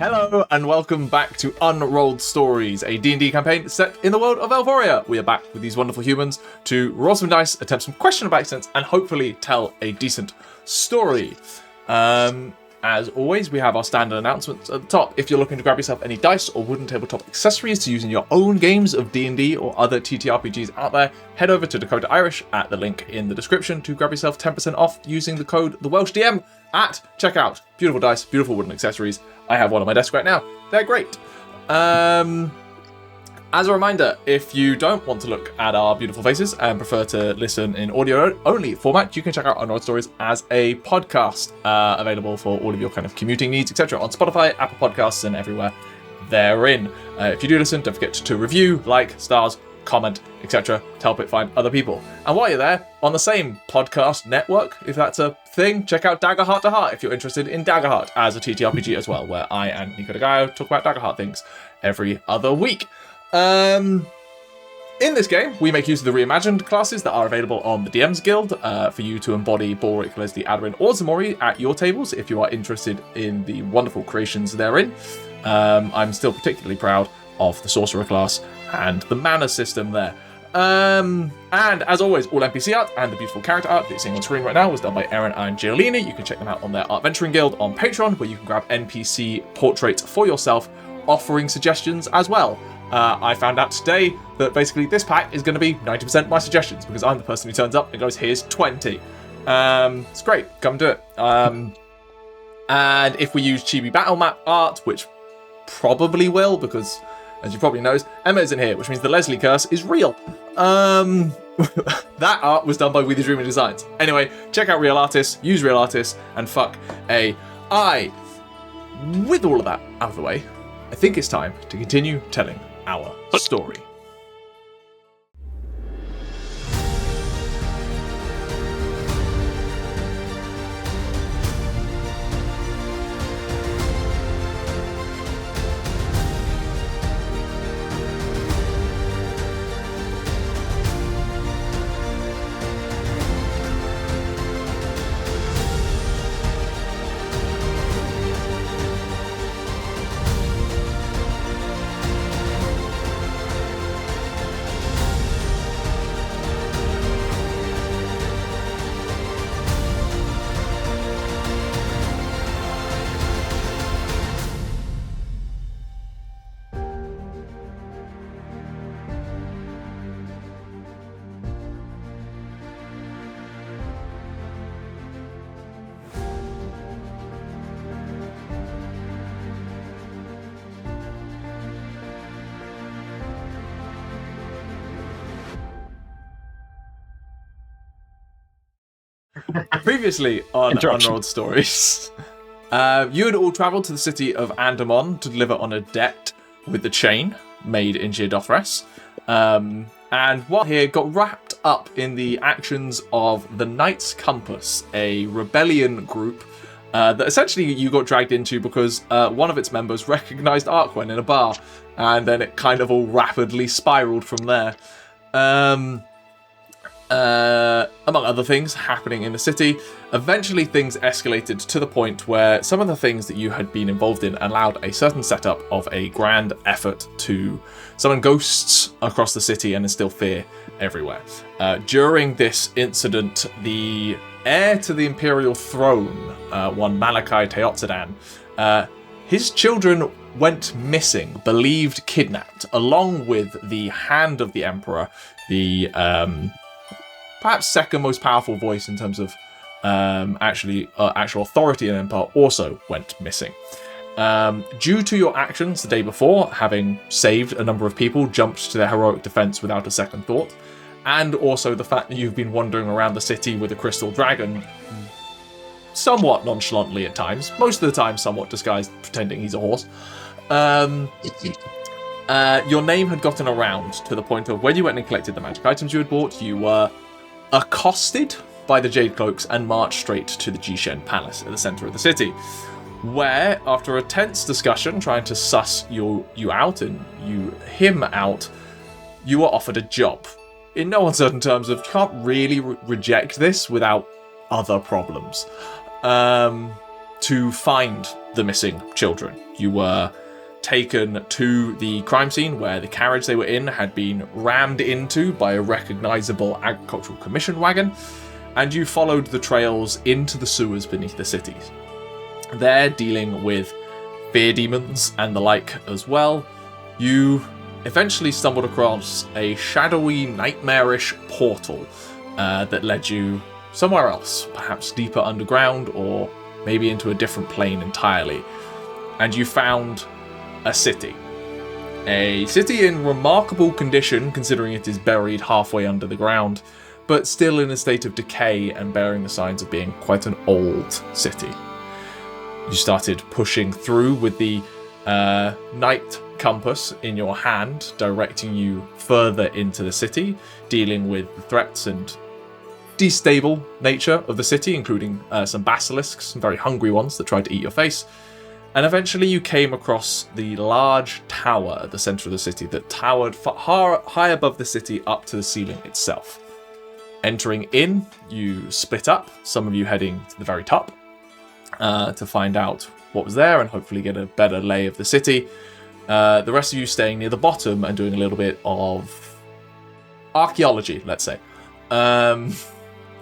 Hello and welcome back to Unrolled Stories, a D&D campaign set in the world of Elvoria. We are back with these wonderful humans to roll some dice, attempt some questionable accents, and hopefully tell a decent story. As always, we have our standard announcements at the top. If you're looking to grab yourself any dice or wooden tabletop accessories to use in your own games of D&D or other TTRPGs out there, head over to Dakota Irish at the link in the description to grab yourself 10% off using the code TheWelshDM at checkout. Beautiful dice, beautiful wooden accessories. I have one on my desk right now. They're great. As a reminder, if you don't want to look at our beautiful faces and prefer to listen in audio-only format, you can check out Unrolled Stories as a podcast, available for all of your kind of commuting needs, etc. on Spotify, Apple Podcasts, and everywhere therein. If you do listen, don't forget to review, like, stars, comment, etc. to help it find other people. And while you're there, on the same podcast network, if that's a thing, check out Daggerheart to Heart if you're interested in Daggerheart as a TTRPG as well, where I and Nico de Gallo talk about Daggerheart things every other week. In this game, we make use of the Reimagined classes that are available on the DM's Guild for you to embody Balrick, Lesley, Aderyn, or Ximori at your tables if you are interested in the wonderful creations therein. I'm still particularly proud of the Sorcerer class and the mana system there. And as always, all NPC art and the beautiful character art that you're seeing on screen right now was done by Aderyn and Giolini. You can check them out on their Art Venturing Guild on Patreon, where you can grab NPC portraits for yourself, offering suggestions as well. I found out today that basically this pack is going to be 90% my suggestions because I'm the person who turns up and goes, here's 20. It's great. Come do it. And if we use Chibi battle map art, which probably will because, as you probably know, Emma isn't here, which means the Lesley curse is real. That art was done by WeTheDreamingDesigns. Anyway, check out real artists, use real artists, and fuck AI. With all of that out of the way, I think it's time to continue telling our story. Previously on Unrolled Stories, you had all travelled to the city of Andamon to deliver on a debt with the chain made in Geodothras. And while here got wrapped up in the actions of the Knights Compass, a rebellion group that essentially you got dragged into because one of its members recognised Arquen in a bar, and then it kind of all rapidly spiralled from there. Among other things happening in the city, eventually things escalated to the point where some of the things that you had been involved in allowed a certain setup of a grand effort to summon ghosts across the city and instill fear everywhere. During this incident, the heir to the Imperial throne, one Malachi Teotzadan, his children went missing, believed kidnapped, along with the Hand of the Emperor, the perhaps second most powerful voice in terms of actual authority in Empire, also went missing. Due to your actions the day before, having saved a number of people, jumped to their heroic defense without a second thought, and also the fact that you've been wandering around the city with a crystal dragon, somewhat nonchalantly at times, most of the time somewhat disguised, pretending he's a horse, your name had gotten around to the point of when you went and collected the magic items you had bought, you were accosted by the Jade Cloaks and marched straight to the Jishen Palace at the center of the city, where, after a tense discussion trying to suss you out and him out, you were offered a job. In no uncertain terms of, you can't really reject this without other problems. to find the missing children. You were taken to the crime scene where the carriage they were in had been rammed into by a recognisable agricultural commission wagon, and you followed the trails into the sewers beneath the cities. There, dealing with fear demons and the like as well, you eventually stumbled across a shadowy, nightmarish portal that led you somewhere else, perhaps deeper underground or maybe into a different plane entirely. And you found a city. A city in remarkable condition, considering it is buried halfway under the ground, but still in a state of decay and bearing the signs of being quite an old city. You started pushing through with the night compass in your hand, directing you further into the city, dealing with the threats and destable nature of the city, including some basilisks, some very hungry ones that tried to eat your face. And eventually you came across the large tower at the center of the city that towered high above the city up to the ceiling itself. Entering in, you split up, some of you heading to the very top to find out what was there and hopefully get a better lay of the city. The rest of you staying near the bottom and doing a little bit of archaeology, let's say.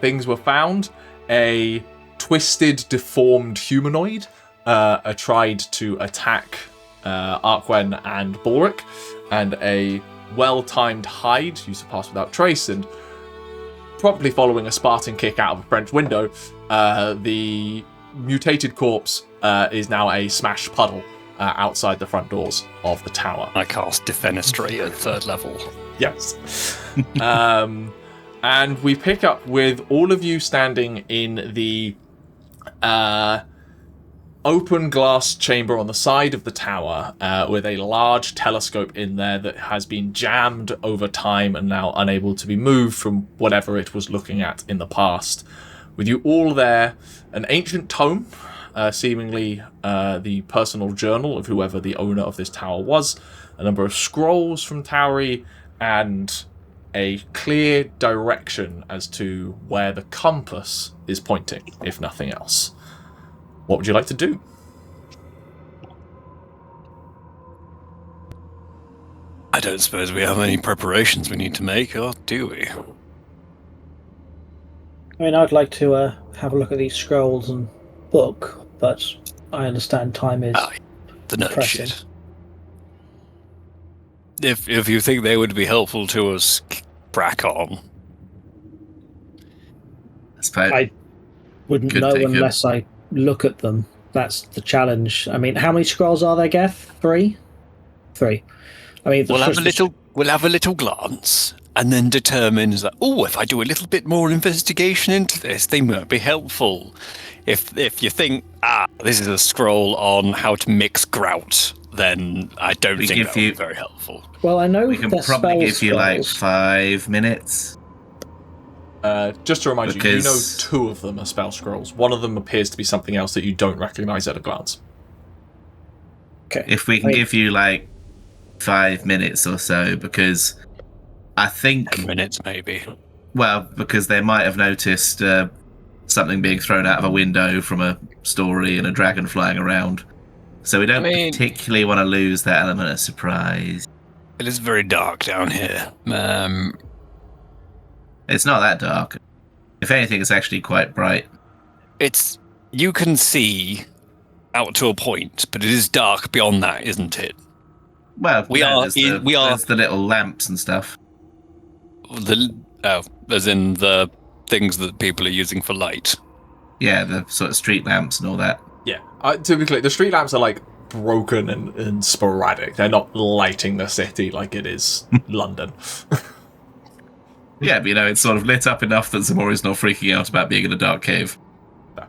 Things were found. A twisted, deformed humanoid tried to attack Arquen and Balrick, and a well-timed hide you surpassed without trace, and probably following a Spartan kick out of a French window, the mutated corpse is now a smashed puddle outside the front doors of the tower. I cast Defenestrate at 3rd level. Yes. And we pick up with all of you standing in the open glass chamber on the side of the tower with a large telescope in there that has been jammed over time and now unable to be moved from whatever it was looking at in the past. With you all there, an ancient tome, seemingly the personal journal of whoever the owner of this tower was, a number of scrolls from Tauri, and a clear direction as to where the compass is pointing, if nothing else. What would you like to do? I don't suppose we have any preparations we need to make, or do we? I mean, I'd like to have a look at these scrolls and book, but I understand time is the nerd pressing. shit. If you think they would be helpful to us, crack on. I wouldn't know unless I look at them. That's the challenge. I mean, how many scrolls are there, Geth? 3? 3. I mean, we'll have a little glance, and then determine that, if I do a little bit more investigation into this, they might be helpful. If you think, this is a scroll on how to mix grout, then I don't think that would be very helpful. Well, I know we can probably give you like 5 minutes. Just to remind you, you know 2 of them are spell scrolls. One of them appears to be something else that you don't recognize at a glance. Okay. If we can give you like 5 minutes or so, because I think 10 minutes maybe. Well, because they might have noticed something being thrown out of a window from a story and a dragon flying around. So we don't particularly want to lose that element of surprise. It is very dark down here. It's not that dark. If anything, it's actually quite bright. You can see out to a point, but it is dark beyond that, isn't it? Well, there's the little lamps and stuff. As in the things that people are using for light. Yeah, the sort of street lamps and all that. Yeah, to be clear, the street lamps are like broken and sporadic. They're not lighting the city like it is London. Yeah, but it's sort of lit up enough that Ximori's not freaking out about being in a dark cave. No.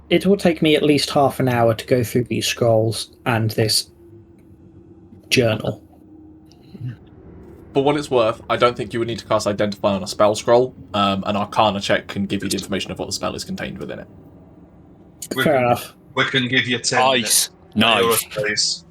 It will take me at least half an hour to go through these scrolls and this journal. For what it's worth, I don't think you would need to cast Identify on a spell scroll. An Arcana check can give you the information of what the spell is contained within it. Fair enough. We can give you 10 minutes. Nice.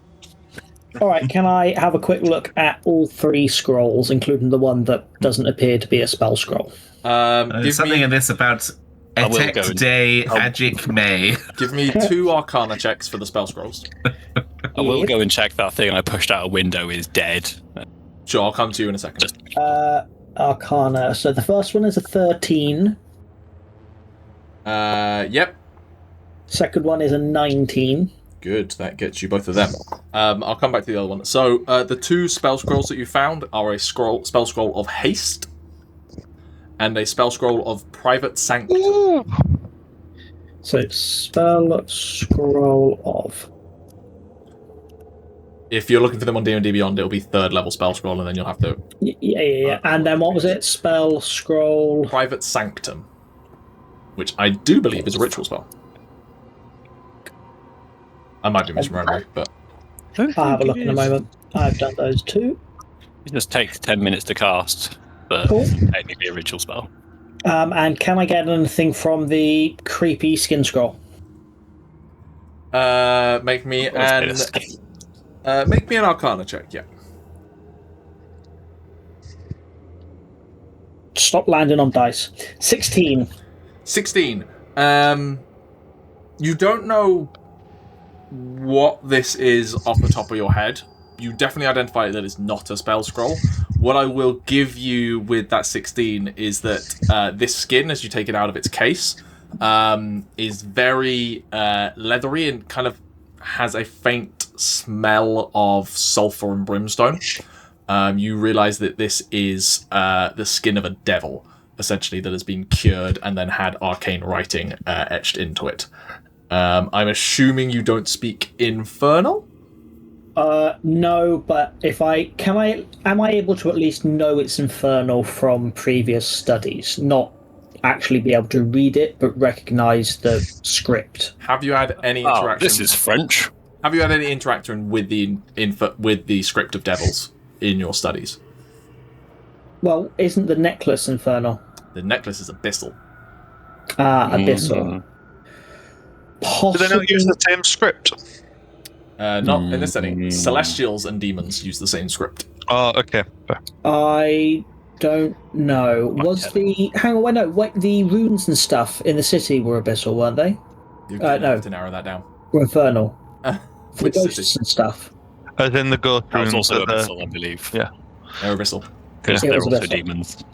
All right, can I have a quick look at all 3 scrolls, including the one that doesn't appear to be a spell scroll? There's something in this about I will go. Day Magic May. Give me 2 Arcana checks for the spell scrolls. I will go and check that thing I pushed out a window is dead. Sure, I'll come to you in a second. Arcana. So the first one is a 13. Yep. Second one is a 19. Good, that gets you both of them. I'll come back to the other one. So the 2 spell scrolls that you found are a spell scroll of haste and a spell scroll of private sanctum. So it's spell scroll of. If you're looking for them on D&D Beyond, it'll be 3rd level spell scroll, and then you'll have to. Yeah. And then what was it? Spell scroll. Private sanctum, which I do believe is a ritual spell. I might be misremembering, but I'll have a look in a moment. I've done those 2. It just takes 10 minutes to cast, but Cool. technically a ritual spell. And can I get anything from the creepy skin scroll? make me an Arcana check. Yeah. Stop landing on dice. 16. 16. You don't know what this is off the top of your head. You definitely identify that it's not a spell scroll. What I will give you with that 16 is that this skin, as you take it out of its case, is very leathery and kind of has a faint smell of sulfur and brimstone. You realize that this is the skin of a devil, essentially, that has been cured and then had arcane writing etched into it. I'm assuming you don't speak Infernal? No, but am I able to at least know it's Infernal from previous studies? Not actually be able to read it, but recognize the script. Have you had any interaction? This is French. Have you had any interaction with the script of devils in your studies? Well, isn't the necklace Infernal? The necklace is abyssal. Abyssal. Do they not use the same script? Not in this setting. Celestials and demons use the same script. Oh, okay. I don't know. The runes and stuff in the city were abyssal, weren't they? You have to narrow that down. Were Infernal. The Which ghosts city? and stuff. As in the ghost That was runes. also abyssal, I believe. Yeah. They're abyssal. Because Yeah, it they're was also abyssal. demons.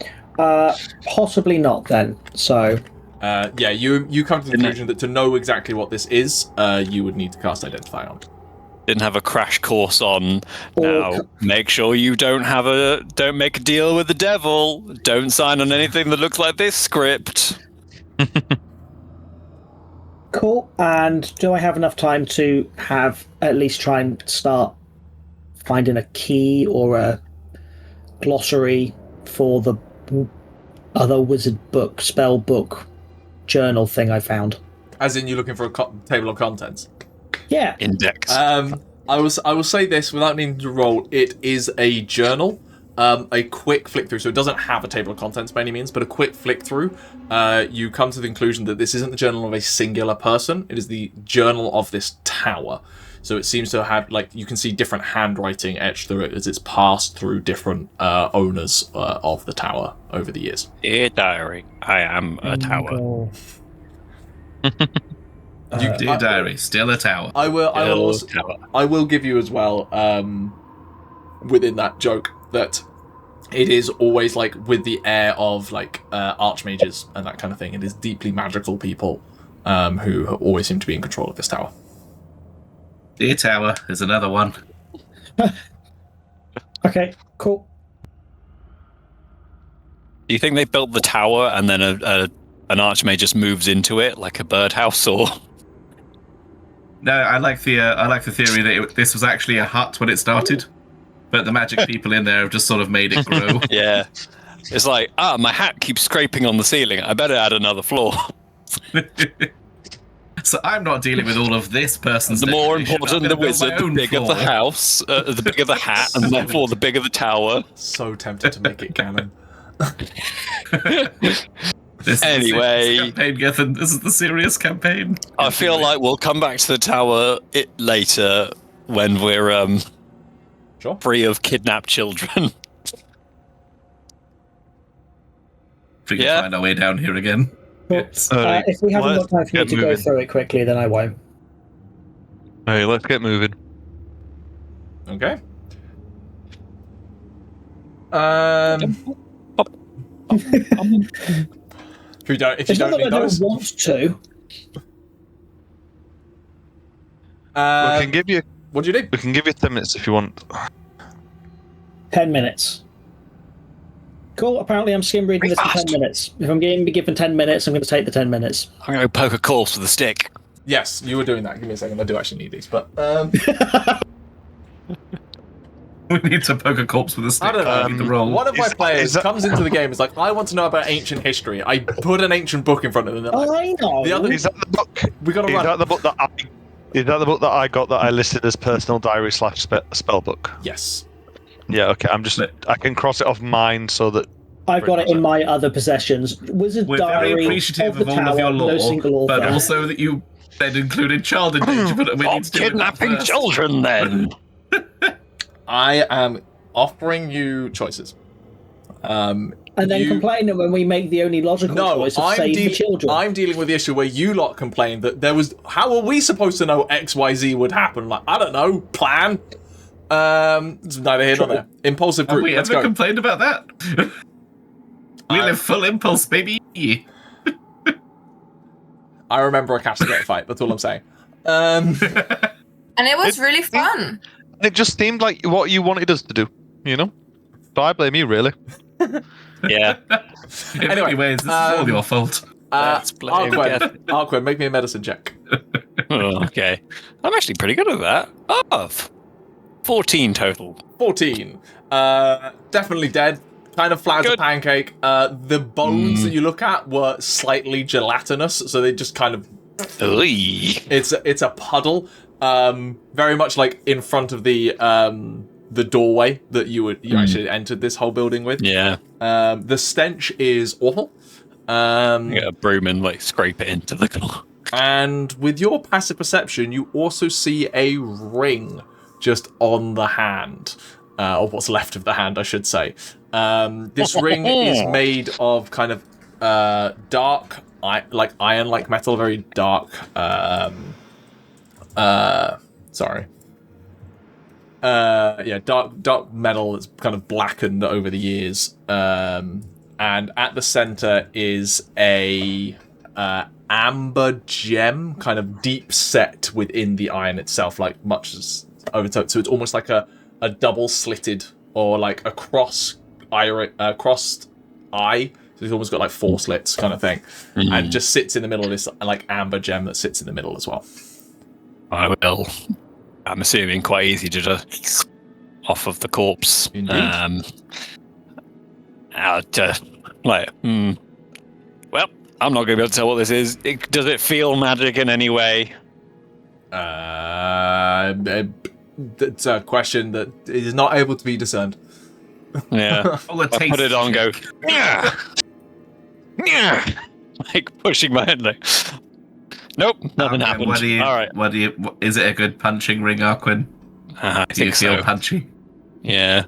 Possibly not then. So You come to the conclusion that to know exactly what this is, you would need to cast Identify on. Didn't have a crash course on. Now, make sure you don't make a deal with the devil. Don't sign on anything that looks like this script. Cool. And do I have enough time to at least try and start finding a key or a glossary for the other wizard book, spell book, journal thing I found? As in, you're looking for a table of contents. Yeah. Index. I will say this without needing to roll. It is a journal. A quick flick through, so it doesn't have a table of contents by any means, but a quick flick through, you come to the conclusion that this isn't the journal of a singular person. It is the journal of this tower. So it seems to have, you can see different handwriting etched through it as it's passed through different owners of the tower over the years. Dear diary, I am a tower. Dear diary, still a tower. I will give you as well, within that joke, that it is always with the air of archmages and that kind of thing. It is deeply magical people who always seem to be in control of this tower. Dear tower, there's another one. Okay, cool. Do you think they built the tower and then an archmage just moves into it like a birdhouse, or? No, I like the theory that this was actually a hut when it started, but the magic people in there have just sort of made it grow. Yeah. It's my hat keeps scraping on the ceiling. I better add another floor. So I'm not dealing with all of this person's The more decoration. important I'm the gonna build wizard, my the own bigger the floor. house, the bigger the hat, and therefore the bigger the tower. So tempted to make it canon. Anyway, campaign, Gethin. This is the serious campaign. I feel like we'll come back to the tower later when we're Sure. free of kidnapped children. If we can Yeah. find our way down here again. Cool. If we haven't got time for you to go through it quickly, then I won't. Hey, let's get moving. Okay. If you don't need those, want to. We can give you. What do you need? We can give you 10 minutes if you want. 10 minutes. Cool. Apparently, I'm skim reading this in 10 minutes. If I'm going to be given 10 minutes, I'm going to take the 10 minutes. I'm going to poke a corpse with a stick. Yes, you were doing that. Give me a second. I do actually need these, but we need to poke a corpse with a stick. I don't know. Roll. One of my players comes into the game. Is like, I want to know about ancient history. I put an ancient book in front of them. Like, I know. The other, Is that the book? We got to run. Is that the book that I got that I listed as personal diary / spell book? Yes. Yeah. Okay. I can cross it off mine so that I've got it in my other possessions. Wizard We're Diary very appreciative of the of all of your Tower, no single lore, author. but also that you then included child endangerment. We need to do Kidnapping first. children, then. I am offering you choices. And then complaining when we make the only logical choice of save the children. I'm dealing with the issue where you lot complained that there was. How are we supposed to know XYZ would happen? Like, I don't know. Plan. It's neither here nor there. Impulsive group. Have we Let's ever go. complained about that? We live full impulse, baby. I remember a castigator fight. That's all I'm saying. And it was really fun. it just seemed like what you wanted us to do. You know, but I blame you, really. Yeah. In many ways, this is all your fault. Arquen, make me a medicine check. Oh, okay. I'm actually pretty good at that. Oh, 14 total. 14. Definitely dead. Kind of flat as a pancake. The bones that you look at were slightly gelatinous, so they just kind of... It's a puddle. Very much like in front of the doorway that you actually entered this whole building with. Yeah. The stench is awful. Get a broom and like scrape it into the car. And with your passive perception, you also see a ring just on the hand. Or what's left of the hand, I should say. This ring is made of kind of dark, like iron-like metal, very dark. Dark metal that's kind of blackened over the years. And at the center is a amber gem, kind of deep set within the iron itself, like much as over top. So it's almost like a double slitted or like a crossed eye. So it's almost got like 4 slits kind of thing. Mm-hmm. And just sits in the middle of this like amber gem that sits in the middle as well. I will. I'm assuming quite easy to just off of the corpse. Indeed. Well, I'm not going to be able to tell what this is. Does it feel magic in any way? It's a question that is not able to be discerned. Yeah. I put it on and go, yeah, yeah, like pushing my head like, nope, nothing happened. All right. Is it a good punching ring, Arquen? Do you feel punchy? Yeah.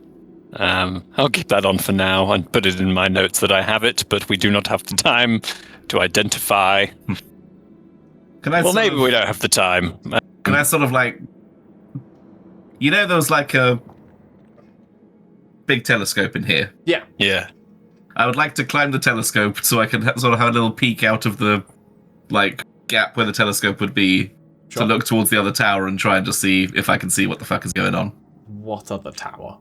I'll keep that on for now and put it in my notes that I have it, but we do not have the time to identify. Maybe we don't have the time. Can I sort of like... You know there was like a big telescope in here? Yeah. Yeah. I would like to climb the telescope so I can sort of have a little peek out of the like gap where the telescope would be to look towards the other tower and try and just see if I can see what the fuck is going on. What other tower?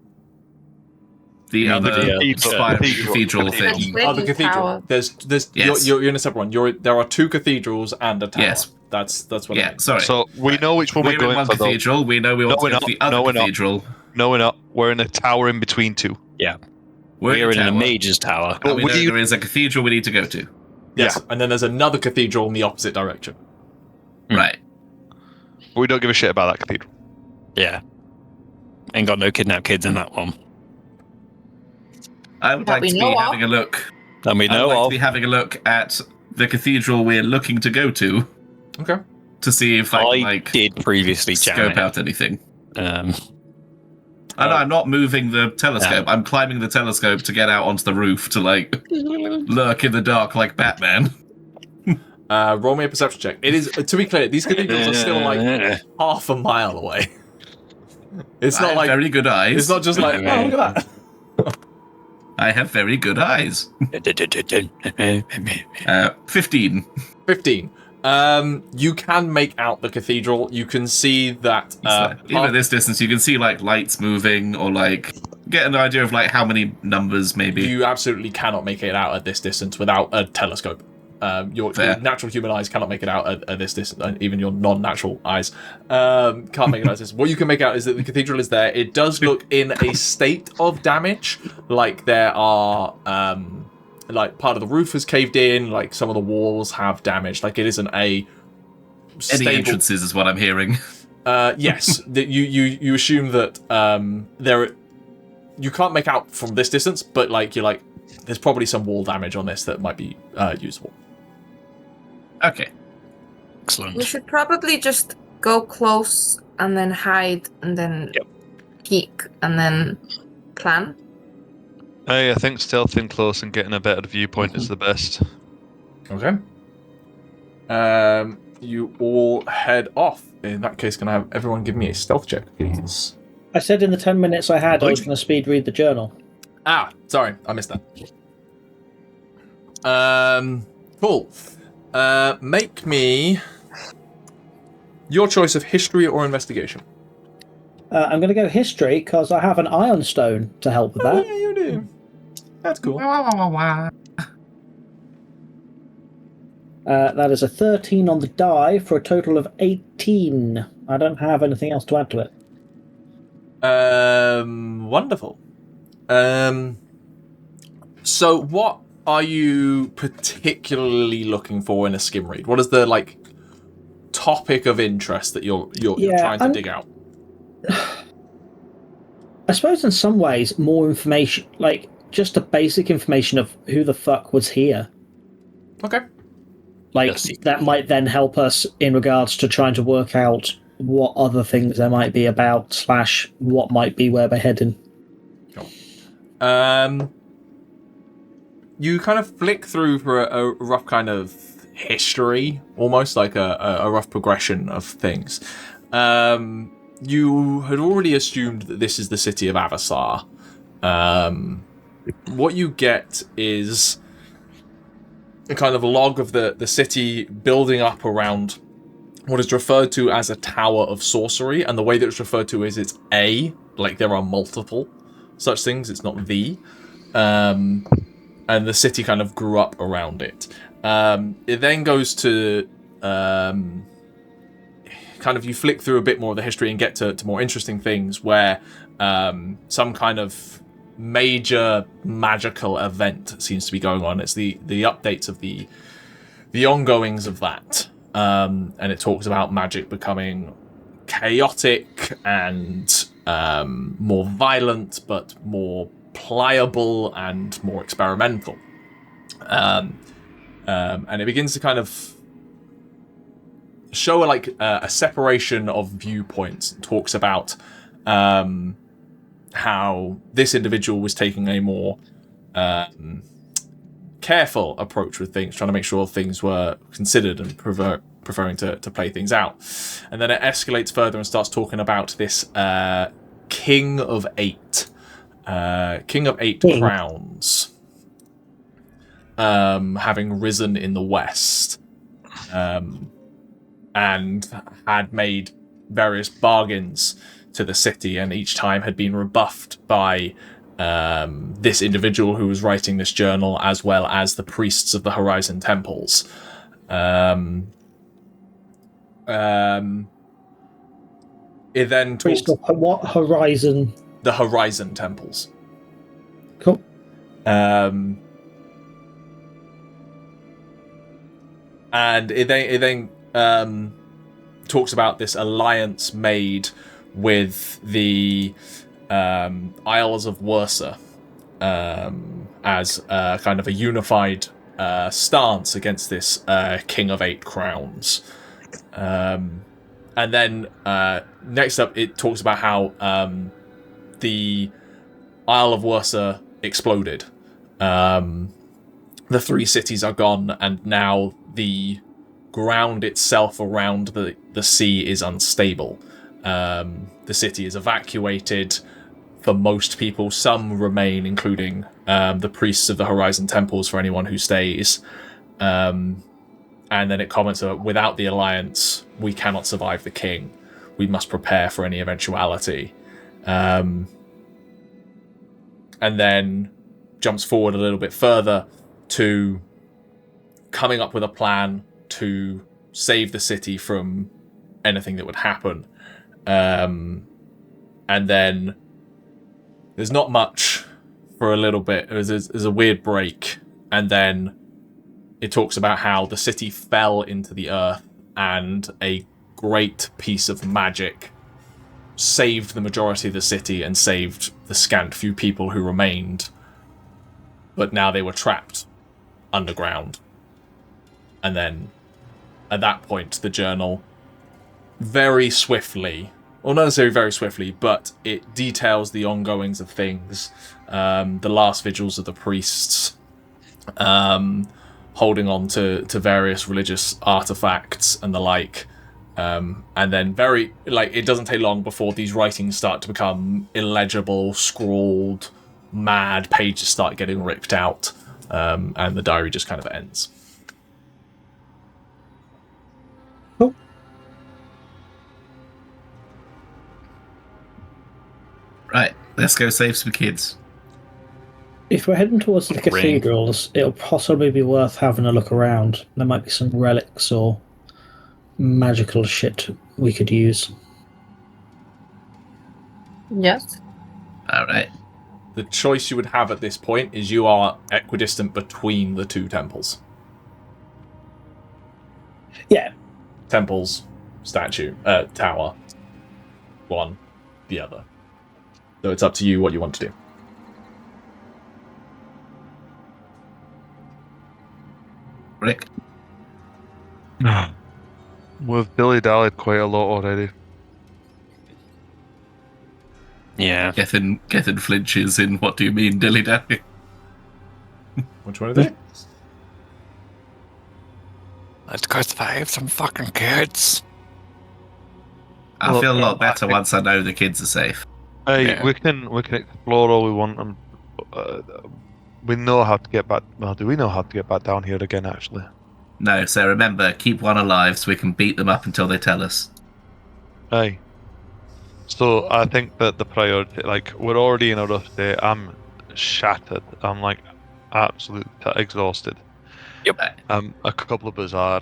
The other cathedral thing. Oh, the cathedral. There's yes. You're in a separate one. There are 2 cathedrals and a tower. Yes. That's what I mean. Sorry. So we know which one we're going in one for, cathedral. Though. We know we want to go to the other cathedral. No, we're not. We're in a tower in between 2. Yeah. We're in a mage's tower. And we know there is a cathedral we need to go to. Yes, and then there's another cathedral in the opposite direction. Right. We don't give a shit about that cathedral. Yeah. Ain't got no kidnapped kids in that one. I would like to be having a look. That we know I would like of. to be having a look at the cathedral we're looking to go to. Okay. To see if I did previously scope out anything. No, I'm not moving the telescope. I'm climbing the telescope to get out onto the roof to lurk in the dark like Batman. Roll me a perception check. It is, to be clear, these cathedrals are still like half a mile away. It's not like very good eyes. It's not just like, oh, look at that. I have very good eyes. 15. 15. You can make out the cathedral. You can see that even at this distance, you can see like lights moving, or like get an idea of like how many numbers maybe. You absolutely cannot make it out at this distance without a telescope. Your natural human eyes cannot make it out at this distance. Even your non-natural eyes can't make it out at this. What you can make out is that the cathedral is there. It does look in a state of damage, like there are like part of the roof has caved in, like some of the walls have damage. Like it isn't a stable... Any entrances is what I'm hearing. Yes, you assume that there. You can't make out from this distance, but like you're like, there's probably some wall damage on this that might be usable. Okay. Excellent. We should probably just go close and then hide and then peek and then plan. Hey, I think stealthing close and getting a better viewpoint is the best. Okay. You all head off. In that case, can I have everyone give me a stealth check, please? I said in the 10 minutes I had, I was going to speed read the journal. Ah, sorry, I missed that. Cool. Make me your choice of history or investigation. I'm going to go history because I have an iron stone to help with that. Oh, yeah, you do. That's cool. That is a 13 on the die for a total of 18. I don't have anything else to add to it. Wonderful. So what are you particularly looking for in a skim read? What is the like topic of interest that you're trying to dig out? I suppose in some ways more information, like just a basic information of who the fuck was here. Okay. Like Yes. that might then help us in regards to trying to work out what other things there might be about / what might be where we're heading. You kind of flick through for a rough kind of history, almost like a rough progression of things. You had already assumed that this is the city of Ahvasar. What you get is a kind of log of the city building up around what is referred to as a tower of sorcery, and the way that it's referred to is it's a, like there are multiple such things, it's not the. And the city kind of grew up around it. It then goes to kind of, you flick through a bit more of the history and get to more interesting things where some kind of major magical event seems to be going on. It's the updates of the ongoings of that. And it talks about magic becoming chaotic and more violent, but more pliable and more experimental. And it begins to kind of show a separation of viewpoints. It talks about how this individual was taking a more careful approach with things, trying to make sure things were considered and preferring to play things out. And then it escalates further and starts talking about this King of Eight. King of Eight Crowns. Having risen in the west. And had made various bargains to the city, and each time had been rebuffed by this individual who was writing this journal, as well as the priests of the Horizon Temples. It then talks... What Horizon? The Horizon Temples. Cool. And it then talks about this alliance made with the Isles of Worsa as kind of a unified stance against this King of Eight Crowns. And then next up, it talks about how the Isle of Worsa exploded. The three cities are gone, and now the ground itself around the sea is unstable. The city is evacuated for most people. Some remain, including the priests of the Horizon Temples for anyone who stays. And then it comments that without the Alliance, we cannot survive the king. We must prepare for any eventuality. And then jumps forward a little bit further to coming up with a plan to save the city from anything that would happen. And then there's not much for a little bit. There's a weird break. And then it talks about how the city fell into the earth and a great piece of magic saved the majority of the city and saved the scant few people who remained. But now they were trapped underground. And then at that point, the journal very swiftly, or not necessarily very swiftly, but it details the ongoings of things, the last vigils of the priests, holding on to various religious artifacts and the like. And then it doesn't take long before these writings start to become illegible, scrawled, mad, pages start getting ripped out, and the diary just kind of ends. Cool. Right, let's go save some kids. If we're heading towards the cathedrals, it'll possibly be worth having a look around. There might be some relics or magical shit we could use. Yes. All right. The choice you would have at this point is you are equidistant between the two temples. Yeah. Temples, statue, tower. One, the other. So it's up to you what you want to do. Rick? We've dilly-dallied quite a lot already. Yeah. Gethin flinches in what do you mean, dilly-dally? Which one are they? Let's go save some fucking kids. I feel a lot better once I know the kids are safe. Hey, Yeah. we can explore all we want, and we know how to get back. Well, do we know how to get back down here again? Actually, No, so remember, keep one alive so we can beat them up until they tell us. hey. So I think that the priority, like, we're already in a rough state. I'm shattered. I'm like absolutely exhausted. Yep. A couple of bizarre.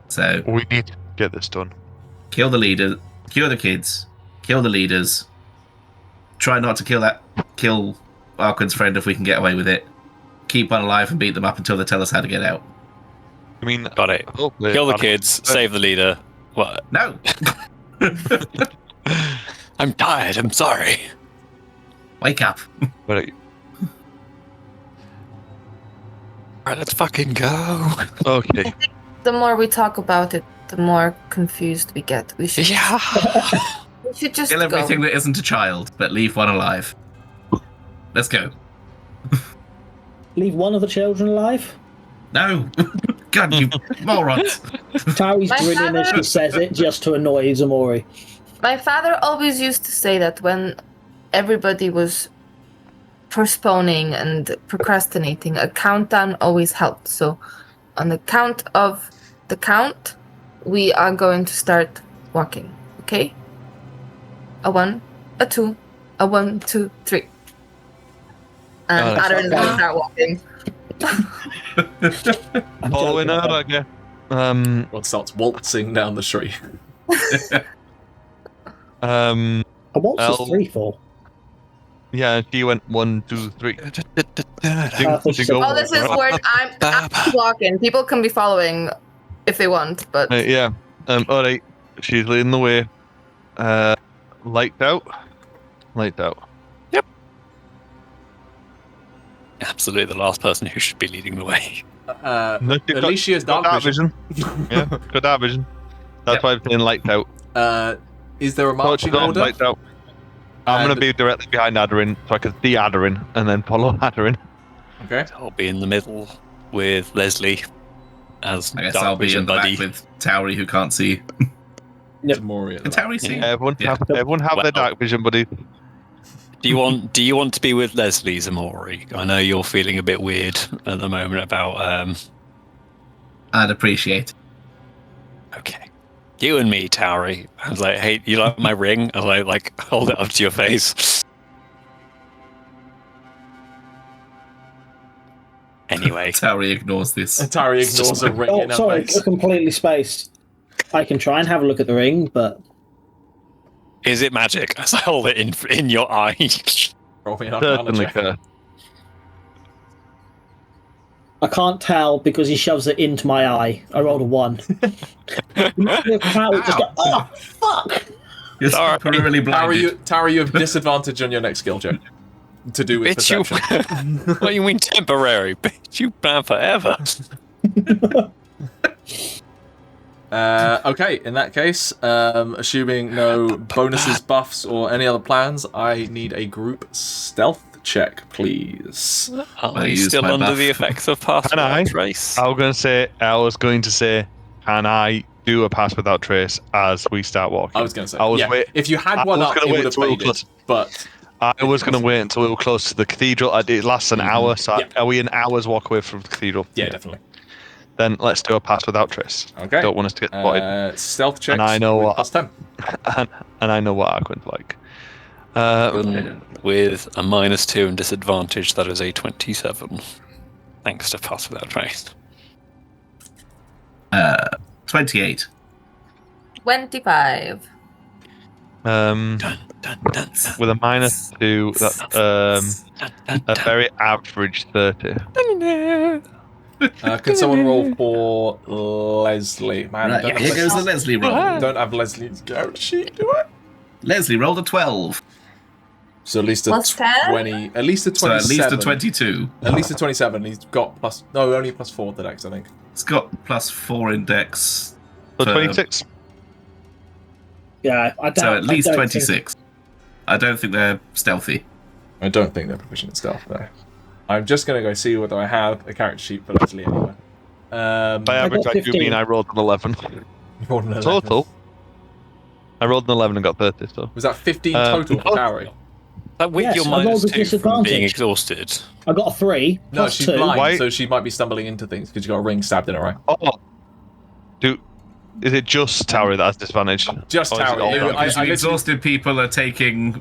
So We need to get this done. kill the leader, kill the kids, kill the leaders. Try not to kill Arquen's friend if we can get away with it. Keep one alive and beat them up until they tell us how to get out. I mean, Got it. hopefully- Kill the kids, save the leader. What? No! I'm tired, I'm sorry. Wake up. Right. Alright, let's fucking go. Okay. The more we talk about it, the more confused we get. We should Yeah. we should just Kill go. everything that isn't a child, but leave one alive. Let's go. Leave one of the children alive? No! God, you morons! Tauri's My grinning as she father- says it just to annoy Ximori. My father always used to say that when everybody was postponing and procrastinating, a countdown always helped. So, on the count of the count, we are going to start walking. Okay? A 1, a 2, a 1, 2, 3. And that's Aderyn will start walking. I'm Following joking. her, I guess. One starts waltzing down the street. A waltz L- is 3 for. Yeah, she went 1, 2, 3. I thought she said- Oh, this is where I'm walking. People can be following if they want, but Yeah. Alright. She's leading the way. Lights out. Lights out. Absolutely the last person who should be leading the way. No, she's got- Alicia's got dark vision. Yeah, got dark vision. That's Yep. why I'm saying lights out. Is there a marching order? Lights out. I'm going to be directly behind Aderyn so I can see Aderyn and then follow Aderyn. Okay. I'll be in the middle with Lesley. as I guess dark I'll be vision in the buddy. back with Tauri, who can't see. Ximori at the Can back. Tauri see? Everyone Yeah. have their dark vision, buddy. Do you want to be with Lesley, Ximori? I know you're feeling a bit weird at the moment about. I'd appreciate it. Okay, you and me, Tauri. I was like, hey, you like my ring? I was like, hold it up to your face. Anyway, Tauri ignores this. And Tauri ignores a ring in her sorry, face. completely spaced. I can try and have a look at the ring, but is it magic? As I hold it in your eye. Roll me an Arcana Certainly, check. sir. I can't tell because he shoves it into my eye. I rolled a 1. Just go, oh, fuck! You're Sorry. peripherally blinded. Tauri, you have disadvantage on your next skill check to do with Bitch, perception. What do you mean temporary? Bitch, you plan forever. Okay, in that case, assuming no bonuses, buffs, or any other plans, I need a group stealth check, please. Are you still my under buff. the effects of pass Can I? without trace? I was going to say, can I do a pass without trace as we start walking? I was going to say, I was yeah, wait- if you had I one was up, gonna it wait would have till we were faded, close. but... I was going to wait until we were close to the cathedral. It lasts an hour, so Yeah. are we an hour's walk away from the cathedral? Yeah, definitely. Then let's do a pass without trace. Okay. Don't want us to get spotted. Stealth checks And I know with what- plus 10. and I know what Arquen's like. With a -2 and disadvantage, that is a 27. Thanks to pass without trace. 28. 25. Dun, dun, dun. With a -2, that's a very average 30. Can someone roll for Lesley? Man, Right, don't here goes the Lesley roll. don't have Lesley's character sheet, do I? Lesley rolled a 12. So at least a Plus 10? 20, at least a 27. So at least a 22. At least a 27. He's got plus, no, only plus 4 to Dex, I think. It's got +4 index. So for- 26. Yeah, I doubt. So at least I don't 26. I don't think they're stealthy. I don't think they're proficient in stealth, though. I'm just going to go see whether I have a character sheet for Lesley anyway. By average, got I do 15. mean I rolled an 11. Rolled an 11. Total. I rolled an 11 and got 30, so. Was that 15 total for Tauri? That with Yes, your I rolled a -2 from being disadvantage. exhausted. I got a 3 No, plus she's 2. blind, Why- so she might be stumbling into things because you got a ring stabbed in her eye. Oh. Is it just Tauri that has disadvantage? Just Or is it Tauri. all I- done? I- Because the exhausted people are taking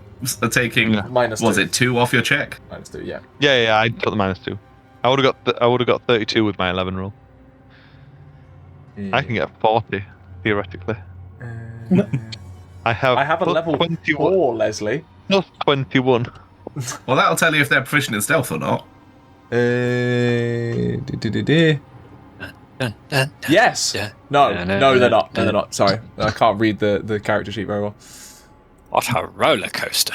Minus was 2. it 2 off your check? Minus 2, yeah. Yeah, I took the -2. I would have got 32 with my 11 roll. I can get 40 theoretically. I have a level 21. 4, Lesley. Plus 21. Well, that'll tell you if they're proficient in stealth or not. Dun, dun, dun. Yes. Yeah. No, No, no, they're not. No, no. they're not. Sorry, I can't read the character sheet very well. What a roller coaster.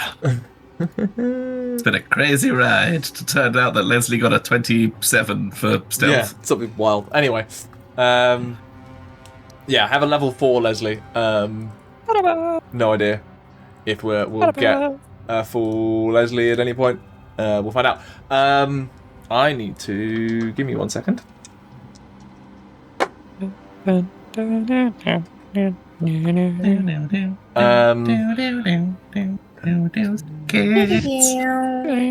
It's been a crazy ride. It turned out that Lesley got a 27 for stealth. Yeah, something wild. Anyway, yeah, have a level 4, Lesley. No idea if we'll get a full Lesley at any point. We'll find out. I need to give me 1 second. Kids,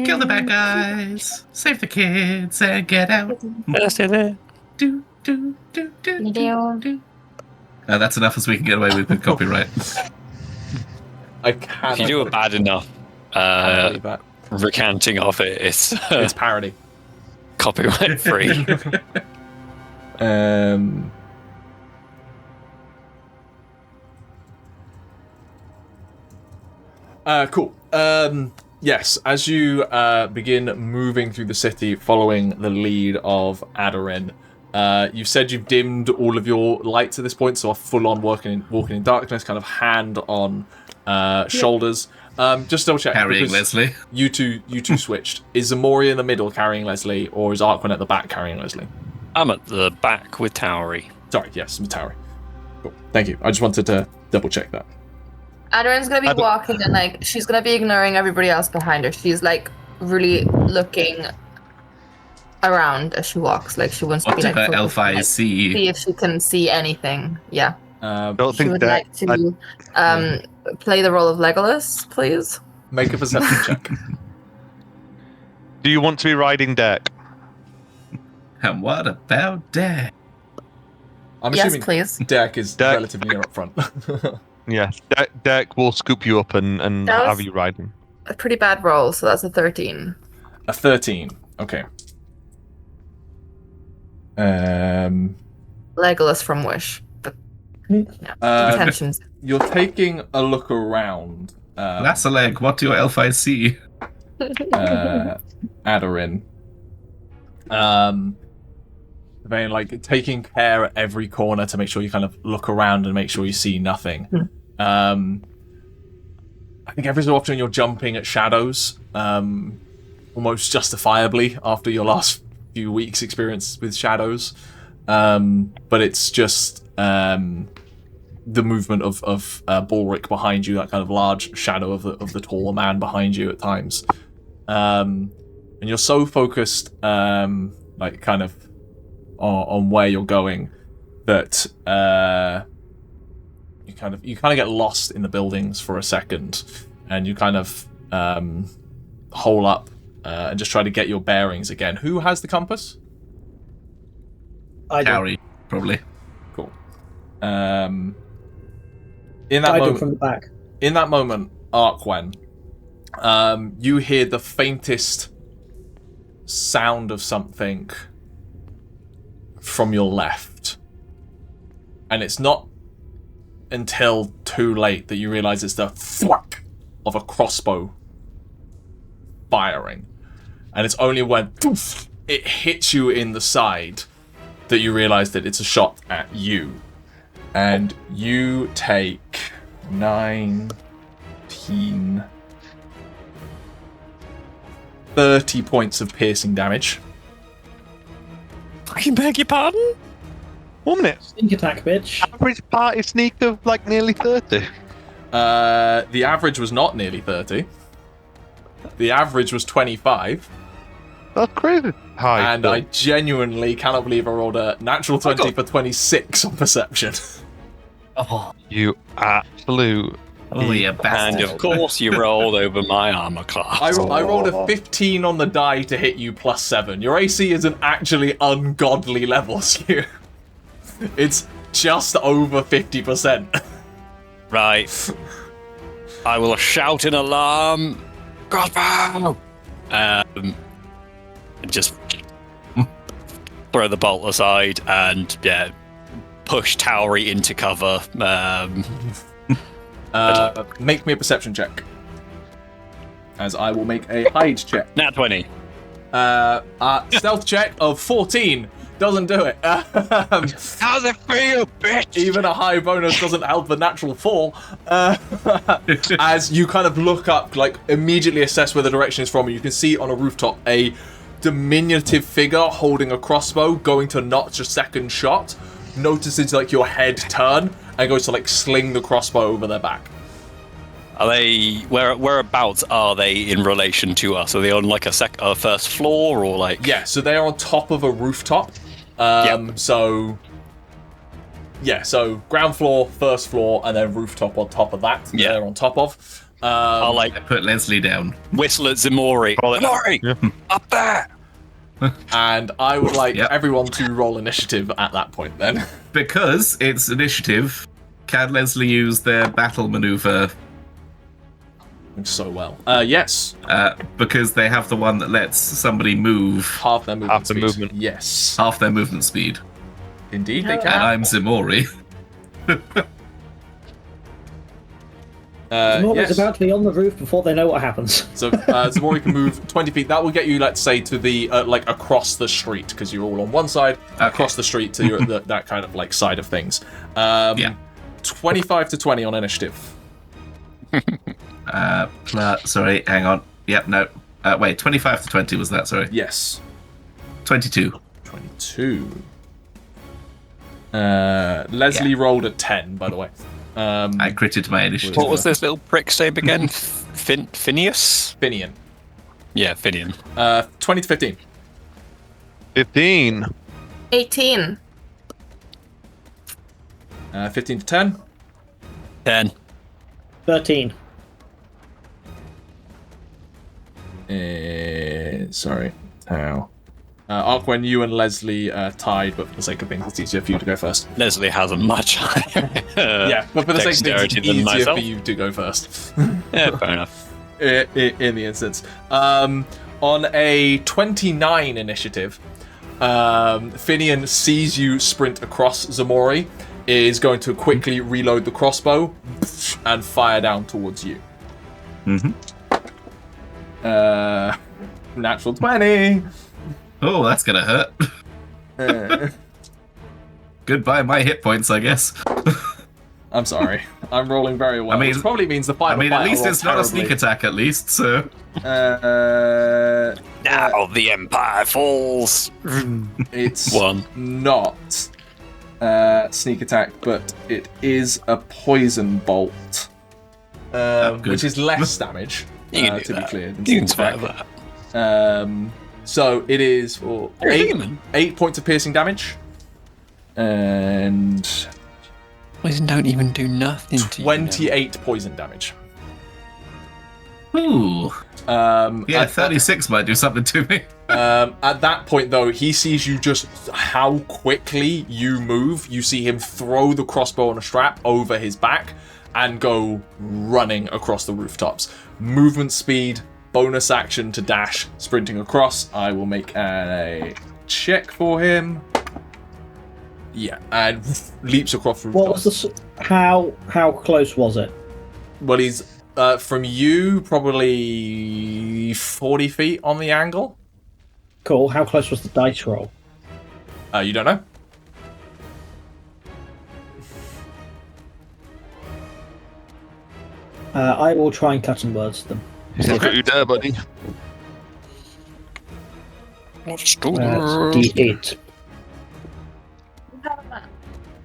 kill the bad guys, save the kids, and get out. Do, do, do, do, do, do. That's enough as we can get away with copyright. I can't. If you do a bad enough recanting of it, it's It's parody. copyright free. Cool. Yes, as you begin moving through the city following the lead of Aderyn, you've said you've dimmed all of your lights at this point, so are full on walking in darkness, kind of hand on shoulders. Just double check. Carrying because Lesley. You two switched. Is Ximori in the middle carrying Lesley, or is Arquen at the back carrying Lesley? I'm at the back with Tauri. Sorry, yes, with Tauri. Cool. Thank you. I just wanted to double check that. Aderyn's gonna be walking and like she's gonna be ignoring everybody else behind her. She's like really looking around as she walks. Like she wants to What be do like her focused, elf eyes like, see? see if she can see anything. Yeah. Don't She think would that. like to play the role of Legolas, please. Make a perception check. Do you want to be riding deck? And what about that? I'm Yes, assuming please. Deck is Deck. relatively near up front. Yes, deck will scoop you up and That have was- you riding. A pretty bad roll, so that's a 13. A 13. Okay. Legolas from Wish. But intentions. You're taking a look around. That's a leg. What do your elf eyes see? Aderyn. Very like taking care at every corner to make sure you kind of look around and make sure you see nothing. I think every so often you're jumping at shadows, almost justifiably after your last few weeks' experience with shadows. But it's just the movement of Balrick behind you, that kind of large shadow of the taller man behind you at times. And you're so focused, like kind of on where you're going, that you kind of get lost in the buildings for a second, and you kind of hole up and just try to get your bearings again. Who has the compass? I do. Tauri, probably. Cool. In that I do moment, from the back. in that moment, Arquen, you hear the faintest sound of something from your left, and it's not until too late that you realize it's the thwack of a crossbow firing, and it's only when poof, it hits you in the side that you realize that it's a shot at you, and you take 30 points of piercing damage. I beg your pardon? 1 minute. Sneak attack, bitch. Average party sneak of like nearly 30. The average was not nearly 30. The average was 25. That's crazy. Hi. And I genuinely cannot believe I rolled a natural 20 for 26 on perception. Oh, You absolute. Oh, you and bastard. of course you rolled over my armor class. I rolled a 15 on the die to hit you plus 7. Your AC is an actually ungodly level, Stu. It's just over 50%. Right. I will shout an alarm. Crossbow! Just throw the bolt aside and push Tauri into cover. Make me a perception check. As I will make a hide check. Nat 20. Stealth check of 14 doesn't do it. How's it feel, bitch? Even a high bonus doesn't help the natural 4. As you kind of look up, like immediately assess where the direction is from, you can see on a rooftop a diminutive figure holding a crossbow going to notch a second shot. Notices like your head turn and goes to like sling the crossbow over their back. Are they whereabouts are they in relation to us? Are they on like a first floor or like? Yeah, so they are on top of a rooftop. So ground floor, first floor, and then rooftop on top of that. Yeah. They're on top of. I'll I put Lesley down. whistle at Ximori. Ximori, up there. And I would like Yep. everyone to roll initiative at that point then. Because it's initiative, can Lesley use their battle maneuver? So well. Yes. Because they have the one that lets somebody move Half their movement Half the speed. movement. Yes. half their movement speed. Indeed, they And can. I'm Ximori. Ximori's Yes. about to be on the roof before they know what happens. So Ximori can move 20 feet. That will get you, let's say, to the like across the street because you're all on one side. Across the street to your, that kind of like side of things. 25 to 20 on initiative. Sorry, hang on. Yep, no. Wait, 25 to 20 was that, sorry. Yes. 22. 22. Lesley rolled a 10, by the way. I critted my initiative. What was this little prick's name again? Phineas? Finian. Yeah, Finian. 20 to 15. 15. 18. 15 to 10. 10. 13. Sorry. How? Arquen, you and Lesley tied, but for the sake of things, it's easier for you to go first. Lesley has a much higher Yeah, but for the sake of things, it's dexterity than easier myself. for you to go first. Yeah, fair enough. In the instance. On a 29 initiative, Finian sees you sprint across Ximori, is going to quickly reload the crossbow and fire down towards you. Mm-hmm. Natural 20. Oh, that's gonna hurt. Goodbye, my hit points, I guess. I'm sorry. I'm rolling very well. I mean, which probably means the fight. at least it's not a sneak attack, at least, so. Now the Empire falls. It's 1. not sneak attack, but it is a poison bolt, which is less damage. You can do to that. be clear, than You can sneak survive attack. that. So it is for You're a human. 8 points of piercing damage, and Poison don't even do nothing to you. 28 poison damage. Ooh. Yeah, 36 might do something to me. At that point, though, he sees you just how quickly you move. You see him throw the crossbow on a strap over his back and go running across the rooftops. Movement speed, bonus action to dash, sprinting across. I will make a check for him. Yeah, and leaps across rooftops. What was the? How close was it? Well, he's from you probably 40 feet on the angle. Cool. How close was the dice roll? You don't know? I will try and cut and words them. Look at you there, buddy. What's That's D8.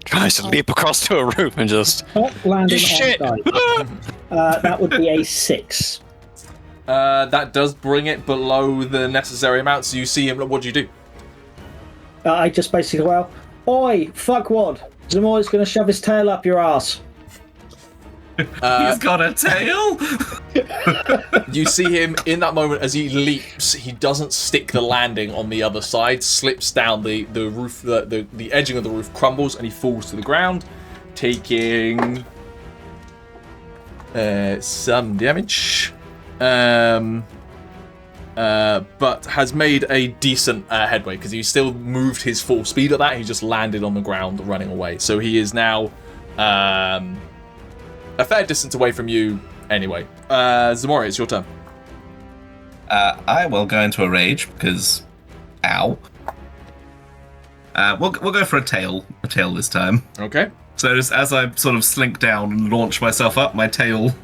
Guys, leap across to a roof and just. Not landing Shit. on dice. That would be a 6. That does bring it below the necessary amount, so you see him. What do you do? I just basically, well, oi, fuckwad. Ximori's going to shove his tail up your ass. He's got a tail? You see him in that moment as he leaps. He doesn't stick the landing on the other side, slips down the roof, the edging of the roof crumbles, and he falls to the ground, taking some damage. But has made a decent headway because he still moved his full speed at that. He just landed on the ground running away. So he is now a fair distance away from you anyway. Ximori, it's your turn. I will go into a rage because, ow. We'll go for a tail this time. Okay. So just as I sort of slink down and launch myself up, my tail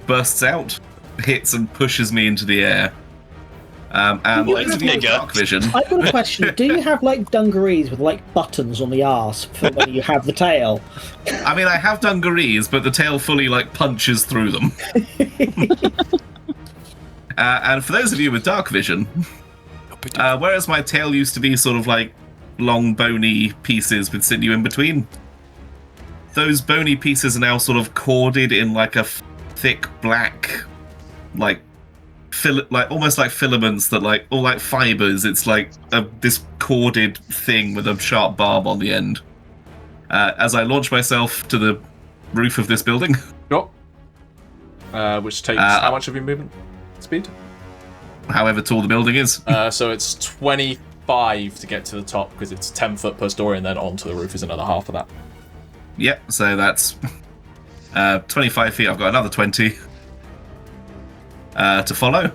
bursts out, hits and pushes me into the air. And You those have of you with bigger. dark vision, I've got a question. Do you have, like, dungarees with, like, buttons on the arse for when you have the tail? I mean, I have dungarees, but the tail fully, like, punches through them. And for those of you with dark vision, whereas my tail used to be sort of like long bony pieces with sinew in between, those bony pieces are now sort of corded in like a thick black, like almost like filaments that like, or like fibers. It's like this corded thing with a sharp barb on the end. As I launch myself to the roof of this building. Sure. Which takes how much of your movement speed? However tall the building is. So it's 25 to get to the top because it's 10 foot per story, and then onto the roof is another half of that. Yep, so that's 25 feet. I've got another 20 to follow.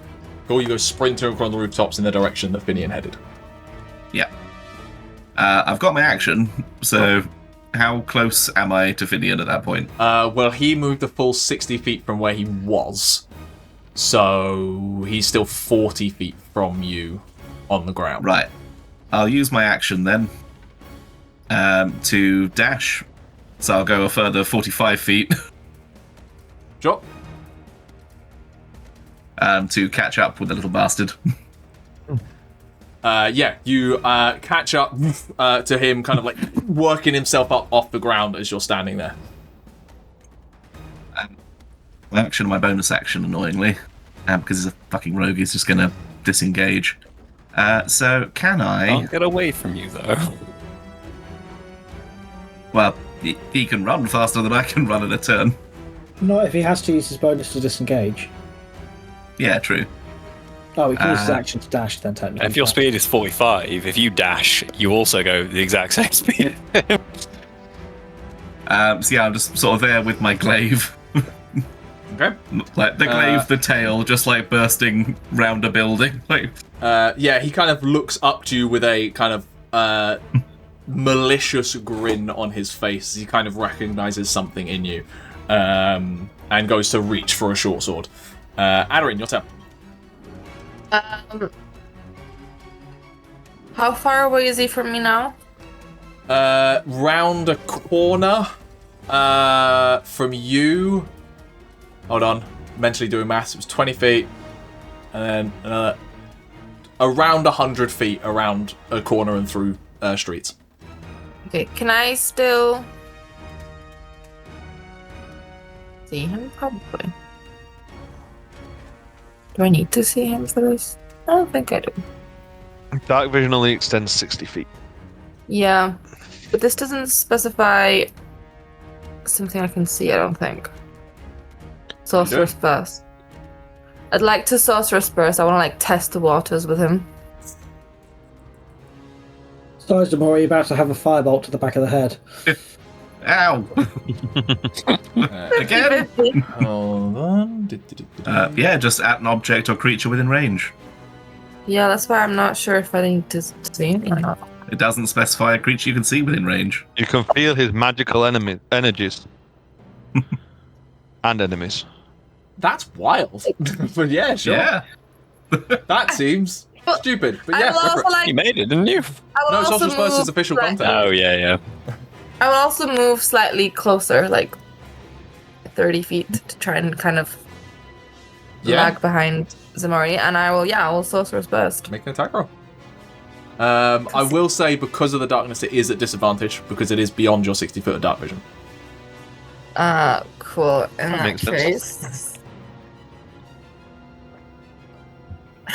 Cool, you go sprinting across the rooftops in the direction that Finian headed. Yeah. I've got my action, so how close am I to Finian at that point? Well, he moved the full 60 feet from where he was, so he's still 40 feet from you on the ground. Right. I'll use my action then to dash, so I'll go a further 45 feet Sure. to catch up with the little bastard. you catch up to him, kind of like working himself up off the ground as you're standing there. My action and my bonus action, annoyingly, because he's a fucking rogue, he's just going to disengage. So can I... I'll get away from you, though. Well, he can run faster than I can run in a turn. Not if he has to use his bonus to disengage. Yeah, true. Oh, he can use his action to dash then, technically. If your speed is 45, if you dash, you also go the exact same speed. So yeah, I'm just sort of there with my glaive. Okay. Like the glaive, the tail, just like bursting round a building. Like, he kind of looks up to you with a kind of malicious grin on his face. He kind of recognizes something in you, and goes to reach for a short sword. Aderyn, your turn. How far away is he from me now? Round a corner from you. Hold on, mentally doing maths. It was 20 feet, and then around 100 feet around a corner and through streets. Okay, can I still see him? Probably. Do I need to see him for this? I don't think I do. Dark vision only extends 60 feet. Yeah, but this doesn't specify something I can see, I don't think. Sorcerer's Burst. I'd like to Sorcerer's Burst. I want to, like, test the waters with him. So, Ximori, about to have a firebolt to the back of the head. ow! Again? Hold on. Yeah, just at an object or creature within range. Yeah, that's why I'm not sure if I need to see him or not. It doesn't specify a creature you can see within range. You can feel his magical energies. And enemies. That's wild. But yeah, sure. Yeah. That seems stupid. But I yeah, will go for also, it. like, You made it, didn't you? I will No, also Sorcerer's Burst move is official slightly- content. Oh, yeah. I will also move slightly closer, like 30 feet, to try and kind of lag behind Ximori, and I will Sorcerer's Burst. Make an attack roll. I will say, because of the darkness, it is at disadvantage, because it is beyond your 60 foot of dark vision. Cool. In that makes sense. case,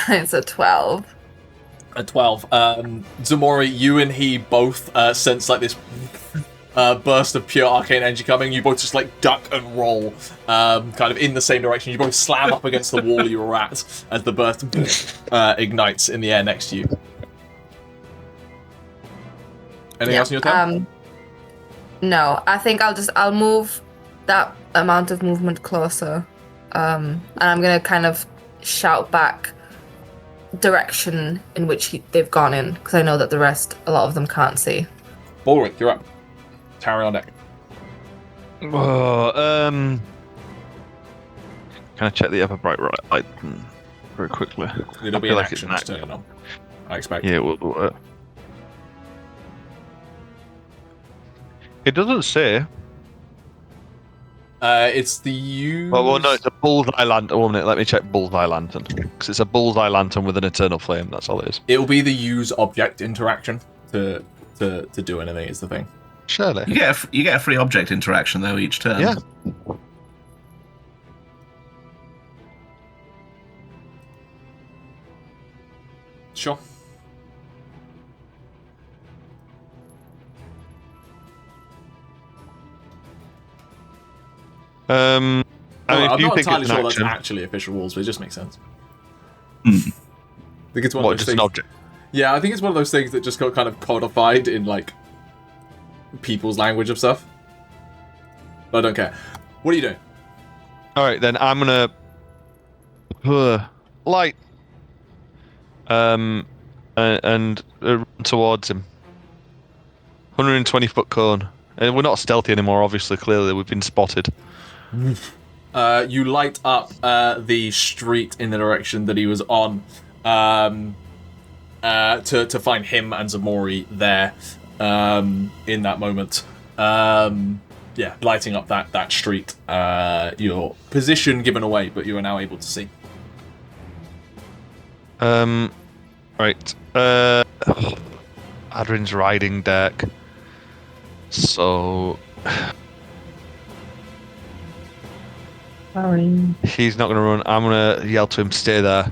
it's a 12. A 12. Ximori, you and he both sense like this burst of pure arcane energy coming. You both just like duck and roll, kind of in the same direction. You both slam up against the wall you were at as the burst ignites in the air next to you. Anything else in your turn? No, I think I'll move that amount of movement closer, and I'm gonna kind of shout back direction in which they've gone in, because I know that a lot of them can't see. Balrick, you're up. Tauri on deck. Can I check the upper bright light very quickly? It'll be feel an like it's action an to turn it on, I expect. Yeah, it doesn't say. It's the use... Well, no, it's a bullseye lantern, won't it? Let me check bullseye lantern. Because it's a bullseye lantern with an eternal flame, that's all it is. It'll be the use object interaction to do anything, is the thing. Surely. You get a free object interaction, though, each turn. Yeah. Sure. I mean, I'm if you not think entirely it's an sure that's action, actually official rules, but it just makes sense. Hmm. I think it's one what, of those just an things. object? Yeah, I think it's one of those things that just got kind of codified in like people's language of stuff. But I don't care. What are you doing? All right, then I'm gonna light and run towards him. 120 foot cone. And we're not stealthy anymore. Obviously, clearly we've been spotted. You light up the street in the direction that he was on, to find him and Ximori there in that moment. Yeah, lighting up that street. Your position given away, but you are now able to see. Right. Aderyn's riding deck. So he's not going to run. I'm going to yell to him, stay there.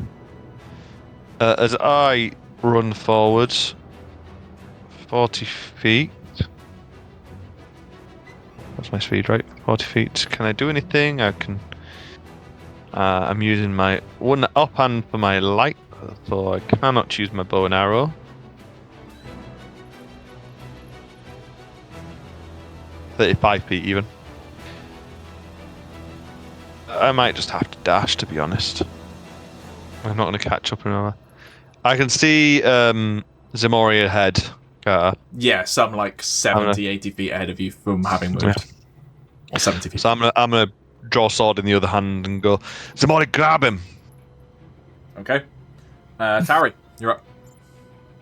As I run forwards 40 feet. That's my speed, right? 40 feet. Can I do anything? I can. I'm using my one up hand for my light, so I cannot choose my bow and arrow. 35 feet even. I might just have to dash, to be honest. I'm not going to catch up anymore. I can see Ximori ahead. Yeah, some like 70, 80 feet ahead of you from having moved. Yeah. Or 70 feet. So I'm gonna draw sword in the other hand and go, Ximori, grab him! Okay. Tauri, you're up.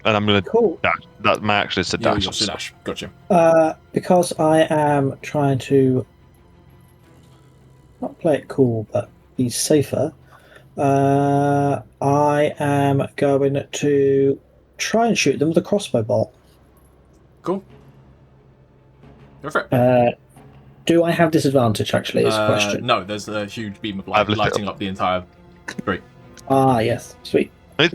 And I'm gonna Cool. dash. That my action is to Yeah, dash. you're to dash. Gotcha. Because I am trying to not play it cool, but be safer, I am going to try and shoot them with a crossbow bolt. Cool. Go for it. Do I have disadvantage, actually, is the question. No, there's a huge beam of light lighting up the entire tree. Ah, yes. Sweet. It's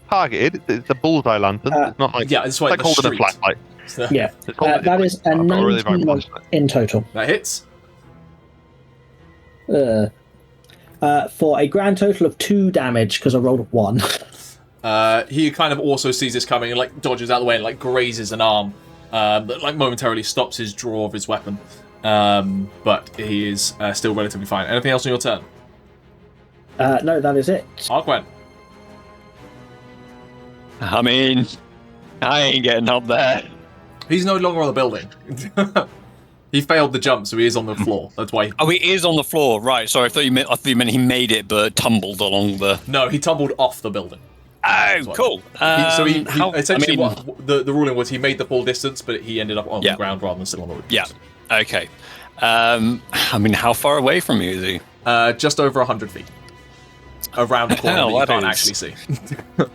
targeted. It's a bullseye lantern. It's not like, yeah, it's like holding street. a flashlight. So Yeah. That is a 19 in total. that hits. For a grand total of 2 damage, because I rolled a 1. He kind of also sees this coming and like dodges out of the way and like grazes an arm that like momentarily stops his draw of his weapon. But he is still relatively fine. Anything else on your turn? No, that is it. Arquen. I mean, I ain't getting up there. He's no longer on the building. He failed the jump, so he is on the floor. That's why. Oh, he is on the floor, right? Sorry, I thought you meant he made it, but tumbled along the. No, he tumbled off the building. Oh, cool. He essentially what the ruling was, he made the full distance, but he ended up on the ground rather than still on the roof. Yeah. Okay. I mean, how far away from you is he? Just over 100 feet. Around the corner that you can't actually see.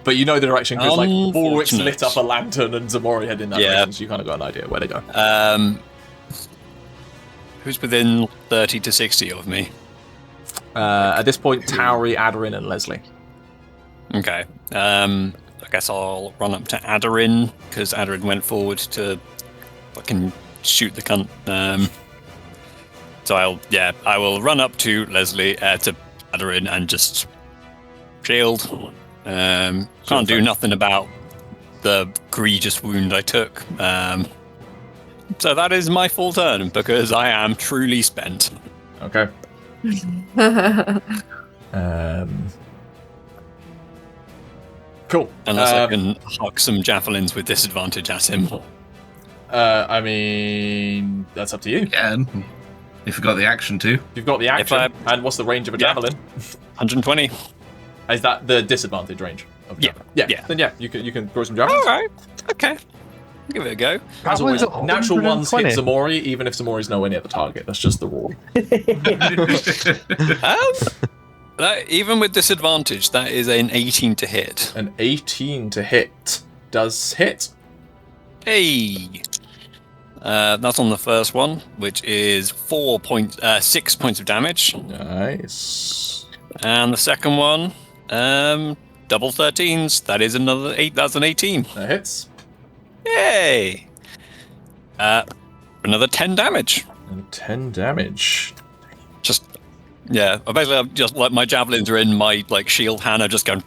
But you know the direction because like Balrick's lit up a lantern and Ximori head in that direction, so you kind of got an idea where to go. Who's within 30 to 60 of me? At this point, Tauri, Aderyn, and Lesley. Okay. I guess I'll run up to Aderyn, because Aderyn went forward to fucking shoot the cunt. So I will run up to Lesley, to Aderyn, and just shield. Can't do nothing about the egregious wound I took. So that is my full turn, because I am truly spent. Okay. Cool. Unless I can huck some javelins with disadvantage at him. I mean, that's up to you. Yeah, if you've got the action too. You've got the action, and what's the range of a javelin? 120. Is that the disadvantage range? Of a javelin? Yeah. Then you can throw some javelins. All right. Okay. Give it a go. As always, natural ones hit Ximori, even if Ximori's nowhere near the target. That's just the rule. Even with disadvantage, that is an 18 to hit. An 18 to hit does hit. Hey! That's on the first one, which is 6 points of damage. Nice. And the second one, double 13s. That is another 8. That's an 18. That hits. Yay! Another 10 damage. And 10 damage. Basically, just like my javelins are in my like shield hand. I'm just going.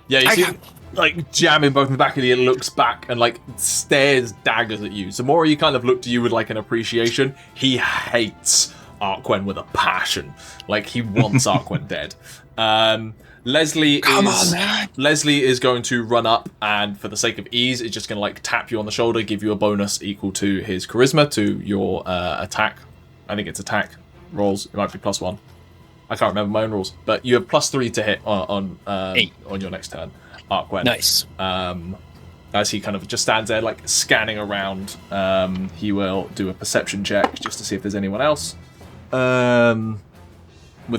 Yeah, you see, like jamming both in the back of you. It looks back and like stares daggers at you. Ximori kind of looked at you with like an appreciation. He hates Arquen with a passion. Like he wants Arquen dead. Lesley is going to run up and for the sake of ease, is just going to like tap you on the shoulder, give you a bonus equal to his charisma to your attack. I think it's attack rolls. It might be +1. I can't remember my own rules, but you have +3 to hit on your next turn, Arquen. Nice. As he kind of just stands there like scanning around, he will do a perception check just to see if there's anyone else. With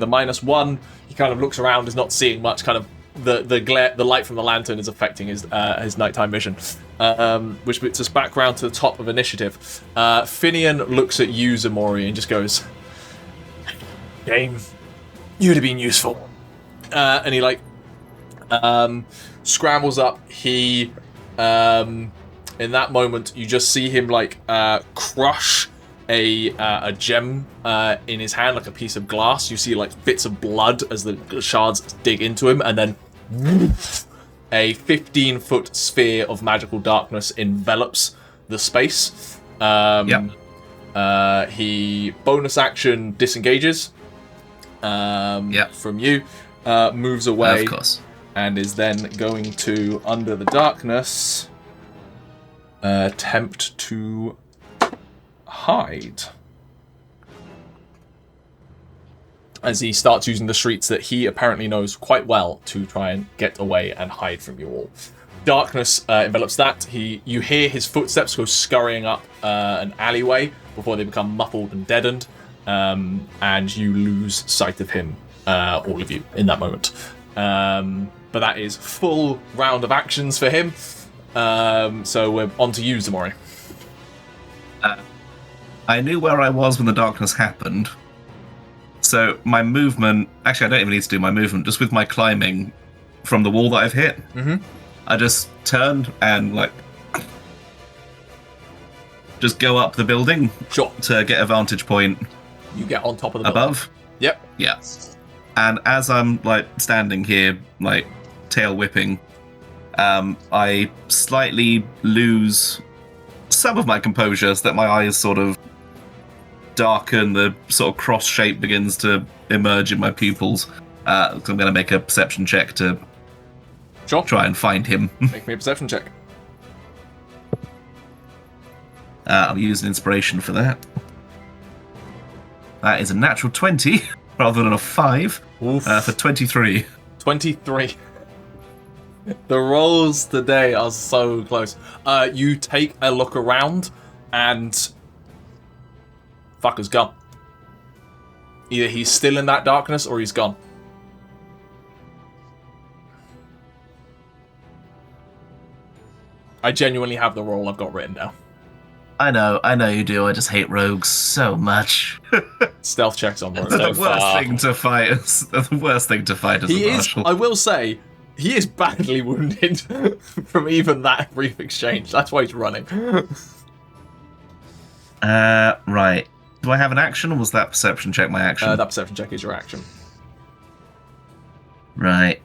a -1, he kind of looks around, is not seeing much, kind of the light from the lantern is affecting his nighttime vision, which puts us back round to the top of initiative. Finian looks at you, Ximori, and just goes, "Game, you'd have been useful." And he scrambles up. He in that moment you just see him crush a gem in his hand, like a piece of glass. You see bits of blood as the shards dig into him, and then a 15-foot sphere of magical darkness envelops the space. He bonus action disengages from you, moves away, of course, and is then going to, under the darkness, attempt to hide. As he starts using the streets that he apparently knows quite well to try and get away and hide from you all. Darkness envelops that. You hear his footsteps go scurrying up an alleyway before they become muffled and deadened, and you lose sight of him, all of you, in that moment. But that is full round of actions for him. So we're on to you, Ximori. I knew where I was when the darkness happened. So my movement... Actually, I don't even need to do my movement. Just with my climbing from the wall that I've hit, I just turned and, just go up the building to get a vantage point. You get on top of the building. Above? Yep. Yeah. And as I'm, standing here, tail whipping, I slightly lose some of my composure so that my eyes sort of darken, the sort of cross shape begins to emerge in my pupils. So I'm going to make a perception check to try and find him. Make me a perception check. I'll use an inspiration for that. That is a natural 20 rather than a 5 for 23. 23. The rolls today are so close. You take a look around and fucker's gone. Either he's still in that darkness or he's gone. I genuinely have the roll I've got written down. I know you do. I just hate rogues so much. Stealth checks on rogues. They're the worst thing to fight. They're the worst thing to fight as a marshal. I will say, he is badly wounded from even that brief exchange. That's why he's running. Right. Do I have an action, or was that perception check my action? That perception check is your action. Right.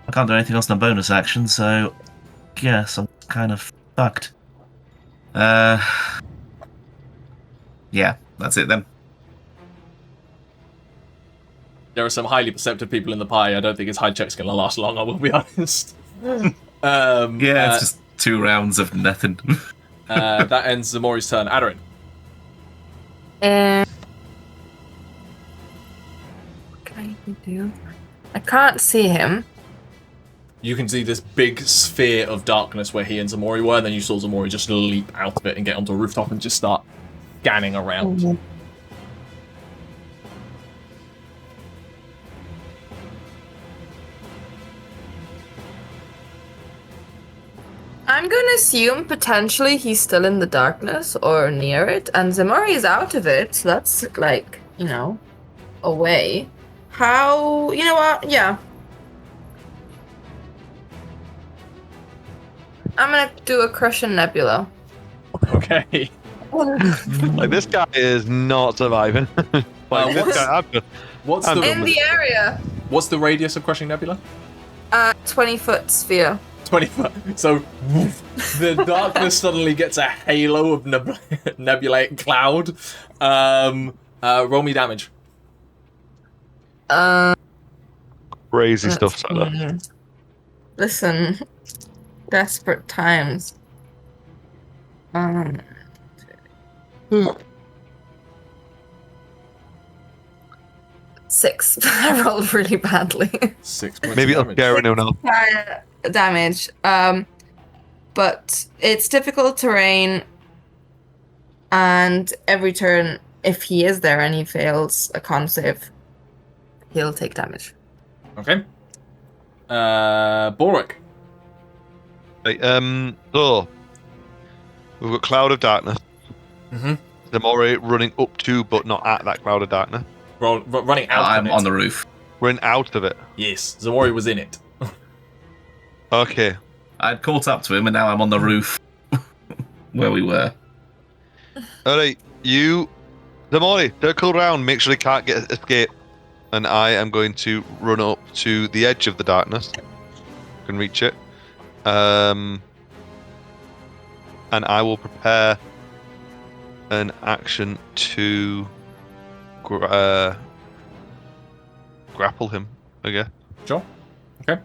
I can't do anything else in a bonus action, so guess I'm kind of fucked. Yeah, that's it then. There are some highly perceptive people in the pie. I don't think his hide check's going to last long, I will be honest. It's just 2 rounds of nothing. That ends Ximori's turn. Aderyn. What can I do? I can't see him. You can see this big sphere of darkness where he and Ximori were, and then you saw Ximori just leap out of it and get onto a rooftop and just start scanning around. Mm-hmm. I'm going to assume potentially he's still in the darkness or near it, and Ximori is out of it, so that's, away. How... You know what? Yeah. I'm going to do a Crushing Nebula. Okay. This guy is not surviving. What's in the area? What's the radius of Crushing Nebula? 20-foot sphere. 20 foot. So the darkness suddenly gets a halo of nebulate cloud. Roll me damage. Crazy stuff, Tyler. Listen, desperate times. 6. I rolled really badly. 6 points. Maybe of it'll scare anyone else. Damage. But it's difficult terrain. And every turn, if he is there and he fails a con save, he'll take damage. Okay. Balrick. Right, so we've got Cloud of Darkness. Mm-hmm. Ximori running up to, but not at that Cloud of Darkness. Running out. I'm on the roof. Running out of it. Yes, Ximori was in it. Okay. I'd caught up to him, and now I'm on the roof where we were. All right, you, Ximori, circle around. Make sure he can't escape. And I am going to run up to the edge of the darkness. Can reach it. And I will prepare an action to grapple him, I guess. Sure. Okay.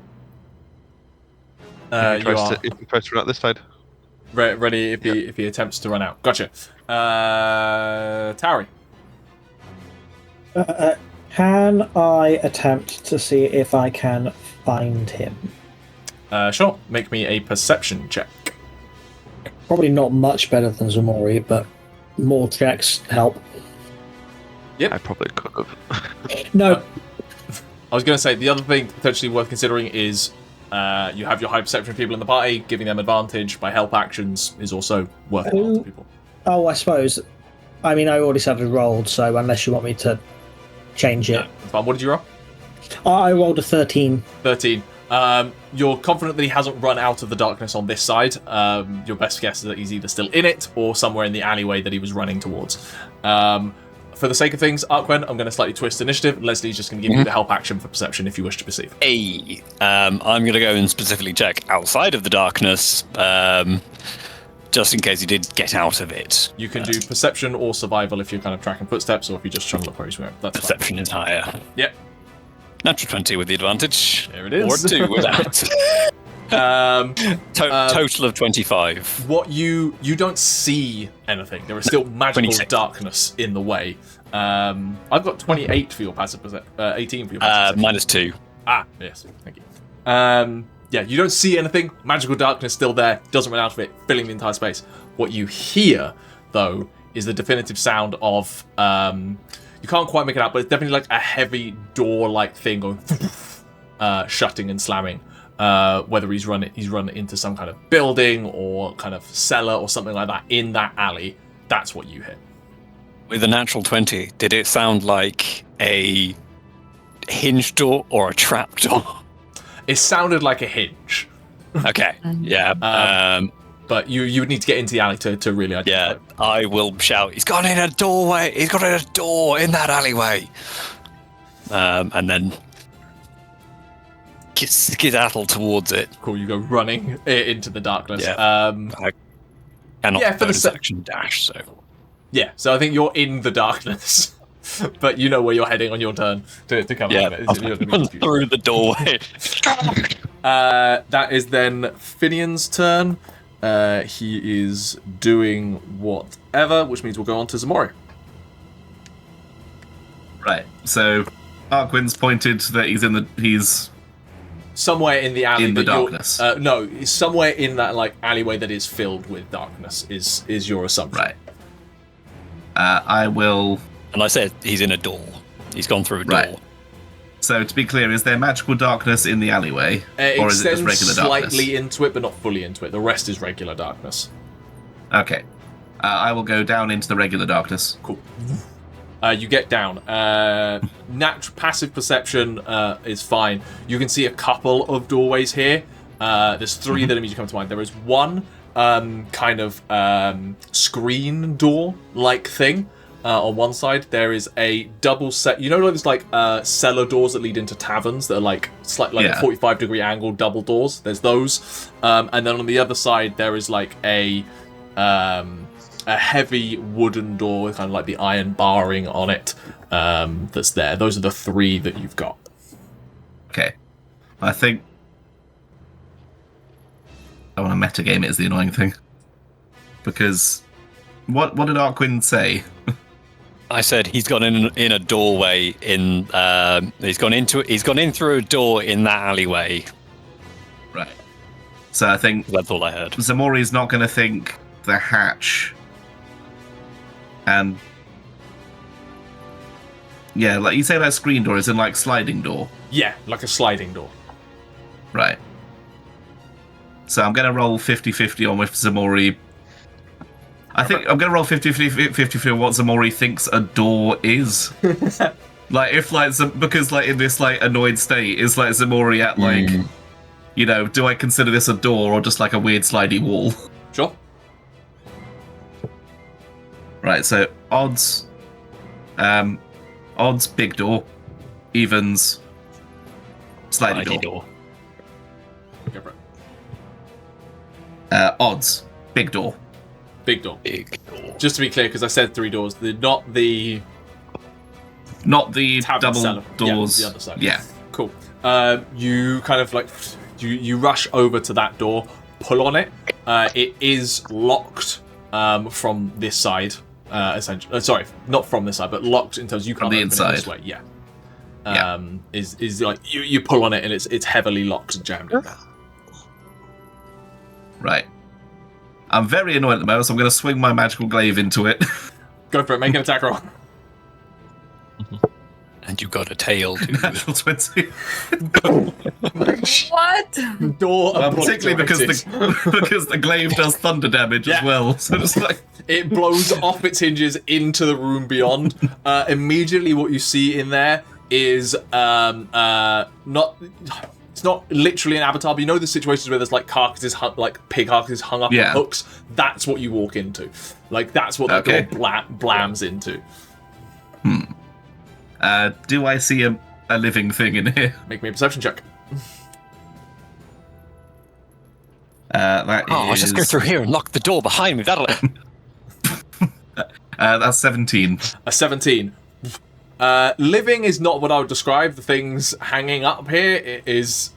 If he tries to run out this side. Ready if he attempts to run out. Gotcha. Tauri. Can I attempt to see if I can find him? Sure. Make me a perception check. Probably not much better than Ximori, but more checks help. Yep. I probably could have. No. I was going to say, the other thing potentially worth considering is you have your high perception people in the party. Giving them advantage by help actions is also worthwhile to people. Oh, I suppose. I mean, I already said it rolled, so unless you want me to change it. Yeah. What did you roll? I rolled a 13. 13. You're confident that he hasn't run out of the darkness on this side. Your best guess is that he's either still in it or somewhere in the alleyway that he was running towards. For the sake of things, Arquen, I'm going to slightly twist initiative. Leslie's just going to give you the help action for perception if you wish to perceive. Hey, I'm going to go and specifically check outside of the darkness, just in case he did get out of it. You can do perception or survival if you're kind of tracking footsteps, or if you're just trying to look where he's going. That's Perception is higher. Yep. Natural 20 with the advantage. There it is. Or 2 without. Total of 25. What you don't see anything. There is still magical 26. darkness in the way. I've got 28 for your passive perception. 18 for your passive perception. -2. Ah, yes. Thank you. Yeah, you don't see anything. Magical darkness still there. Doesn't run out of it, filling the entire space. What you hear, though, is the definitive sound of... you can't quite make it out, but it's definitely like a heavy door-like thing going... shutting and slamming. Whether he's run into some kind of building or kind of cellar or something like that in that alley. That's what you hear. With a natural 20, did it sound like a hinge door or a trap door? It sounded like a hinge. Okay, yeah. But you would need to get into the alley to really identify. Yeah, I will shout, he's gone in a doorway, he's got in a door in that alleyway. And then skedaddle towards it. Cool, you go running into the darkness. Yeah. Yeah, for the section dash, so. Yeah, so I think you're in the darkness, but you know where you're heading on your turn to come out of it. Run through the doorway. That is then Finian's turn. He is doing whatever, which means we'll go on to Ximori. Right, so Arquen's pointed that he's somewhere in the alley. In the darkness. No, somewhere in that like alleyway that is filled with darkness is your assumption. Right. I will... And I said he's in a door. He's gone through a door. Right. So to be clear, is there magical darkness in the alleyway? Or is it just regular darkness? Slightly into it, but not fully into it. The rest is regular darkness. Okay. I will go down into the regular darkness. Cool. You get down. Passive perception is fine. You can see a couple of doorways here. There's 3 that immediately come to mind. There is one kind of screen door-like thing on one side. There is a double set. You know, those like cellar doors that lead into taverns that are like slightly like a 45-degree angle double doors. There's those, and then on the other side there is like a heavy wooden door with kind of like the iron barring on it that's there. Those are the 3 that you've got. Okay. I think I want to metagame it is the annoying thing. Because what did Arquen say? I said he's gone in a doorway in he's gone in through a door in that alleyway. Right. So I think that's all I heard. Ximori's not going to think the hatch And yeah, like you say that screen door is in like sliding door. Yeah, like a sliding door. Right. So I'm going to roll 50-50 on with Ximori. I think I'm going to roll 50-50 on what Ximori thinks a door is. Like, if, like, because, like, in this, like, annoyed state, is, like, Ximori at, like, you know, do I consider this a door or just, like, a weird slidey wall? Sure. Right, so odds, big door, evens, slidey door. Go for it. Odds, big door. Big door. Big door. Just to be clear, because I said 3 doors, not the double cellar. doors. Yeah, the other side. Yeah. Cool. You kind of like you rush over to that door, pull on it. It is locked from this side. Essentially, sorry, not from this side, but locked in terms you can't from the open inside. it this way. Yeah. Is like you pull on it and it's heavily locked and jammed in there. Right. I'm very annoyed at the moment, so I'm going to swing my magical glaive into it. Go for it. Make an attack roll. And you got a tail too. Natural 20. What? Door Particularly because obliterated. because the glaive does thunder damage as well. So it's like It blows off its hinges into the room beyond. Immediately, what you see in there is not. It's not literally an avatar, but you know the situations where there's like carcasses, like pig carcasses hung up on hooks. That's what you walk into. Like that's what that door blams into. Do I see a living thing in here? Make me a perception check. That I'll just go through here and lock the door behind me. That'll. That's 17. A 17. Living is not what I would describe. The things hanging up here is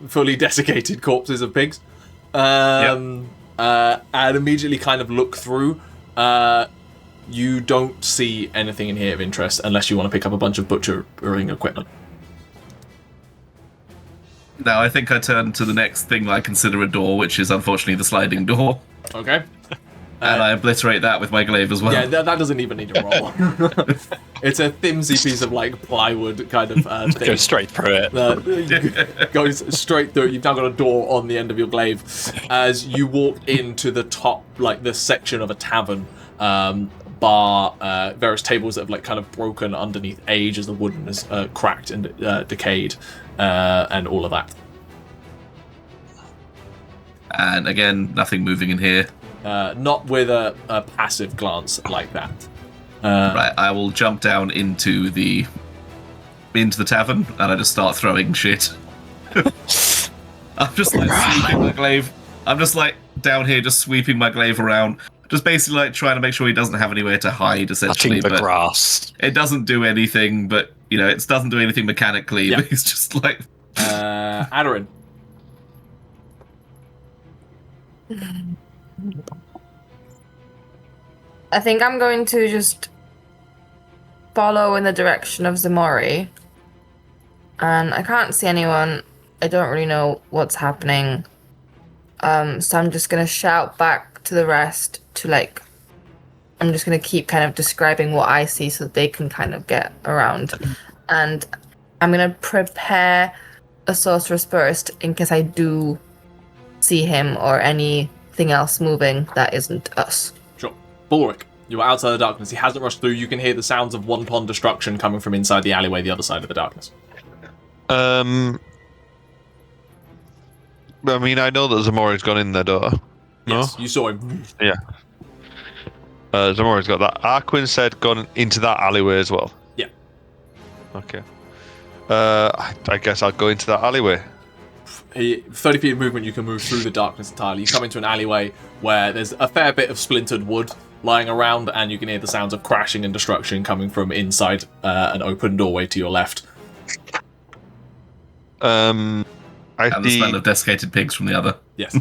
fully desiccated corpses of pigs. And immediately kind of look through. You don't see anything in here of interest unless you want to pick up a bunch of butchering equipment. Now I think I turn to the next thing I consider a door, which is unfortunately the sliding door. Okay. And I obliterate that with my glaive as well. Yeah, that doesn't even need a roll. It's a flimsy piece of like plywood kind of thing. Go straight through it. Goes straight through. You've now got a door on the end of your glaive. As you walk into the top, like the section of a tavern, bar, various tables that have like kind of broken underneath age as the wooden is cracked and decayed, and all of that. And again, nothing moving in here. Not with a passive glance like that. Right, I will jump down into the tavern and I just start throwing shit. I'm just like sweeping my glaive. I'm just like down here, just sweeping my glaive around, just basically like trying to make sure he doesn't have anywhere to hide. Essentially, Touching the grass. It doesn't do anything, but you know, it doesn't do anything mechanically. Yeah. But it's just like Aderyn. I think I'm going to just follow in the direction of Ximori. And I can't see anyone. I don't really know what's happening. So I'm just going to shout back to the rest to like... I'm just going to keep kind of describing what I see so that they can kind of get around. And I'm going to prepare a Sorcerer's Burst in case I do see him or anything else moving that isn't us. Sure. Balrick, you are outside the darkness. He hasn't rushed through. You can hear the sounds of wanton destruction coming from inside the alleyway, the other side of the darkness. I mean, I know that Ximori's gone in the door. Yes, you saw him. Yeah. Ximori's got that. Arquen said gone into that alleyway as well. Yeah. Okay. I guess I'll go into that alleyway. 30 feet of movement, you can move through the darkness entirely. You come into an alleyway where there's a fair bit of splintered wood lying around, and you can hear the sounds of crashing and destruction coming from inside an open doorway to your left. and the smell of desiccated pigs from the other. Yes.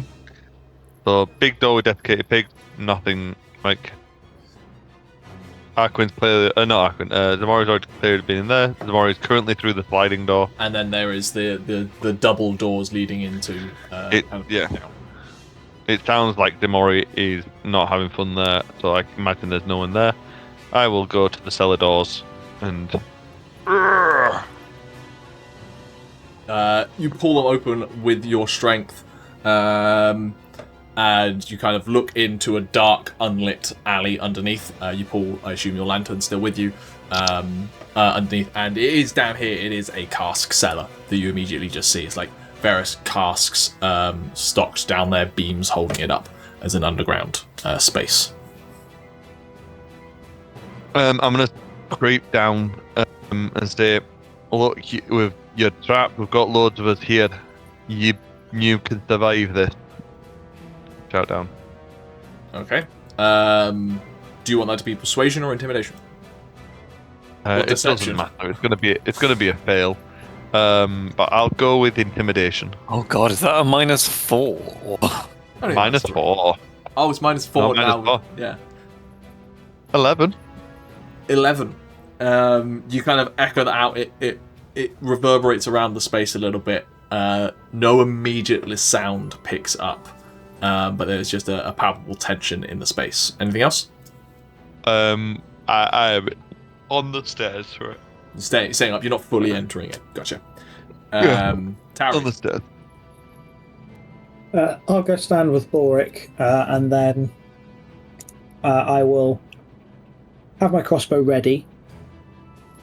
So big door with desiccated pig, nothing like. Arquen's clearly, not Arquen. Ximori's already clearly been in there. Ximori's currently through the sliding door. And then there is the double doors leading into. Yeah. It sounds like Ximori is not having fun there, so I imagine there's no one there. I will go to the cellar doors and... You pull them open with your strength, and you kind of look into a dark, unlit alley underneath. You pull, I assume, your lantern still with you, underneath, and it is down here. It is a cask cellar that you immediately just see. It's like various casks stocked down there, beams holding it up as an underground space. I'm gonna creep down and say, look, with your trap, we've got loads of us here. You can survive this. Shout down. Okay. Do you want that to be persuasion or intimidation? It doesn't matter. It's gonna be a fail. But I'll go with intimidation. Oh god, is that a -4? -4. Oh, it's -4 now. -4. Yeah. 11. 11. You kind of echo that out. It reverberates around the space a little bit. No immediate sound picks up, but there's just a palpable tension in the space. Anything else? I am on the stairs for it. Staying up. You're not fully entering it. Gotcha. Tauri. On the stairs. I'll go stand with Balrick, and then I will have my crossbow ready.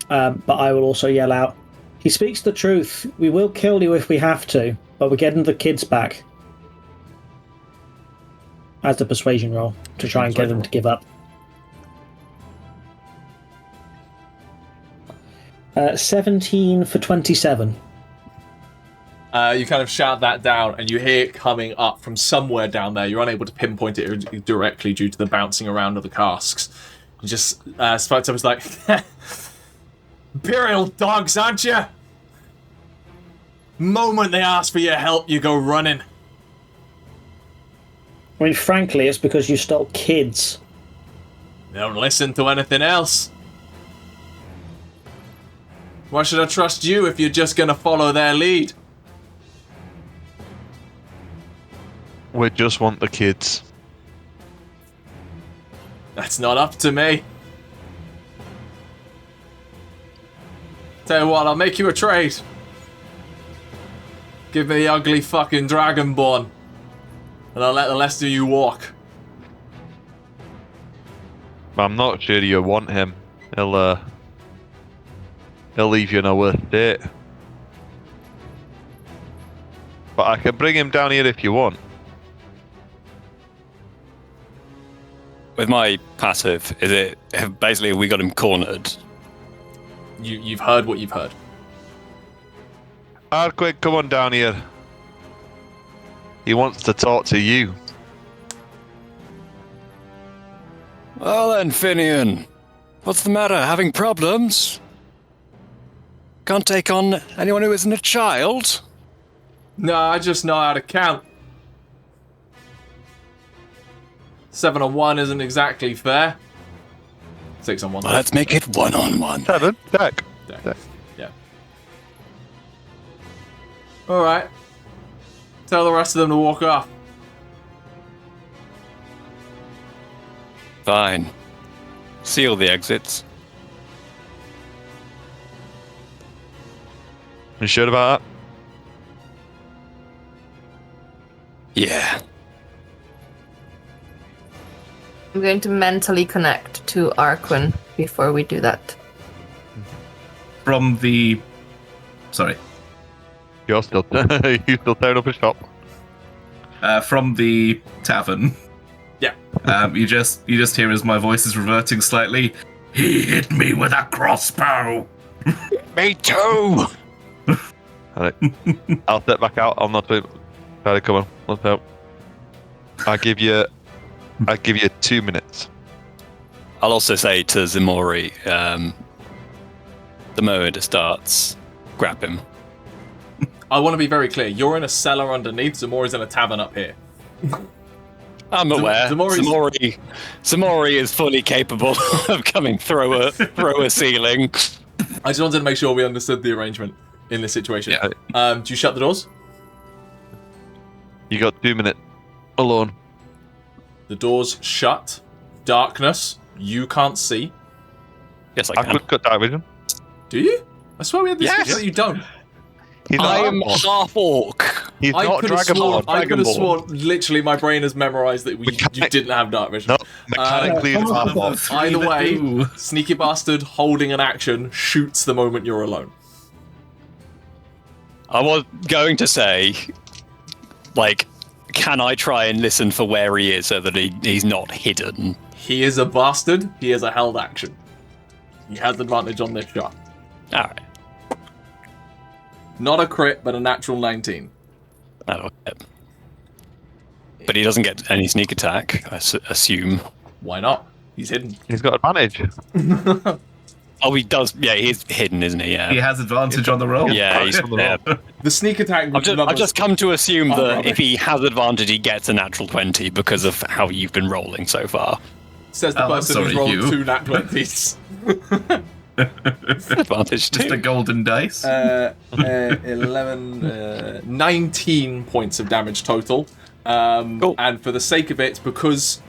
But I will also yell out, "He speaks the truth. We will kill you if we have to, but we're getting the kids back." As the persuasion roll to try and get them to give up. 17 for 27. You kind of shout that down, and you hear it coming up from somewhere down there. You're unable to pinpoint it directly due to the bouncing around of the casks. You just spoke to him, like, Imperial dogs, aren't you? Moment they ask for your help, you go running. I mean, frankly, it's because you stole kids. They don't listen to anything else. Why should I trust you if you're just going to follow their lead? We just want the kids. That's not up to me. Tell you what, I'll make you a trade. Give me the ugly fucking dragonborn, and I'll let the rest of you walk. I'm not sure you want him. He'll leave you in a worse state. But I can bring him down here if you want. With my passive, is it basically we got him cornered? You've heard what you've heard. Arquen, come on down here. He wants to talk to you. Well then, Finian. What's the matter? Having problems? Can't take on anyone who isn't a child? No, I just know how to count. 7 on 1 isn't exactly fair. 6 on 1. Well, let's make it 1-on-1. 7, deck. Yeah. Alright. Tell the rest of them to walk off. Fine. Seal the exits. You sure about that? Yeah. I'm going to mentally connect to Arquen before we do that. From the... Sorry. You're still tearing up a shop. From the tavern. Yeah. You just hear as my voice is reverting slightly. He hit me with a crossbow. Me too! Alright. I'll step back out. I'll not do it. Alright, come on. Let's help. I'll give you 2 minutes. I'll also say to Ximori, the moment it starts, grab him. I want to be very clear. You're in a cellar underneath. Ximori's in a tavern up here. I'm aware. Ximori is fully capable of coming through a ceiling. I just wanted to make sure we understood the arrangement in this situation. Yeah. Do you shut the doors? You got 2 minutes. alone. The doors shut. Darkness. You can't see. Yes, I I can. could cut dark vision. Do you? I swear we had this Yes. discussion that you don't. He's I not, am half orc. he's I not could have sworn, Dragonborn. literally my brain has memorized that you didn't have dark vision. No, mechanically it's not involved. Either way, sneaky bastard holding an action shoots the moment you're alone. I was going to say, like, can I try and listen for where he is so that he's not hidden? He is a bastard. He has a held action. He has advantage on this shot. Alright. Not a crit, but a natural 19. That'll hit. But he doesn't get any sneak attack, I assume. Why not? He's hidden. He's got advantage. Oh, he does. Yeah, he's hidden, isn't he? Yeah. He has advantage on the roll. Yeah, he's on the roll. The sneak attack. I've just come to assume that rubbish. if he has advantage, he gets a natural 20 because of how you've been rolling so far. Says the Oh, person who's sorry, rolled you. 2 nat 20s. Advantage Just a too. golden dice. 11, 19 points of damage total. Cool. And for the sake of it, because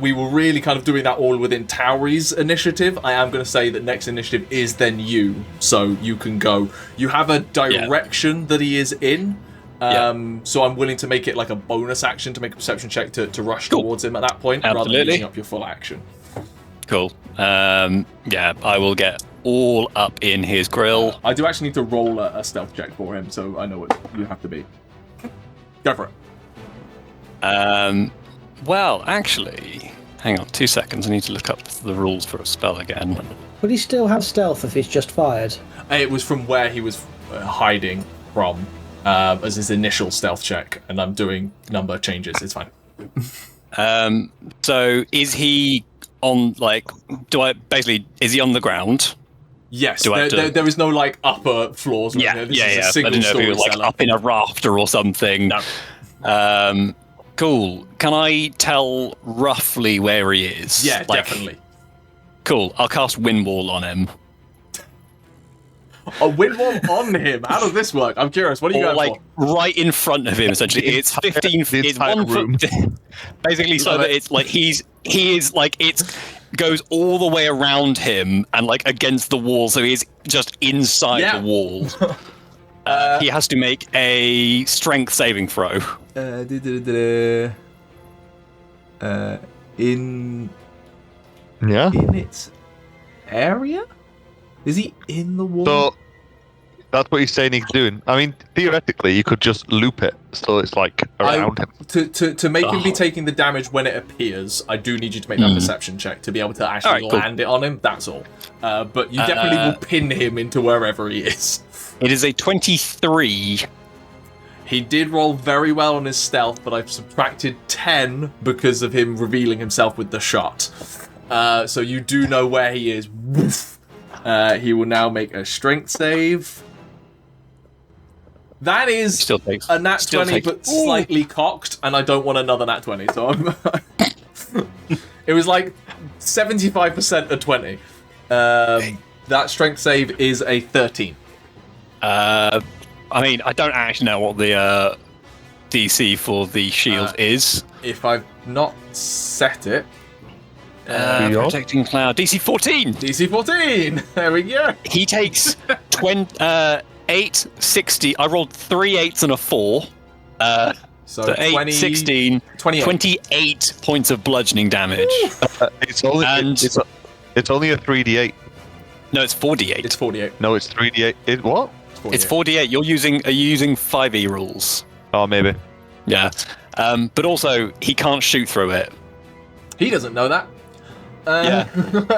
we were really kind of doing that all within Tauri's initiative, I am going to say that next initiative is then you. So you can go. You have a direction that he is in. So I'm willing to make it like a bonus action to make a perception check to rush towards him at that point, rather than Absolutely. using up your full action. Cool. Yeah, I will get all up in his grill. I do actually need to roll a stealth check for him, so I know what you have to be. Go for it. Well, actually, hang on 2 seconds. I need to look up the rules for a spell again. Would he still have stealth if he's just fired? It was from where he was hiding from as his initial stealth check, and I'm doing number changes. It's fine. So is he on, like, is he on the ground? Yes, Do I have to- there is no like upper floors. Or anything. This is a I single didn't know if he story was like cellar. up in a rafter or something. No. Cool. Can I tell roughly where he is? Yeah, Like, definitely. Cool. I'll cast Wind Wall on him. A wind wall on him. How does this work? I'm curious. What are you Or going like right in front of him, essentially. It's 15 the it's entire 1 room. foot basically, so Love that it. it's like he is like it goes all the way around him and like against the wall, so he's just inside Yeah. the wall. He has to make a strength saving throw. In Yeah. its area? Is he in the wall? So that's what he's saying he's doing. I mean, theoretically, you could just loop it so it's like around him. To make him be Oh. taking the damage when it appears, I do need you to make that perception check to be able to actually Alright, cool. land it on him. That's all. But you definitely will pin him into wherever he is. It is a 23. He did roll very well on his stealth, but I've subtracted 10 because of him revealing himself with the shot. So you do know where he is. Woof. He will now make a strength save. That is Still takes a nat still 20, takes- but slightly cocked, and I don't want another nat 20. So I'm. It was like 75% a 20. That strength save is a 13. I mean, I don't actually know what the DC for the shield is. If I've not set it, Protecting Cloud. DC 14! DC 14. There we go. He takes 8, 60. I rolled 3 8s and a 4. So 8, 20, 16, 28. 28 points of bludgeoning damage. It's only And- it's only a 3d8. No, it's 4d8. It's 48. No, it's 3d8. What? It's 4d8. Are you using 5e rules? Oh, maybe. Yeah. But also, he can't shoot through it. He doesn't know that. Yeah.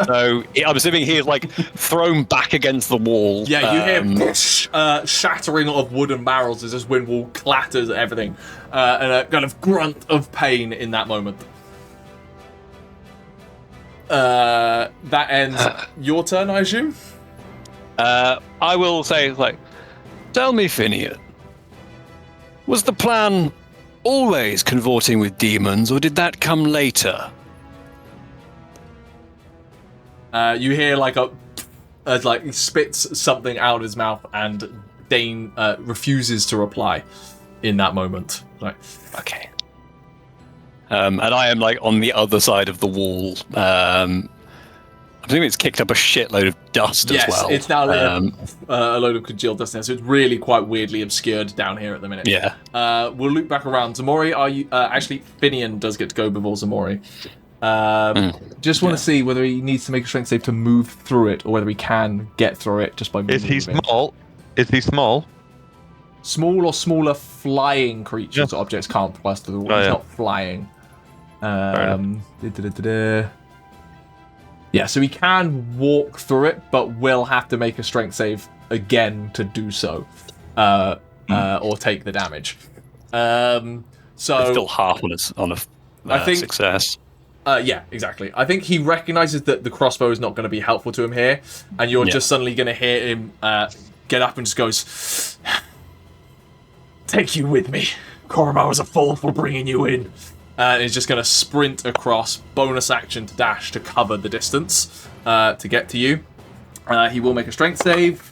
So I'm assuming he is like thrown back against the wall. Yeah, you hear shattering of wooden barrels as this wind wall clatters at everything, and a kind of grunt of pain in that moment. That ends your turn, I assume? I will say, like, tell me, Finian, was the plan always convorting with demons, or did that come later? You hear like like he spits something out of his mouth, and Dane refuses to reply in that moment. Like, Okay. And I am like on the other side of the wall. I think it's kicked up a shitload of dust as well. Yes, it's now a load of congealed dust now, so it's really quite weirdly obscured down here at the minute. Yeah. We'll loop back around. Ximori, are you... actually, Finian does get to go before Ximori. Just want to see whether he needs to make a strength save to move through it, or whether he can get through it just by moving. Is he small? Is he small? Small or smaller flying creatures or objects can't pass through the wall. He's not flying. Yeah, so he can walk through it, but will have to make a strength save again to do so, or take the damage. So it's still half on a success. Yeah, exactly. I think he recognizes that the crossbow is not going to be helpful to him here, and you're just suddenly going to hear him get up and just goes, "Take you with me. Coromar was a fool for bringing you in." And he's just going to sprint across, bonus action to dash to cover the distance to get to you. He will make a strength save.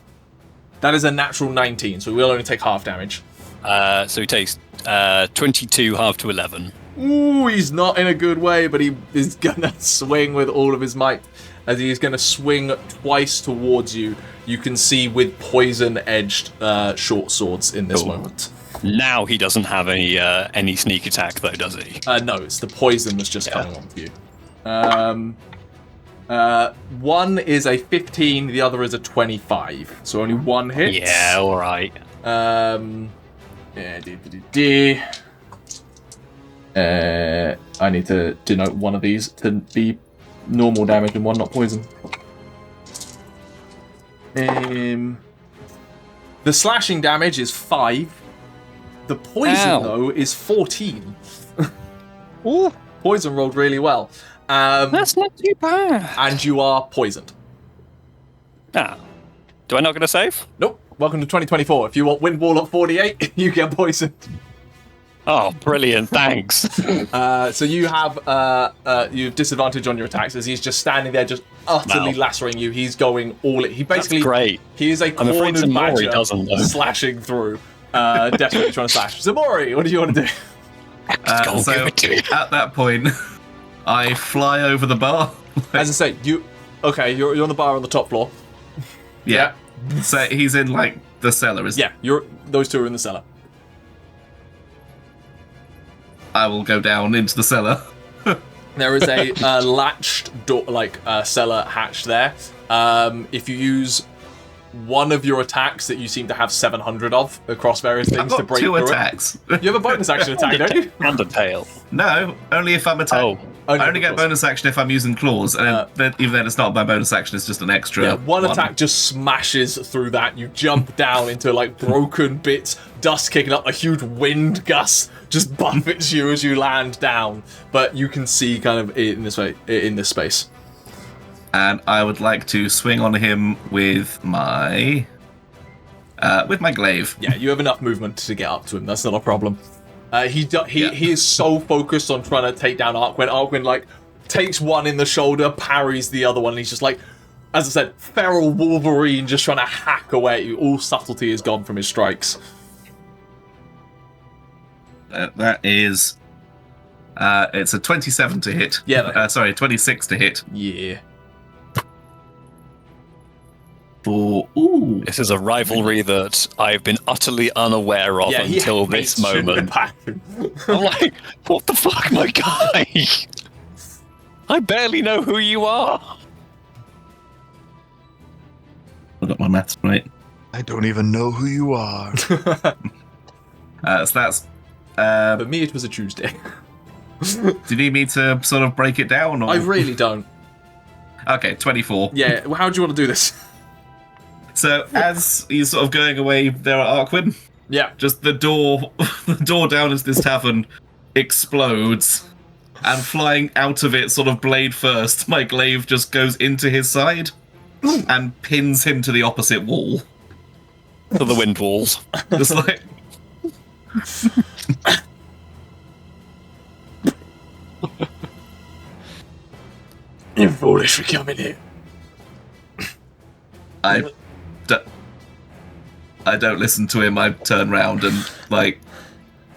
That is a natural 19, so he will only take half damage. So he takes 22, half to 11. Ooh, he's not in a good way, but he is going to swing with all of his might. As he is going to swing twice towards you. You can see with poison-edged short swords in this moment. Now he doesn't have any sneak attack, though, does he? No, it's the poison that's just coming onto you. One is a 15, the other is a 25. So only one hit. Yeah, all right. I need to denote one of these to be normal damage and one not poison. The slashing damage is 5. The poison, though, is 14. Ooh, poison rolled really well. That's not too bad. And you are poisoned. Ah. Do I not get a save? Nope. Welcome to 2024. If you want wind wall at 48, you get poisoned. Oh, brilliant. Thanks. So you have disadvantage on your attacks as he's just standing there just utterly lacerating you. He's going all... He basically... That's great. He is a cornered badger slashing through. Definitely trying to slash. Ximori, what do you want to do? So at that point, I fly over the bar. As I say, you're on the bar on the top floor. Yeah. So he's in like the cellar, isn't he? Yeah, those two are in the cellar. I will go down into the cellar. There is a latched door, cellar hatch there. If you use one of your attacks that you seem to have 700 of across various things to break through it. I've got 2 attacks. You have a bonus action attack, don't you? And a tail. No, only if I'm attacking. I only get bonus action if I'm using claws, and even then it's not my bonus action, it's just an extra. Yeah, one attack just smashes through that. You jump down into broken bits, dust kicking up, a huge wind gust just buffets you as you land down. But you can see kind of in this space. And I would like to swing on him with my glaive. Yeah, you have enough movement to get up to him. That's not a problem. He is so focused on trying to take down Arquen. Arquen takes one in the shoulder, parries the other one, and he's just as I said, feral Wolverine just trying to hack away at you. All subtlety is gone from his strikes. That is, it's a 27 to hit. Yeah. 26 to hit. Yeah. Ooh. This is a rivalry that I've been utterly unaware of until this moment. I'm like, what the fuck, my guy? I barely know who you are. I got my maths right. I don't even know who you are. So that's... For me, it was a Tuesday. Do you need me to sort of break it down? Or? I really don't. Okay, 24. Yeah, well, how do you want to do this? So as he's sort of going away there at Arquen, just the door down into this tavern explodes, and flying out of it, sort of blade first, my glaive just goes into his side and pins him to the opposite wall. To the wind walls. Just like... You're foolish for coming here. I don't listen to him. I turn round and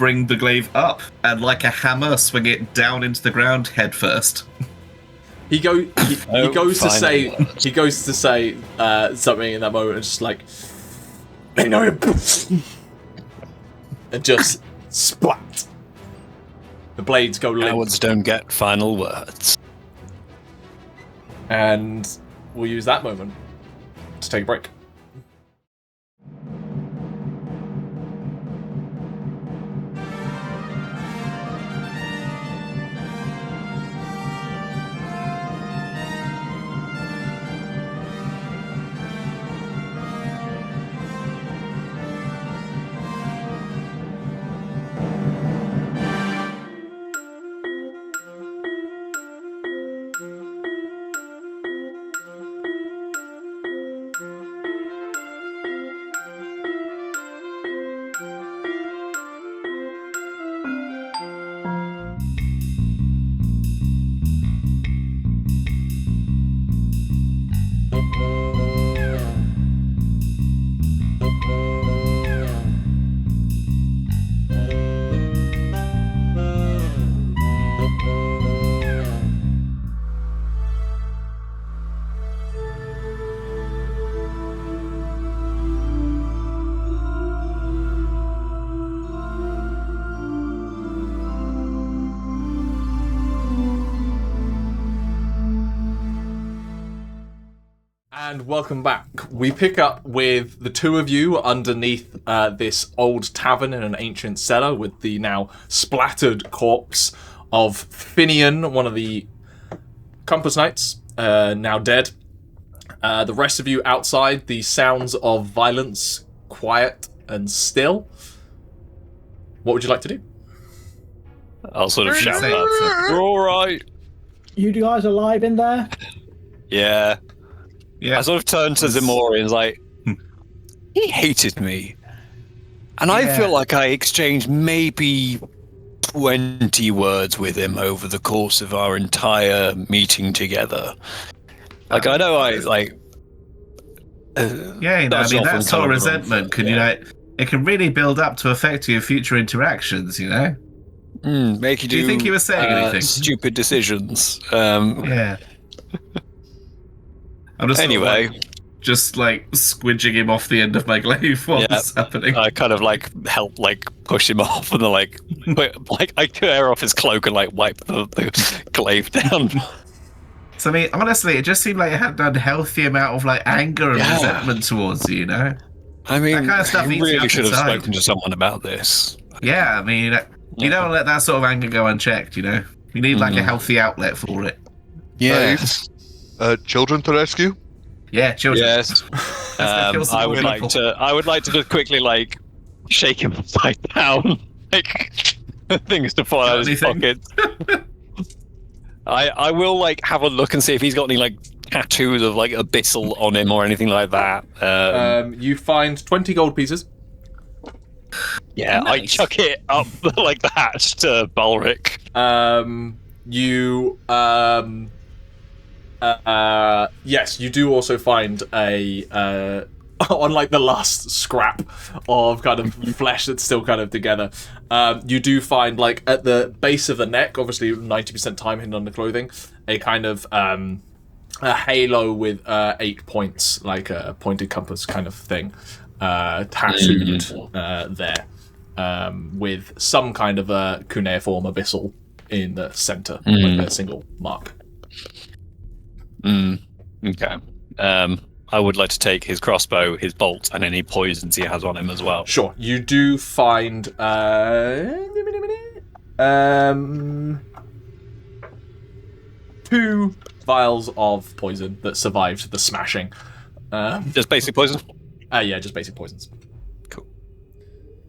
bring the glaive up and, like a hammer, swing it down into the ground head first. He goes to say something in that moment, and just like, and just splat. The blades go limp. Cowards don't get final words. And we'll use that moment to take a break. And welcome back. We pick up with the two of you underneath this old tavern in an ancient cellar with the now splattered corpse of Finian, one of the Compass Knights, now dead. The rest of you outside, the sounds of violence, quiet and still. What would you like to do? I'll sort of shout out. We're all right. You guys alive in there? Yeah. Yeah. I sort of turned to Ximori and was like, he hated me. And I feel like I exchanged maybe 20 words with him over the course of our entire meeting together. Like, I know I, like... yeah, you know, I mean, that sort of resentment can, you know, it can really build up to affect your future interactions, you know? Make you do you think he was saying anything? Stupid decisions. Yeah. I'm just anyway, just like squidging him off the end of my glaive while it's happening. I kind of like help like push him off, and then like I tear off his cloak and like wipe the glaive down. So I mean, honestly, it just seemed like it had an unhealthy amount of like anger and resentment towards you, you know. I mean, that kind of stuff really should have spoken to someone about this. Yeah, I mean, you don't let that sort of anger go unchecked, you know. You need like a healthy outlet for it. Yeah. Children to rescue? Yeah, children. Yes. I would like to just quickly like shake him upside down, like things to fall out of his pockets. I will like have a look and see if he's got any like tattoos of like abyssal on him or anything like that. You find 20 gold pieces. Yeah, nice. I chuck it up like the hatch to Balrick. Yes, you do also find a on like the last scrap of kind of flesh that's still kind of together. You do find like at the base of the neck, obviously 90% time hidden under clothing, a kind of a halo with 8 points, like a pointed compass kind of thing, tattooed there, with some kind of a cuneiform abyssal in the center, like a single mark. Okay. I would like to take his crossbow, his bolt, and any poisons he has on him as well. Sure. You do find 2 vials of poison that survived the smashing. Just basic poison? Yeah, just basic poisons. Cool.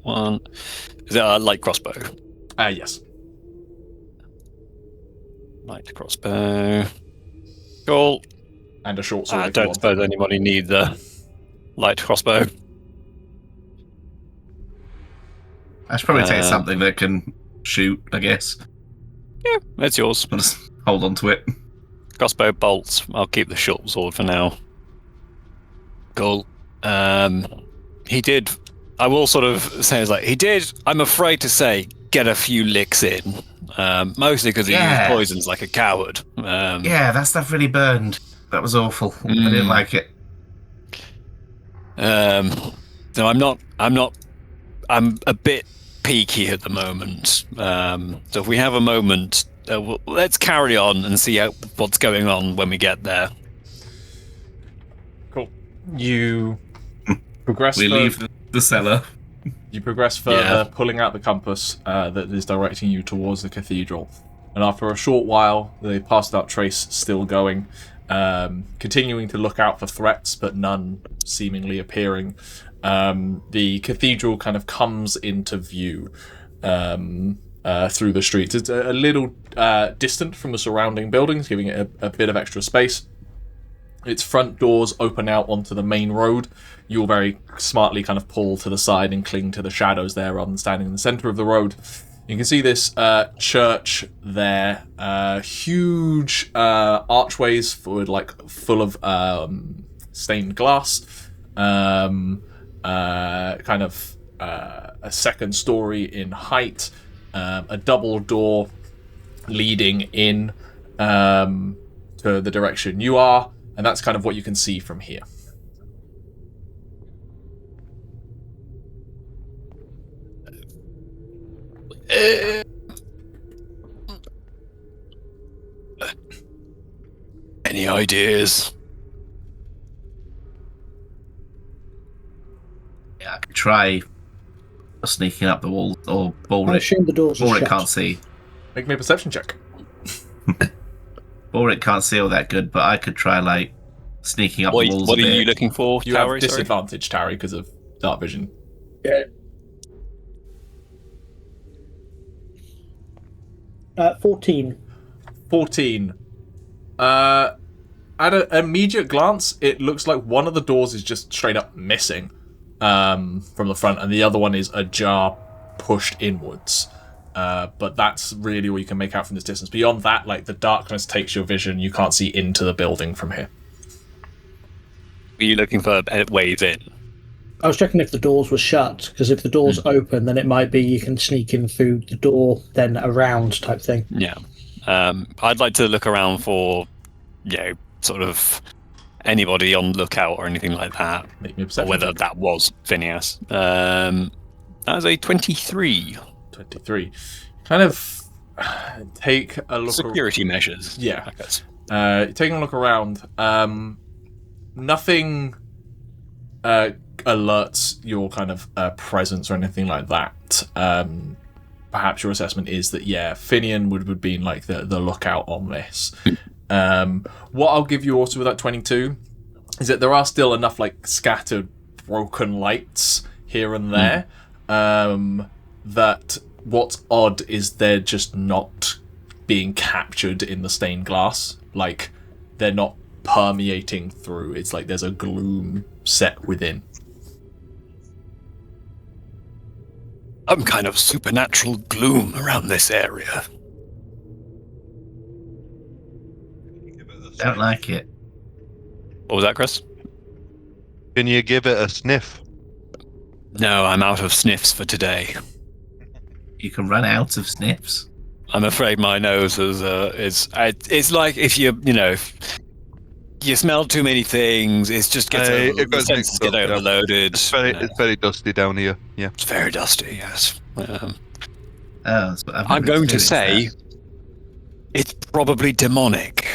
1. Is it a light crossbow? Yes. Light crossbow. Cool. And a short sword. I don't suppose anybody needs a light crossbow. I should probably take something that can shoot, I guess. Yeah, that's yours. I'll just hold on to it. Crossbow bolts. I'll keep the short sword for now. Cool. I I will sort of say, it's like, he did, I'm afraid to say, get a few licks in. Mostly because he used poisons like a coward. Yeah, that stuff really burned. That was awful. I didn't like it. No, I'm a bit peaky at the moment. So if we have a moment, let's carry on and see what's going on when we get there. Cool. You progress. We leave the cellar. You progress further, pulling out the compass that is directing you towards the cathedral. And after a short while, the passed out trace still going, continuing to look out for threats, but none seemingly appearing. The cathedral kind of comes into view through the streets. It's a little distant from the surrounding buildings, giving it a bit of extra space. Its front doors open out onto the main road. You'll very smartly kind of pull to the side and cling to the shadows there rather than standing in the center of the road. You can see this church there. Huge archways full of stained glass. Kind of a second story in height. A double door leading in to the direction you are. And that's kind of what you can see from here. Any ideas? Yeah, I could try sneaking up the walls, or I Balrick. assume the doors are Balrick shut. can't see. Make me a perception check. Balrick can't see all that good, but I could try sneaking up the walls. What are you looking for? You Tauri, have disadvantage, Tauri, because of dark vision. Yeah. 14. 14. At an immediate glance, it looks like one of the doors is just straight up missing from the front, and the other one is ajar, pushed inwards. But that's really all you can make out from this distance. Beyond that, the darkness takes your vision. You can't see into the building from here. Are you looking for ways in? I was checking if the doors were shut, because if the door's open, then it might be you can sneak in through the door, then around type thing. Yeah. I'd like to look around for, sort of anybody on lookout or anything like that. Make me a perception Or whether check. that was Phineas. That was a 23. 23. Kind of take a look. Security measures. Yeah. I guess. Taking a look around. Nothing alerts your kind of presence or anything like that. Perhaps your assessment is that Finian would have been the lookout on this. What I'll give you also with that 22 is that there are still enough scattered broken lights here and there that what's odd is they're just not being captured in the stained glass. They're not permeating through. It's there's a gloom set within. Some kind of supernatural gloom around this area. Don't like it. What was that, Chris? Can you give it a sniff? No, I'm out of sniffs for today. You can run out of sniffs. I'm afraid my nose is it's like if if you smell too many things, it just gets the senses get overloaded. It's very dusty down here. Yeah, it's very dusty. Yes. I'm going to say it's probably demonic,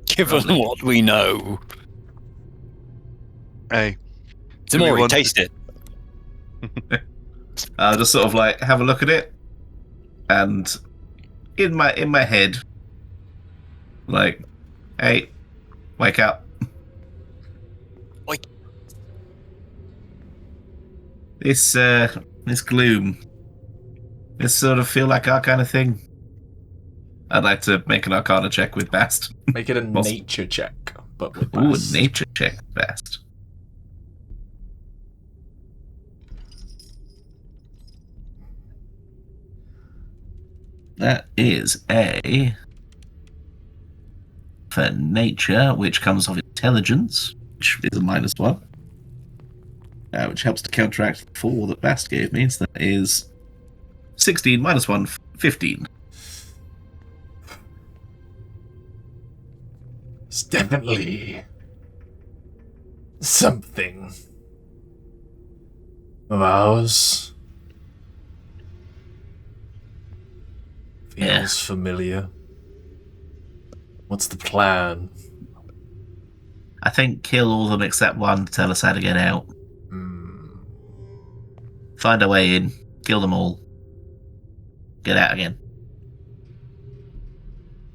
given what we know. Hey, Ximori, taste it. I'll just sort of have a look at it, and in my head, hey, wake up. Wake. This gloom. This sort of feel like our kind of thing. I'd like to make an Arcana check with Bast. Make it a nature check, but with Ooh, Bast. a nature check with Bast. That is a for nature, which comes off intelligence, which is a -1. which helps to counteract the 4 that Bast gave me. So that is 16 minus 1, 15. It's definitely something of ours. Feels familiar. What's the plan? I think kill all of them except one to tell us how to get out. Find a way in, kill them all, get out again.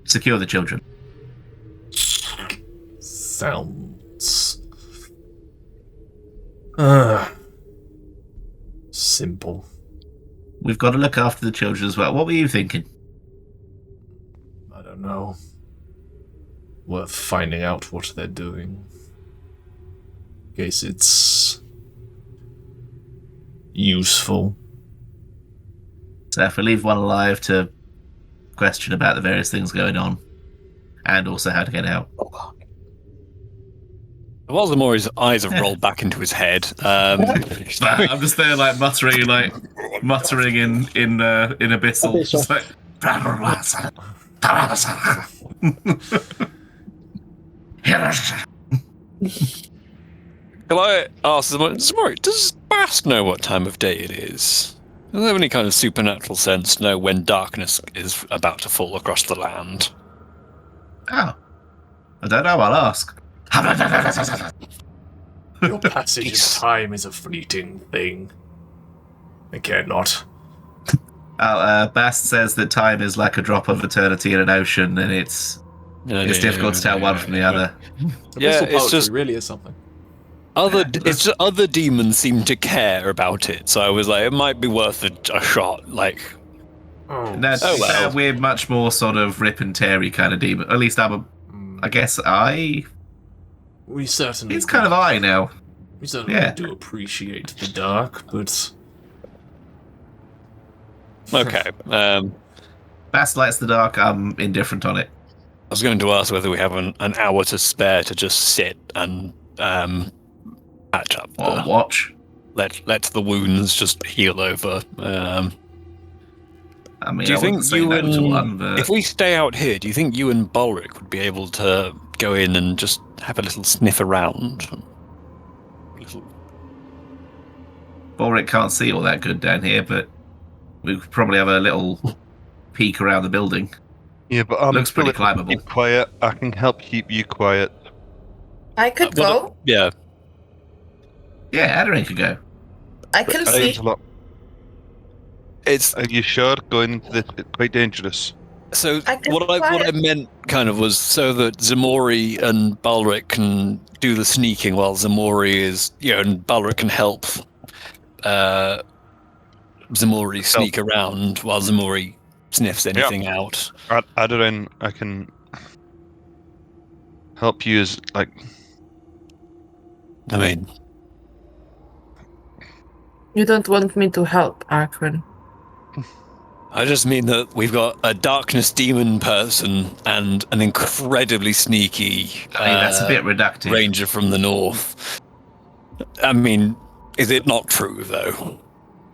Secure the children. Sounds simple. We've got to look after the children as well. What were you thinking? I don't know. Worth finding out what they're doing. In case it's useful. So if we leave one alive to question about the various things going on, and also how to get out. While Ximori's eyes have rolled back into his head, I'm just there, like muttering in abyssal. Just like, can I ask Ximori, does Bast know what time of day it is? Does there have any kind of supernatural sense to know when darkness is about to fall across the land? Oh. I don't know, I'll ask. Your passage of time is a fleeting thing. I care not. Bast says that time is like a drop of eternity in an ocean, and it's difficult to tell one from the other. Yeah, it's just really is something. It's just other demons seem to care about it, so I was like, it might be worth a shot. Like, we're much more sort of rip and teary kind of demon. At least I guess we certainly. It's kind of I now. We certainly do appreciate the dark, but okay. Bast likes the dark. I'm indifferent on it. I was going to ask whether we have an hour to spare to just sit and patch up. Watch. Let the wounds just heal over. I mean, do you think you if we stay out here, do you think you and Balrick would be able to go in and just have a little sniff around? Balrick can't see all that good down here, but we could probably have a little peek around the building. Yeah, but looks pretty climbable. Keep quiet. I can help keep you quiet. I could go. Yeah. Yeah, Aderyn could go. I can see. Are you sure going into this is quite dangerous? So what I meant kind of was so that Ximori and Balrick can do the sneaking while Ximori is, and Balrick can help Ximori sneak around while Ximori sniffs anything out. Aderyn, I can help you as, like... I mean... You don't want me to help, Arquen. I just mean that we've got a darkness demon person and an incredibly sneaky that's a bit reductive. Ranger from the north. I mean, is it not true, though?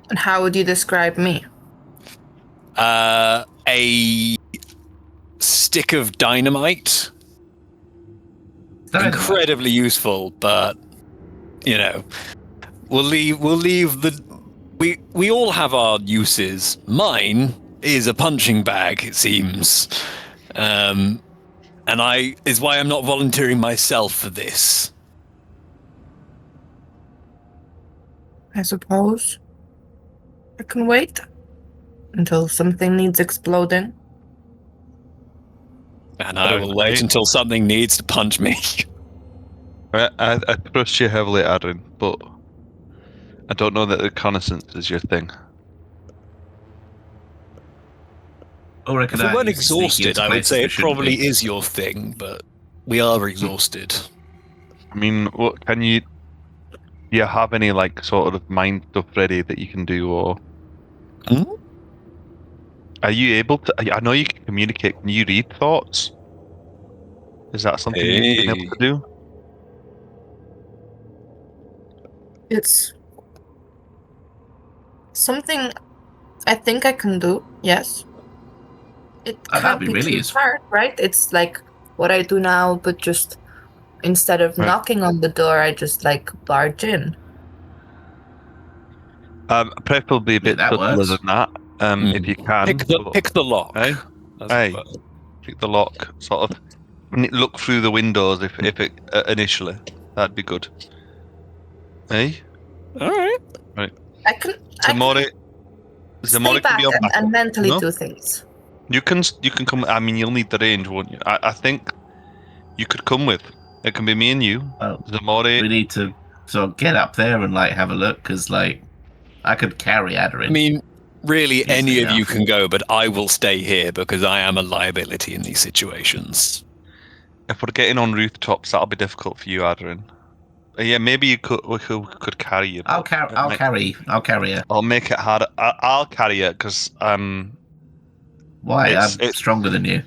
And how would you describe me? A stick of dynamite. Incredibly useful, but, we'll leave the... We all have our uses. Mine is a punching bag, it seems. And is why I'm not volunteering myself for this. I suppose. I can wait until something needs exploding. And I will wait until something needs to punch me. I trust you heavily, Aderyn, but I don't know that reconnaissance is your thing. If we weren't exhausted, I would say it probably is your thing, but we are exhausted. I mean, what can you... Do you have any, sort of mind stuff ready that you can do, or... Are you able to... I know you can communicate. Can you read thoughts? Is that something you've been able to do? It's something I think I can do, yes. It can't be really too useful. hard, right? It's like what I do now, but just instead of knocking on the door, I just like barge in. Preferably a bit that subtler works. than that, if you can. Pick the lock. Hey, pick the lock. Sort of look through the windows if it initially. That'd be good. Hey. All right. I can Ximori stay back can be on back. and mentally No? do things. You can come. I mean, you'll need the range, won't you? I think you could come with. It can be me and you. Well, Ximori. we need to sort of get up there and like have a look, because like I could carry Aderyn. I mean, really, Easily any of you enough. can go, but I will stay here because I am a liability in these situations. If we're getting on rooftops, that'll be difficult for you, Aderyn. Yeah, maybe you could. We could carry you. I'll carry her. I'll make it harder. I'll carry it because Why? It's- I'm stronger than you.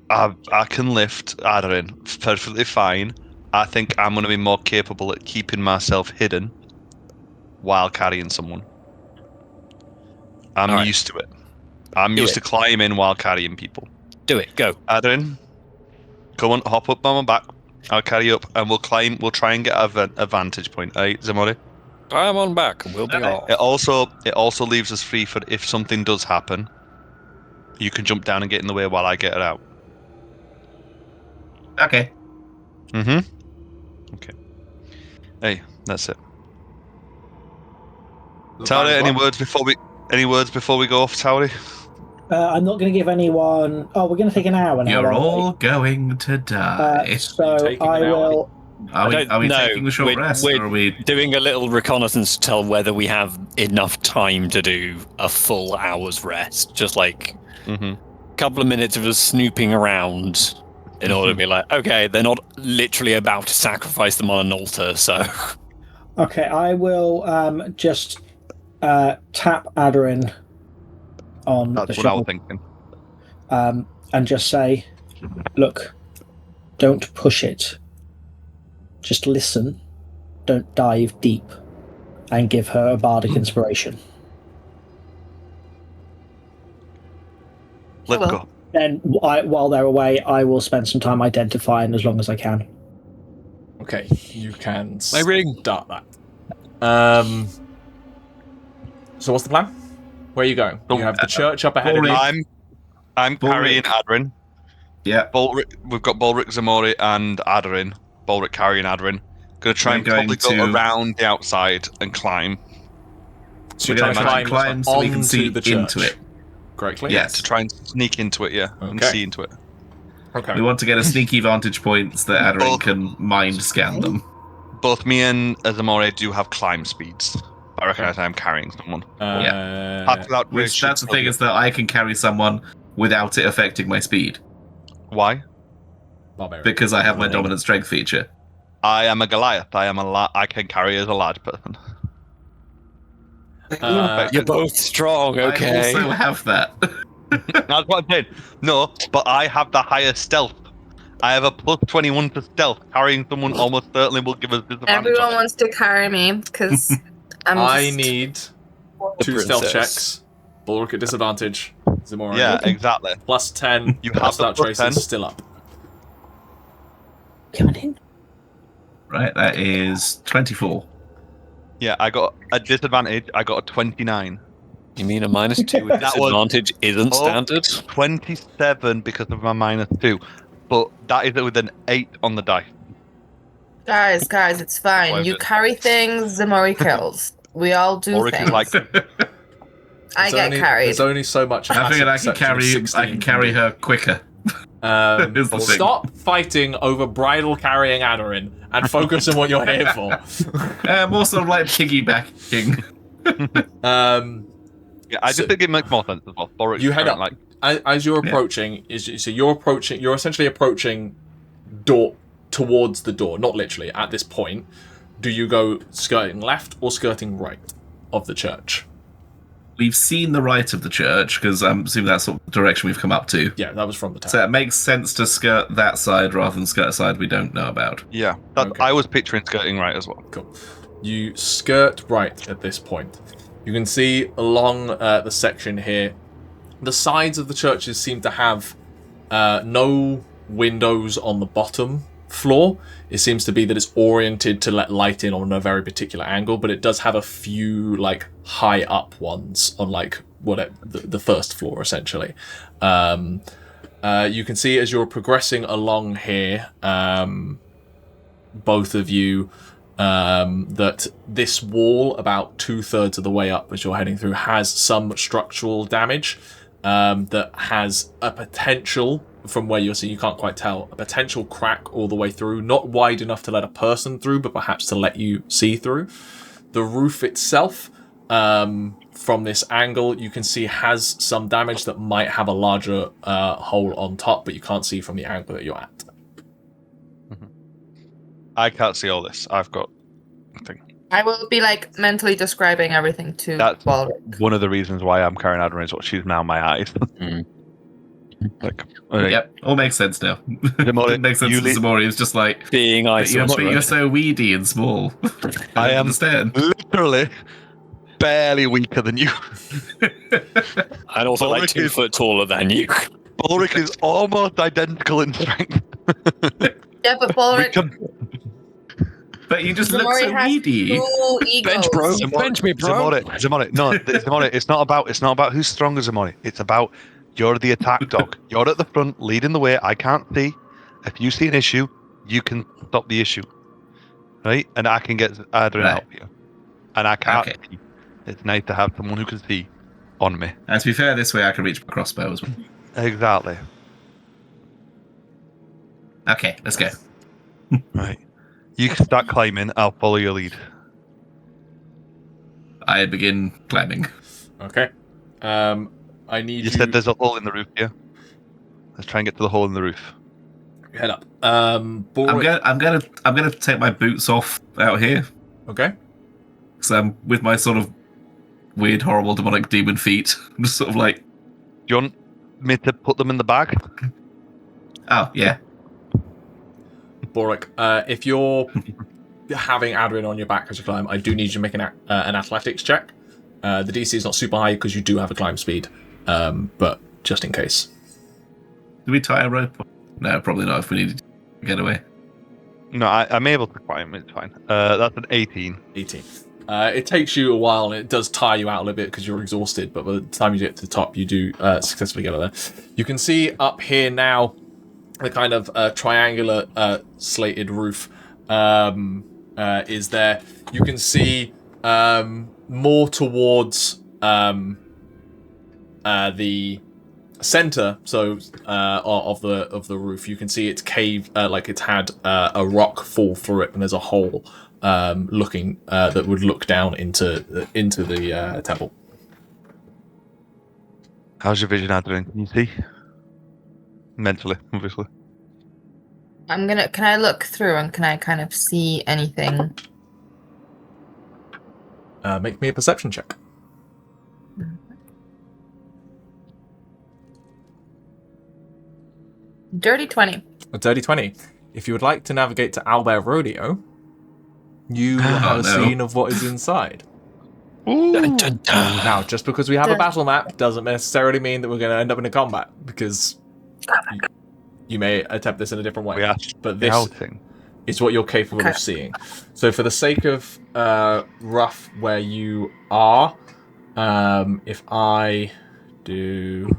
I can lift Aderyn perfectly fine. I think I'm going to be more capable at keeping myself hidden while carrying someone. I'm Alright. used to it. I'm Do used it. to climbing while carrying people. Do it. Go. Aderyn, come on, hop up on my back. I'll carry you up, and we'll climb. We'll try and get a vantage point. Right, Ximori? I'm on back, and we'll be off. It also leaves us free for if something does happen. You can jump down and get in the way while I get it out. Okay. Okay. Hey, that's it. Tauri, any words before we go off, Tauri? I'm not going to give anyone. Oh, we're going to take an hour now. You're aren't we? all going to die. So taking I an hour? will. Are we No, taking the short rest, we're or are we? doing a little reconnaissance to tell whether we have enough time to do a full hour's rest. Just like a couple of minutes of us snooping around in order to be like, okay, they're not literally about to sacrifice them on an altar, so... Okay, I will just tap Aderyn on That's the what I was shoulder thinking. and just say, look, don't push it. Just listen, don't dive deep, and give her a bardic inspiration. Let's well. go. Then, while they're away, I will spend some time identifying as long as I can. Okay, you can My ring. start that. So what's the plan? Where are you going? You have the church up ahead of you. I'm carrying Aderyn. Yeah. Balrick, we've got Balrick, Ximori, and Aderyn. Balrick carrying Aderyn. Gonna try We're and probably going go to- around the outside and climb. So We're you're going to trying to climb so we can onto see the church. into it. Correctly? Yes. To try and sneak into it, and Okay. see into it. Okay. We want to get a sneaky vantage point so that Aderyn can mind scan them. Both me and Ximori do have climb speeds. I recognise I'm carrying someone. That's the thing, is that I can carry someone without it affecting my speed, Why? Barbarian. because I have my dominant strength feature. I am a Goliath. I can carry as a large person. You're both strong, okay. I also have that. That's what I'm saying. No, but I have the highest stealth. I have a plus 21 to stealth. Carrying someone almost certainly will give us disadvantage. Everyone on it. wants to carry me because I need The 2 stealth princess. checks. Balrick at disadvantage. Ximori. Yeah, exactly. Plus 10. You have the that plus trace 10. is still up. Coming in. Right, that is 24. Yeah, I got a disadvantage. I got a 29. You mean a -2 with That was- disadvantage isn't Oh. standard? 27 because of my -2. But that is with an 8 on the die. guys, it's fine. Why is You it? carry things, Ximori kills. We all do Balrick things. is like, I get carried. There's only so much. I figured I passive can carry perception I can carry her quicker. Is the thing. Stop fighting over bridal carrying Aderyn and focus on what you're here for. More sort of like piggybacking. yeah, I just think it makes more sense as well. Balrick You head is up. like, As you're approaching, you're essentially approaching door towards the door, not literally at this point. Do you go skirting left or skirting right of the church? We've seen the right of the church, because I'm assuming that's the direction we've come up to. Yeah, that was from the town. So it makes sense to skirt that side rather than skirt a side we don't know about. yeah. Okay. I was picturing skirting right as well. Cool. you skirt right at this point. You can see along the section here, the sides of the churches seem to have no windows on the bottom floor. It seems to be that it's oriented to let light in on a very particular angle, but it does have a few like high up ones on like the first floor essentially. You can see as you're progressing along here, both of you, that this wall about 2/3 of the way up as you're heading through has some structural damage that has a potential, from where you're seeing, you can't quite tell, a potential crack all the way through, not wide enough to let a person through, but perhaps to let you see through. The roof itself, from this angle, you can see has some damage that might have a larger hole on top, but you can't see from the angle that you're at. I can't see all this. I've got nothing. I will be like mentally describing everything to That's Balrick. one of the reasons why I'm carrying Aderyn, is what she's now my eyes. Like, Yep, all makes sense now. It makes sense to Ximori. It's just like being but you're so weedy and small. I am understand. Literally barely weaker than you. And also like 2 foot taller than you. Balrick is almost identical in strength. Yeah, but Balrick. But you just look so weedy. Bench, bro. Bench me, bro. Ximori. No, Ximori. It's not about who's stronger, Ximori. It's about you're the attack dog. You're at the front, leading the way. I can't see. If you see an issue, you can stop the issue, right? And I can get Aderyn out here. And I can't. Okay. See. It's nice to have someone who can see on me. And to be fair, this way I can reach my crossbow as well. Exactly. Okay, let's go. Right. You can start climbing. I'll follow your lead. I begin climbing. Okay. I need You said there's a hole in the roof, yeah? Let's try and get to the hole in the roof. Head up. I'm gonna take my boots off out here. Okay. Because I'm with my sort of weird, horrible, demonic demon feet. I'm just sort of like. Do you want me to put them in the bag? Oh yeah. Balrick, if you're having Aderyn on your back as you climb, I do need you to make an athletics check. The DC is not super high because you do have a climb speed, but just in case. Do we tie a rope? No, probably not if we need to get away. No, I'm able to climb. It's fine. That's an 18. 18. It takes you a while, and it does tire you out a little bit because you're exhausted, but by the time you get to the top, you do successfully get there. You can see up here now the kind of triangular slated roof is there. You can see more towards the center, so of the roof. You can see it's caved, like it's had a rock fall through it, and there's a hole looking that would look down into the temple. How's your vision, Aderyn? Can you see? Mentally, obviously. Can I look through and can I kind of see anything? Make me a perception check. Dirty 20. A dirty 20. If you would like to navigate to Owlbear Rodeo, you have a scene of what is inside. Dun, dun, dun. Now, just because we have a battle map doesn't necessarily mean that we're going to end up in a combat, because you may attempt this in a different way. But this is what you're capable of seeing. So for the sake of rough where you are, if I do...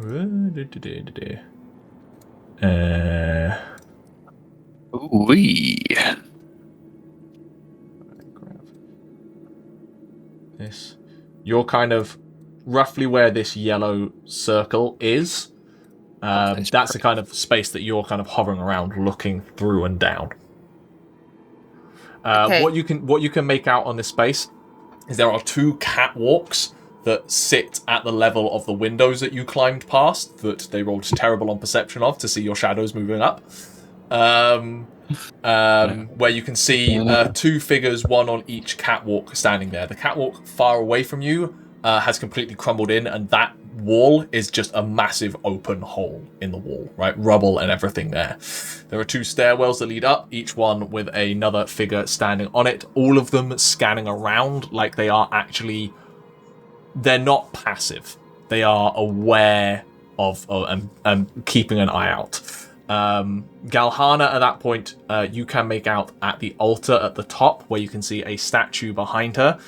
Ooh-wee. This. You're kind of roughly where this yellow circle is. That's the kind of space that you're kind of hovering around, looking through and down. What you can make out on this space is there are 2 catwalks that sit at the level of the windows that you climbed past, that they rolled terrible on perception of to see your shadows moving up. Where you can see 2 figures, one on each catwalk standing there. The catwalk far away from you has completely crumbled in, and that wall is just a massive open hole in the wall, right? Rubble and everything there. There are 2 stairwells that lead up, each one with another figure standing on it, all of them scanning around like they are actually... They're not passive. They are aware of and keeping an eye out. Galhana, at that point, you can make out at the altar at the top, where you can see a statue behind her,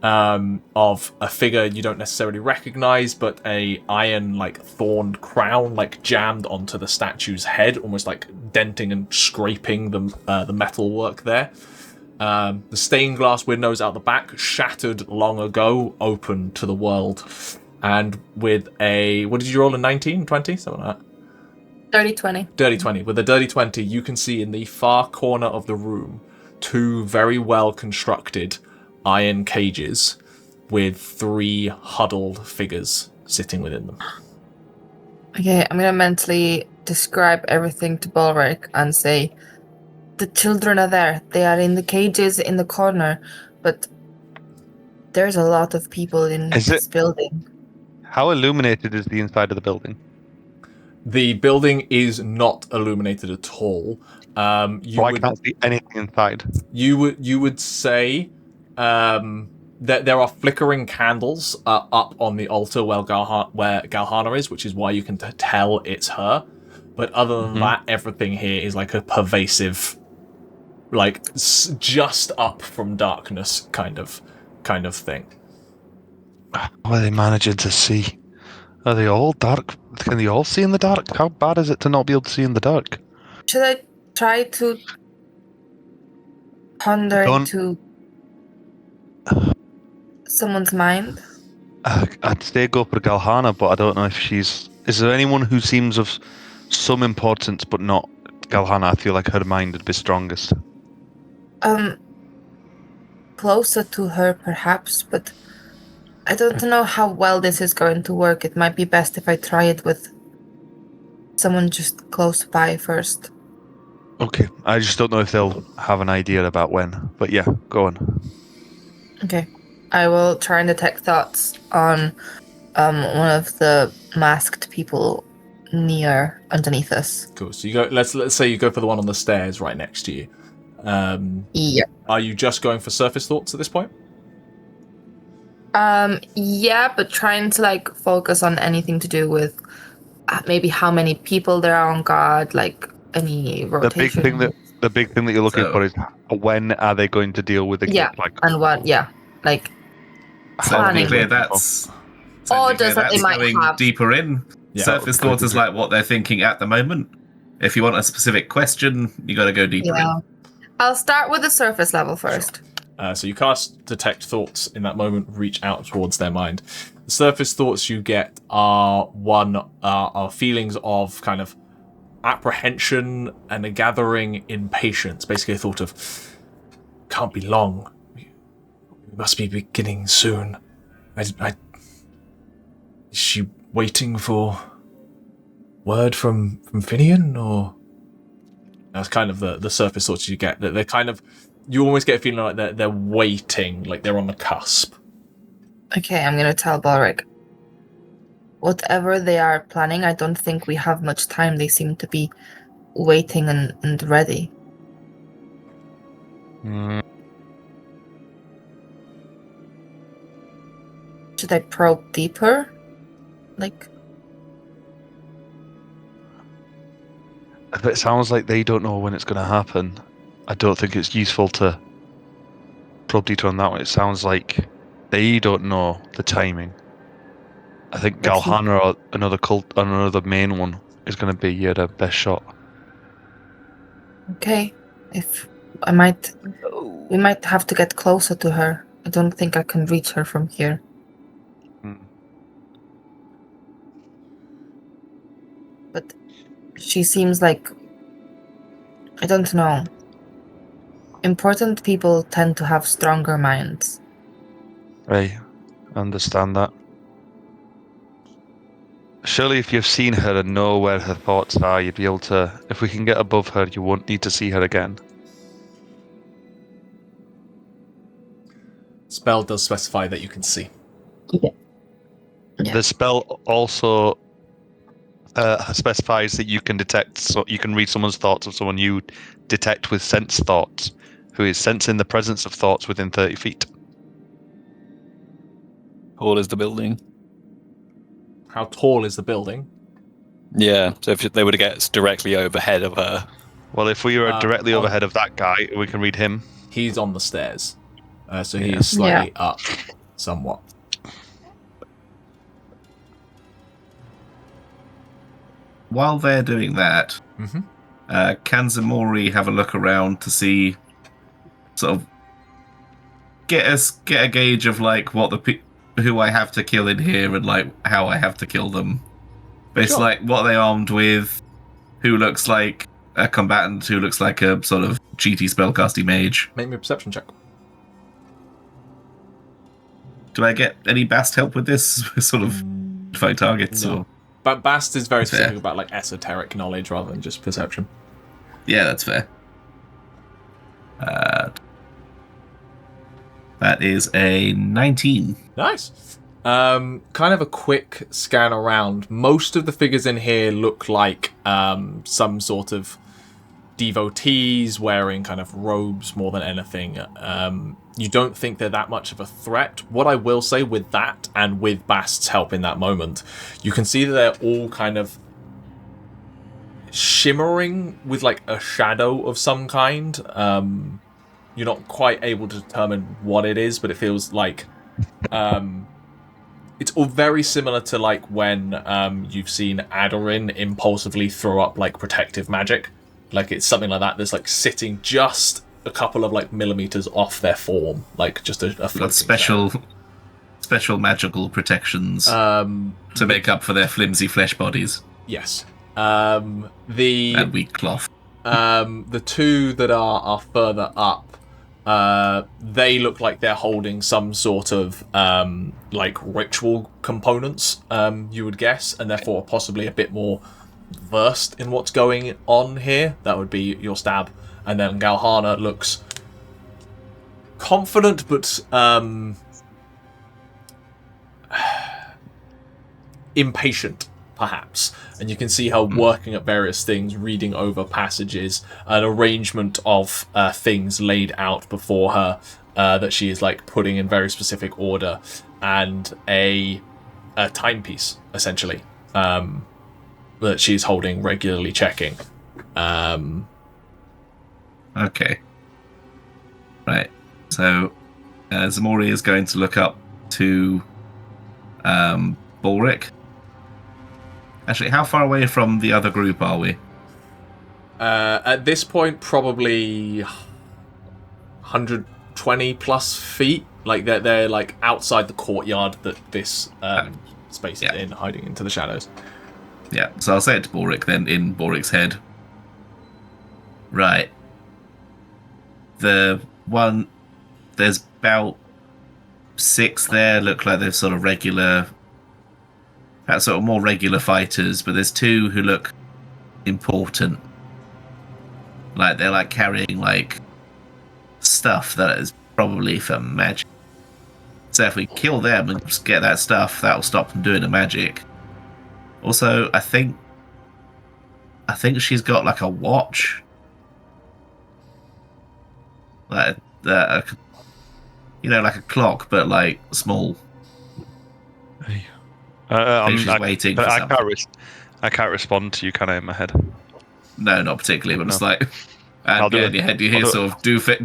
of a figure you don't necessarily recognize, but a iron thorned crown jammed onto the statue's head, almost denting and scraping the metal work there. The stained glass windows out the back, shattered long ago, open to the world. And with a... What did you roll, a 19, 20? Something like that. Dirty 20. Dirty 20. With a dirty 20, you can see in the far corner of the room 2 very well constructed iron cages with 3 huddled figures sitting within them. Okay, I'm going to mentally describe everything to Balrick and say, the children are there. They are in the cages in the corner, but there's a lot of people in this building. How illuminated is the inside of the building? The building is not illuminated at all. I can't see anything inside. You would say that there are flickering candles up on the altar where Galhana is, which is why you can tell it's her. But other than that, everything here is like a pervasive, just up from darkness kind of thing. How are they managing to see? Are they all dark? Can they all see in the dark? How bad is it to not be able to see in the dark? Should I try to ponder into someone's mind? I'd say go for Galhana, but I don't know if she's... Is there anyone who seems of some importance but not Galhana? I feel like her mind would be strongest. Closer to her, perhaps, but I don't know how well this is going to work. It might be best if I try it with someone just close by first. Okay, I just don't know if they'll have an idea about when. But yeah, go on. Okay. I will try and detect thoughts on one of the masked people underneath us. Cool. So you go. Let's say you go for the one on the stairs right next to you. Yeah. Are you just going for surface thoughts at this point? Yeah, but trying to focus on anything to do with maybe how many people there are on guard, any rotation. The big thing that you're looking for is when are they going to deal with the kid? And what? Yeah, So to be clear, that's orders that they might going have deeper in. Yeah, surface thoughts is what they're thinking at the moment. If you want a specific question, you got to go deeper in. I'll start with the surface level first. Sure. So you cast Detect Thoughts in that moment, reach out towards their mind. The surface thoughts you get are feelings of kind of apprehension and a gathering impatience. Basically a thought of, can't be long. We must be beginning soon. Is she waiting for word from Finian, or... That's kind of the surface thoughts you get. That they're kind of... You almost get a feeling like they're waiting, like they're on the cusp. Okay, I'm going to tell Balrick. Whatever they are planning, I don't think we have much time. They seem to be waiting and ready. Should I probe deeper? If it sounds like they don't know when it's going to happen, I don't think it's useful to probe deeper on that one. It sounds like they don't know the timing. I think Galhana or another main one is going to be the best shot. Okay, we might have to get closer to her. I don't think I can reach her from here. But she seems like, I don't know. Important people tend to have stronger minds. Right, I understand that. Surely if you've seen her and know where her thoughts are, you'd be able to... If we can get above her, you won't need to see her again. Spell does specify that you can see. Yeah. The spell also specifies that you can detect, so you can read someone's thoughts of someone you detect with sense thoughts, who is sensing the presence of thoughts within 30 feet. Tall is the building. How tall is the building? Yeah, so if they were to get directly overhead of her. Well, if we were directly overhead of that guy, we can read him. He's on the stairs, so he is slightly up somewhat. While they're doing that, can Ximori have a look around to see, sort of, get a gauge of like what who I have to kill in here and like how I have to kill them? Basically, like what are they armed with? Who looks like a combatant? Who looks like a sort of cheaty spellcasty mage? Make me a perception check. Do I get any Bast help with this? Sort of identifying targets? No. Or? But Bast is very specific about like esoteric knowledge rather than just perception. Yeah, that's fair. That is a 19. Nice. Kind of a quick scan around. Most of the figures in here look like some sort of devotees wearing kind of robes more than anything. You don't think they're that much of a threat. What I will say with that, and with Bast's help in that moment, you can see that they're all kind of shimmering with like a shadow of some kind. You're not quite able to determine what it is, but it feels like it's all very similar to like when you've seen Aderyn impulsively throw up like protective magic. Like it's something like that that's like sitting just a couple of like millimeters off their form, like just a special magical protections to make up for their flimsy flesh bodies. Yes. And weak cloth. The two that are further up, they look like they're holding some sort of like ritual components, you would guess, and therefore possibly a bit more versed in what's going on here. That would be your stab. And then Galhana looks confident, but impatient, perhaps. And you can see her working at various things, reading over passages, an arrangement of things laid out before her that she is like putting in very specific order, and a timepiece, essentially, that she's holding, regularly checking. Okay. Right. So, Ximori is going to look up to Balrick. Actually, how far away from the other group are we? At this point, probably 120 plus feet. Like they're like outside the courtyard that this space is in, hiding into the shadows. Yeah. So I'll say it to Balrick then, in Balrick's head. Right. There's about 6 there, look like they're sort of more regular fighters, but there's 2 who look important. Like they're like carrying like stuff that is probably for magic. So if we kill them and just get that stuff, that'll stop them doing the magic. Also, I think she's got like a watch. Like like a clock, but like small. I'm waiting for something. I can't respond to you, can I, in my head? No, not particularly. But it's like, and in your head, you hear sort of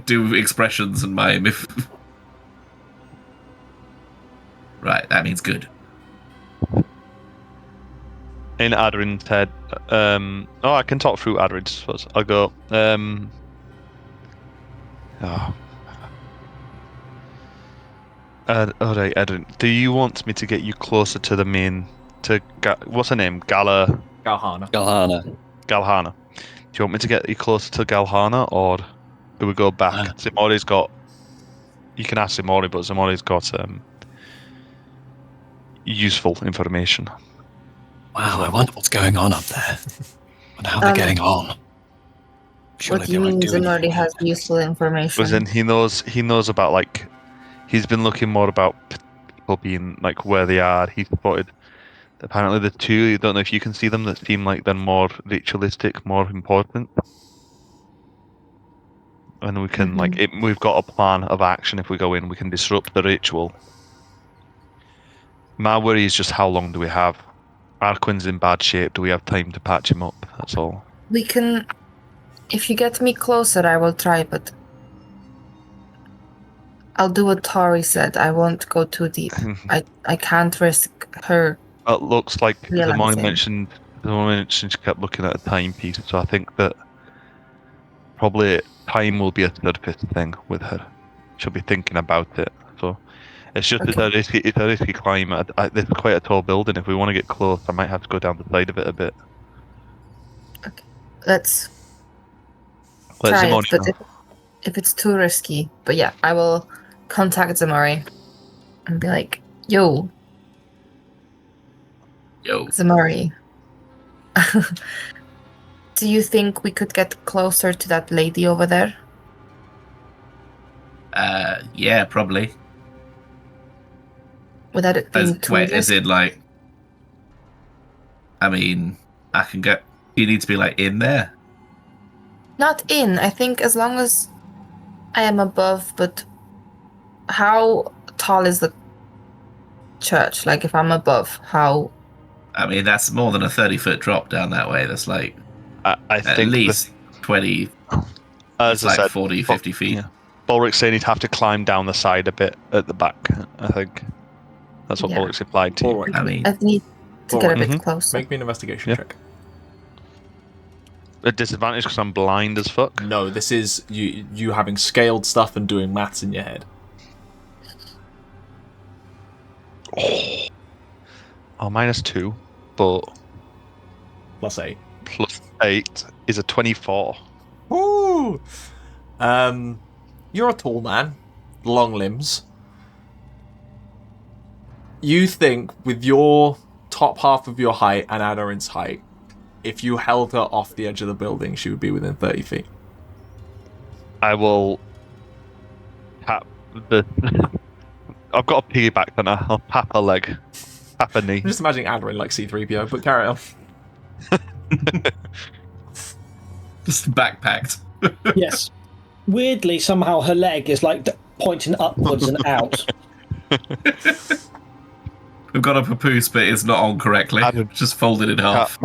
do expressions and mime. If right, that means good. In Aderyn's head, I can talk through Aderyn's. Suppose I'll go. Alright, Aderyn, do you want me to get you closer to the main... what's her name? Galhana. Galhana. Galhana. Do you want me to get you closer to Galhana, or do we go back? Ximori's got... You can ask Ximori, but Ximori's got useful information. Wow, I wonder what's going on up there. And how they're getting on. Surely what do you mean Ximori has useful information? But then he knows about, like... He's been looking more about people being, like, where they are. He spotted apparently the two, I don't know if you can see them, that seem like they're more ritualistic, more important. And we can, we've got a plan of action. If we go in, we can disrupt the ritual. My worry is just how long do we have? Arquen's in bad shape. Do we have time to patch him up? That's all. We can... If you get me closer, I will try, but... I'll do what Tauri said. I won't go too deep. I can't risk her. It looks like the morning realizing. mentioned she kept looking at a timepiece, so I think that probably time will be a surface thing with her. She'll be thinking about it. So it's just it's a risky climb. This is quite a tall building. If we want to get close, I might have to go down the side of it a bit. Okay, let's try it, but if it's too risky. But yeah, I will contact Ximori and be like, Yo, Ximori. Do you think we could get closer to that lady over there? Yeah, probably. Without it being too risky? Is it like... I mean, I can get... You need to be, like, in there? Not in. I think as long as I am above, but how tall is the church? Like, if I'm above, how... I mean, that's more than a 30-foot drop down that way. That's like... I think at least 20... As I said, 40, 50 feet. Yeah. Balrick's saying he'd have to climb down the side a bit at the back, I think. That's what Balrick's implied to you. I mean... I need to get a bit closer. Make me an investigation check. A disadvantage because I'm blind as fuck? No, this is you having scaled stuff and doing maths in your head. Oh, -2, but... +8. +8 is a 24. Woo! You're a tall man, long limbs. You think with your top half of your height and Aderyn's height, if you held her off the edge of the building, she would be within 30 feet. I will tap the... I've got a piggyback on her. I'll tap her leg. Tap her knee. I'm just imagining Aderyn like C-3PO, but carry on. Just backpacked. Yes. Weirdly, somehow her leg is like pointing upwards and out. We've got a papoose, but it's not on correctly. Just folded in half.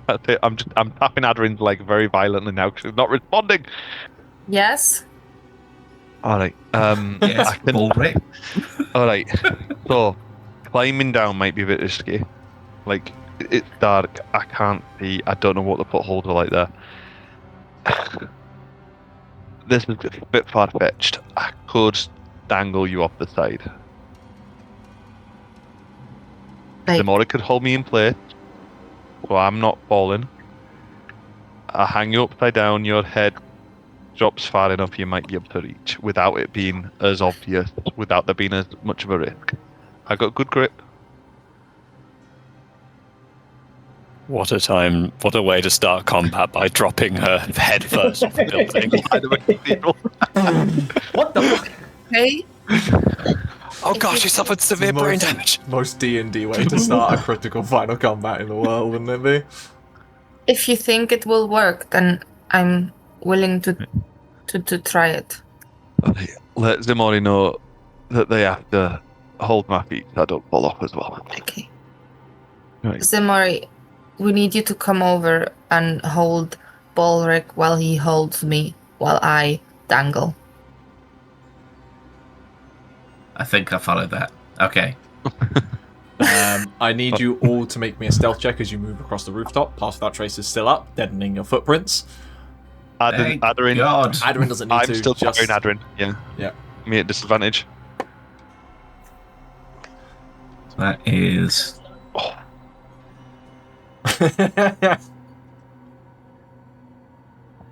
That's it. I'm tapping Aderyn's leg very violently now because she's not responding. Yes? Alright. Yes, Balrick. Alright. So, climbing down might be a bit risky. Like, it's dark. I can't see. I don't know what the footholds are like there. This is a bit far-fetched. I could dangle you off the side. Ximori could hold me in place, so I'm not falling. I hang you upside down, your head drops far enough you might be able to reach, without it being as obvious, without there being as much of a risk. I got good grip. What a time, what a way to start combat by dropping her head first off the building. What the fuck? Hey? Oh gosh, she suffered severe brain damage. Most D&D way to start a critical final combat in the world, wouldn't it be? If you think it will work, then I'm willing to try it. Let Ximori know that they have to hold my feet so I don't fall off as well. Okay. Right. Ximori, we need you to come over and hold Balrick while he holds me, while I dangle. I think I followed that. Okay. I need you all to make me a stealth check as you move across the rooftop. Path without trace is still up, deadening your footprints. Aderyn Aderyn doesn't need I'm to. still just... carrying Aderyn. Yeah. Me at disadvantage. That is...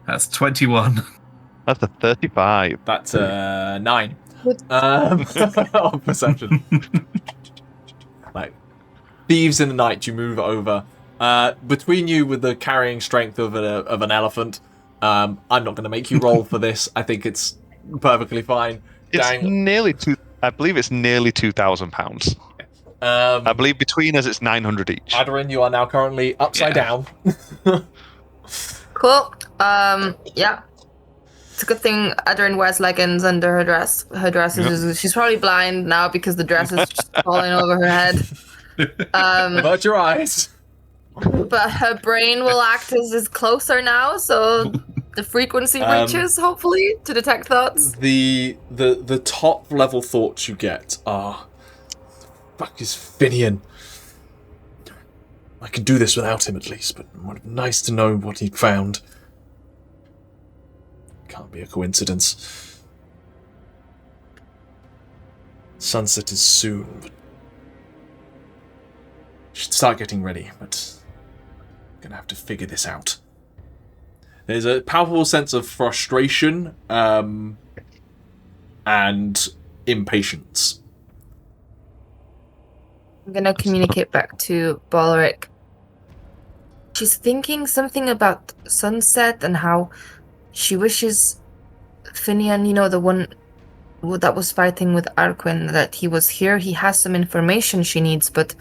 That's 21. That's a 35. That's 9. Of perception. Like thieves in the night, you move over. Between you with the carrying strength of an elephant, I'm not going to make you roll for this. I think it's perfectly fine. It's nearly I believe it's nearly £2,000. I believe between us it's 900 each. Aderyn, you are now currently upside down. Cool. Yeah. It's a good thing Aderyn wears leggings under her dress. Her dress is she's probably blind now because the dress is just falling over her head. Avert your eyes. But her brain will act as is closer now, so the frequency reaches, hopefully, to detect thoughts. The top level thoughts you get are, fuck is Finian? I could do this without him at least, but nice to know what he'd found. Can't be a coincidence. Sunset is soon, but should start getting ready, but I'm gonna have to figure this out. There's a palpable sense of frustration and impatience. I'm gonna communicate back to Balrick. She's thinking something about Sunset and how she wishes Finian, the one that was fighting with Arquen, that he was here. He has some information she needs, but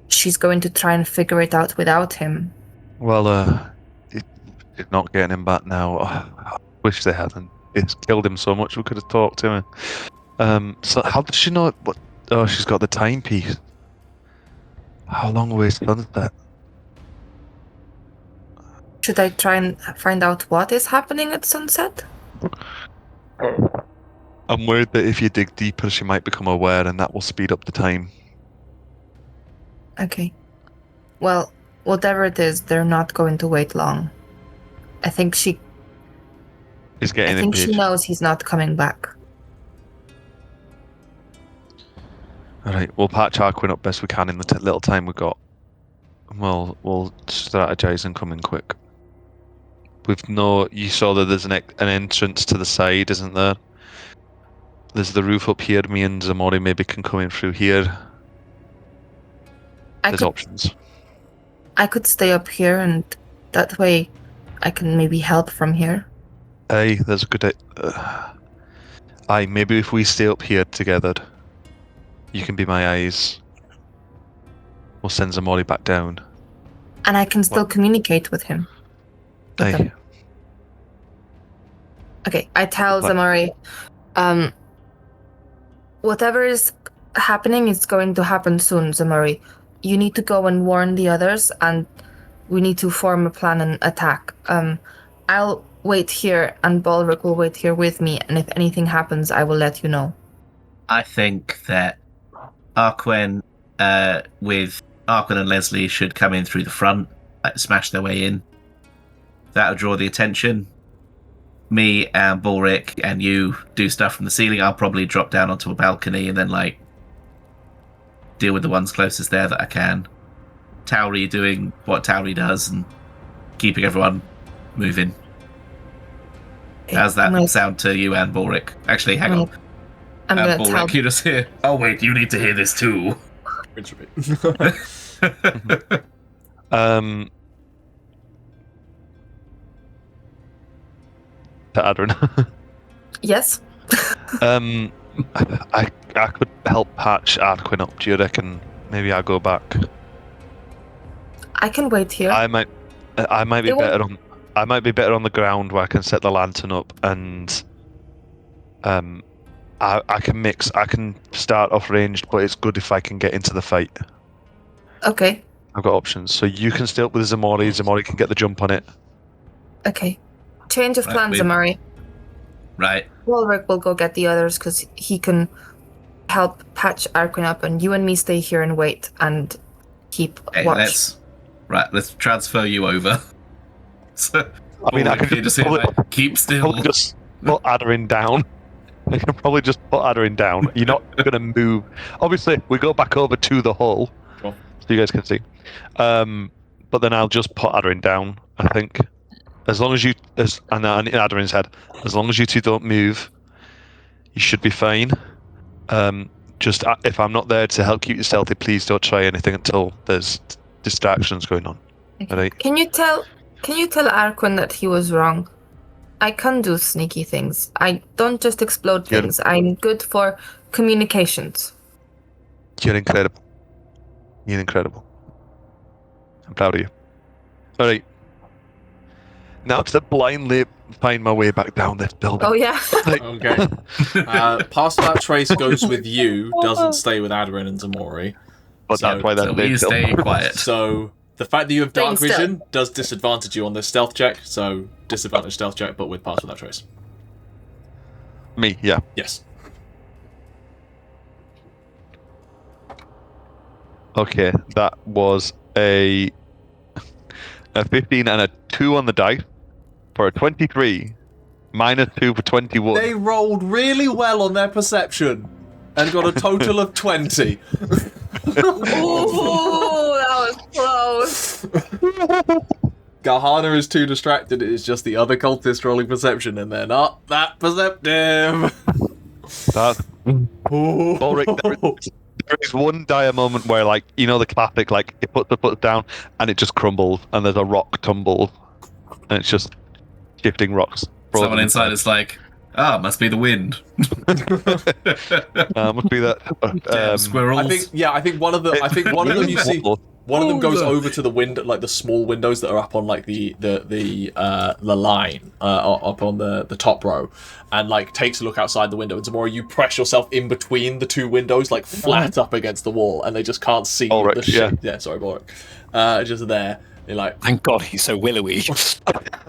she's going to try and figure it out without him. Well, it's not getting him back now. I wish they hadn't. It's killed him so much we could have talked to him. So how does she know what? Oh, she's got the timepiece. How long away is sunset? Should I try and find out what is happening at sunset? I'm worried that if you dig deeper, she might become aware, and that will speed up the time. Okay. Well, whatever it is, they're not going to wait long. I think she knows he's not coming back. Alright, we'll patch Arquen up best we can in the little time we've got. We'll strategize and come in quick. You saw that there's an entrance to the side, isn't there? There's the roof up here. Me and Ximori maybe can come in through here. There's options. I could stay up here, and that way I can maybe help from here. Aye, there's a good idea. Maybe if we stay up here together, you can be my eyes. We'll send Ximori back down. And I can still communicate with him. Aye. Okay, I tell Ximori, whatever is happening is going to happen soon, Ximori. You need to go and warn the others, and we need to form a plan and attack. I'll wait here, and Balrick will wait here with me, and if anything happens, I will let you know. I think that Arquen and Lesley should come in through the front, smash their way in. That'll draw the attention. Me and Balrick and you do stuff from the ceiling. I'll probably drop down onto a balcony and then deal with the ones closest there that I can. Tauri doing what Tauri does and keeping everyone moving. Okay, How's that sound to you and Balrick? Actually, hang on. I'm going to tell... you just hear, oh wait, you need to hear this too. To Aderyn. Yes? I could help patch Arquen up. Do you reckon maybe I'll go back? I can wait here. I might be better on the ground where I can set the lantern up, and I can start off ranged, but it's good if I can get into the fight. Okay. I've got options. So you can stay up with Ximori. Ximori can get the jump on it. Okay. Change of plans, Ximori. Right. Balrick will go get the others because he can help patch Arquen up, and you and me stay here and wait and keep watch. Let's transfer you over. So, I can just keep still. Just put Aderyn down. I can probably just put Aderyn down. You're not going to move. Obviously, we go back over to the hull, so you guys can see. But then I'll just put Aderyn down, I think. As long as and Aderyn's head, as long as you two don't move, you should be fine. Just if I'm not there to help keep you stealthy, please don't try anything until there's distractions going on. Okay. Right? Can you tell Arquen that he was wrong? I can do sneaky things. I don't just explode things. I'm good for communications. You're incredible. You're incredible. I'm proud of you. All right. Now to blindly find my way back down this building. Oh yeah. Okay. Pass Without Trace goes with you, doesn't stay with Aderyn and Ximori. But that's why So we stay quiet. So the fact that you have dark Staying still. vision does disadvantage you on this stealth check. So disadvantage stealth check, but with Pass Without Trace. Me, yeah. Yes. Okay, that was a 15 and a 2 on the dice for a 23, minus 2 for 21. They rolled really well on their perception and got a total of 20. Ooh, that was close. Gahana is too distracted. It is just the other cultists rolling perception, and they're not that perceptive. That's Balrick, there is one dire moment where, like, you know, the classic, like, it puts the foot down and it just crumbles, and there's a rock tumble, and it's just shifting rocks. Someone inside is like, must be the wind. Must be that. Damn squirrels. I think one of them you see. One of them goes over to the window, like the small windows that are up on like the line up on the top row, and like takes a look outside the window. And Ximori, you press yourself in between the two windows, like flat up against the wall, and they just can't see the shit. Yeah, sorry, Balrick. Just there. You're like, thank God he's so willowy.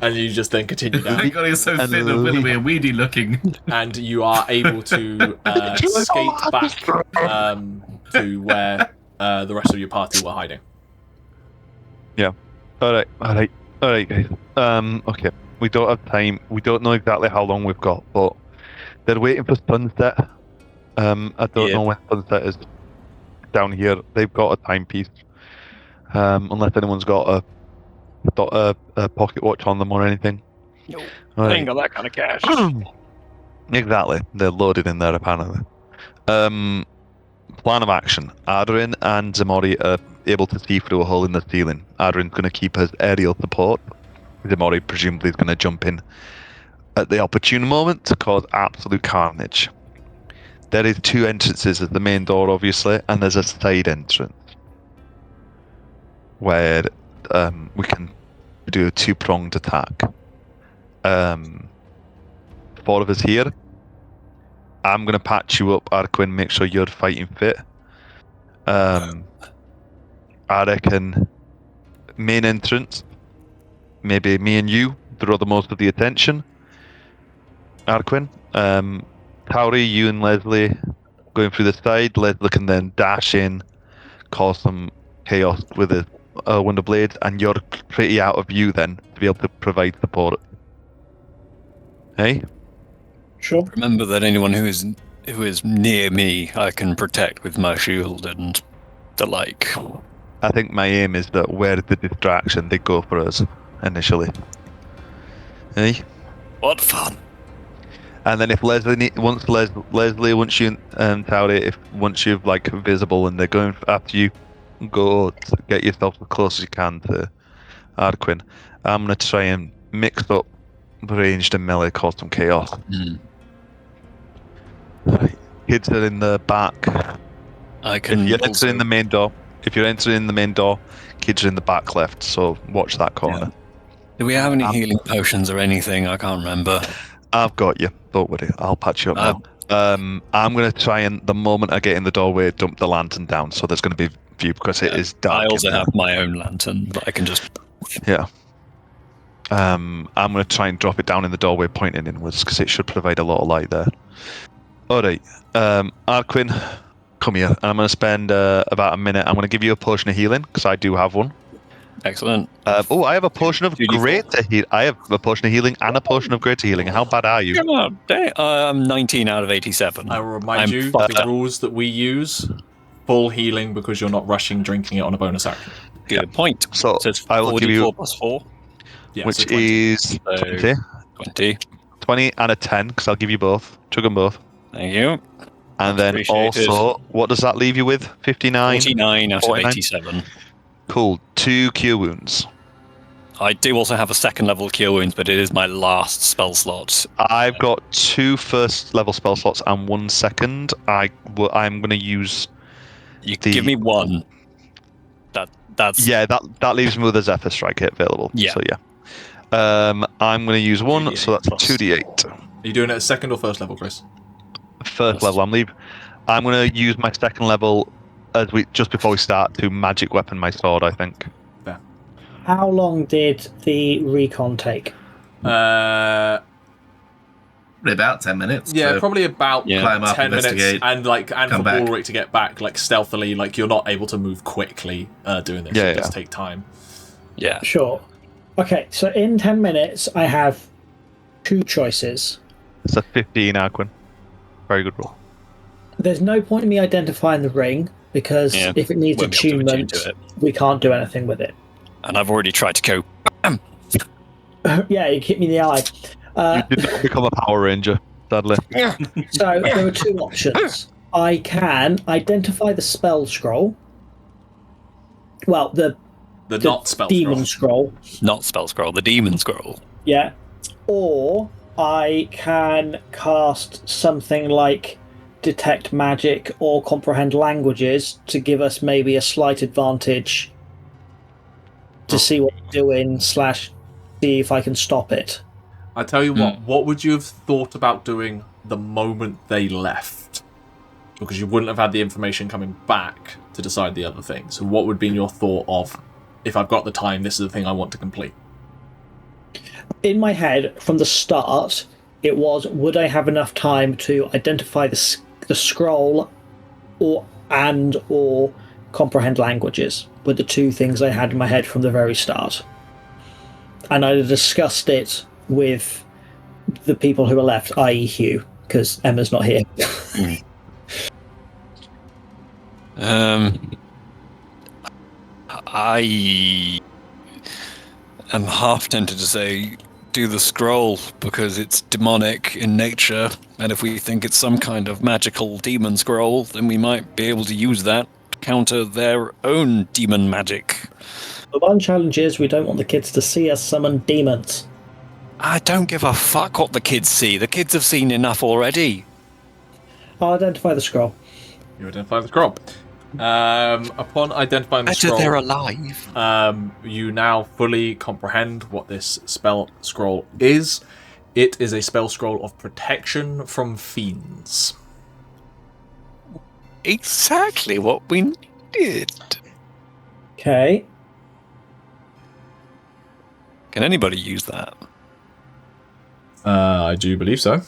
And you just then continue down. Thank God he's so thin and willowy and weedy looking. And you are able to skate back to where the rest of your party were hiding. Yeah. Alright, guys. Okay. We don't have time. We don't know exactly how long we've got, but they're waiting for sunset. I don't know when sunset is down here. They've got a timepiece. Unless anyone's got a pocket watch on them or anything. No, Right. I ain't got that kind of cash. Exactly. They're loaded in there, apparently. Plan of action. Aderyn and Ximori are able to see through a hole in the ceiling. Aderyn's going to keep his aerial support. Ximori presumably is going to jump in at the opportune moment to cause absolute carnage. There is 2 entrances at the main door, obviously, and there's a side entrance where we can do a 2-pronged attack. 4 of us here. I'm going to patch you up, Arquen, make sure you're fighting fit. I reckon main entrance, maybe me and you draw the most of the attention. Arquen. Tauri, you and Lesley going through the side. Lesley can then dash in, cause some chaos with his Wonder Blades, and you're pretty out of view then to be able to provide support. Hey? Sure. Remember that anyone who is near me, I can protect with my shield and the like. I think my aim is that where the distraction, they go for us initially. Hey? What fun! And then if Lesley, once you and Tauri, once you've like visible and they're going after you, go to get yourself as close as you can to Arquen. I'm gonna try and mix up ranged and melee, cause some chaos. Right. Kids are in the back. I can. If you're entering the main door, kids are in the back left. So watch that corner. Yeah. Do we have any healing potions or anything? I can't remember. I've got you. Don't worry. I'll patch you up now. I'm going to try and, the moment I get in the doorway, dump the lantern down. So there's going to be view because it is dark. I also have my own lantern, but I can just... Yeah. I'm going to try and drop it down in the doorway pointing inwards because it should provide a lot of light there. Alright. Arquen, come here. I'm going to spend about a minute. I'm going to give you a potion of healing because I do have one. Excellent. I have a potion of greater healing. I have a potion of healing and a potion of greater healing. How bad are you? I'm 19 out of 87. I will remind you the rules that we use: full healing because you're not rushing drinking it on a bonus action. Good point. So it says I will give you plus 4, which so 20. is 20. 20 and a 10 because I'll give you both. Chug them both. Thank you. And then also, what does that leave you with? 59? 49 out of 87. Cool. 2 cure wounds. I do also have a second level cure wounds, but it is my last spell slot. I've got 2 first level spell slots and 1 second. I'm going to use... You give me 1. That's that leaves me with a Zephyr Strike hit available. Yeah. So yeah. I'm going to use 1, 2d8 so that's plus. 2d8. Are you doing it at second or first level, Chris? First level. I'm going to use my second level just before we start to magic weapon my sword. I think. Yeah. How long did the recon take? Probably about 10 minutes. Yeah, probably about climb up, 10 minutes, investigate, and for back. Balrick to get back stealthily. You're not able to move quickly doing this. It does take time. Yeah. Sure. Okay, so in 10 minutes, I have 2 choices. It's a 15, Arquen. Very good roll. There's no point in me identifying the ring, because if it needs Won't be able to attune attunement, to it. we can't do anything with it. And I've already tried to go. Yeah, you hit me in the eye. You did not become a Power Ranger, sadly. So there are 2 options. I can identify the spell scroll. Well, the not spell demon scroll. Not spell scroll, the demon scroll. Yeah. Or I can cast something like detect magic or comprehend languages to give us maybe a slight advantage to see what you're doing / see if I can stop it. I tell you what would you have thought about doing the moment they left? Because you wouldn't have had the information coming back to decide the other thing. So what would be your thought of, if I've got the time, this is the thing I want to complete? In my head, from the start, it was, would I have enough time to identify the scroll or comprehend languages? Were the 2 things I had in my head from the very start. And I discussed it with the people who are left, i.e. Hugh, because Emma's not here. I am half tempted to say do the scroll because it's demonic in nature, and if we think it's some kind of magical demon scroll, then we might be able to use that to counter their own demon magic. The one challenge is we don't want the kids to see us summon demons. I don't give a fuck what the kids see. The kids have seen enough already. I'll identify the scroll. You identify the scroll. Upon identifying the scroll, they're alive. You now fully comprehend what this spell scroll is. It is a spell scroll of protection from fiends. Exactly what we needed. Okay. Can anybody use that? I do believe so.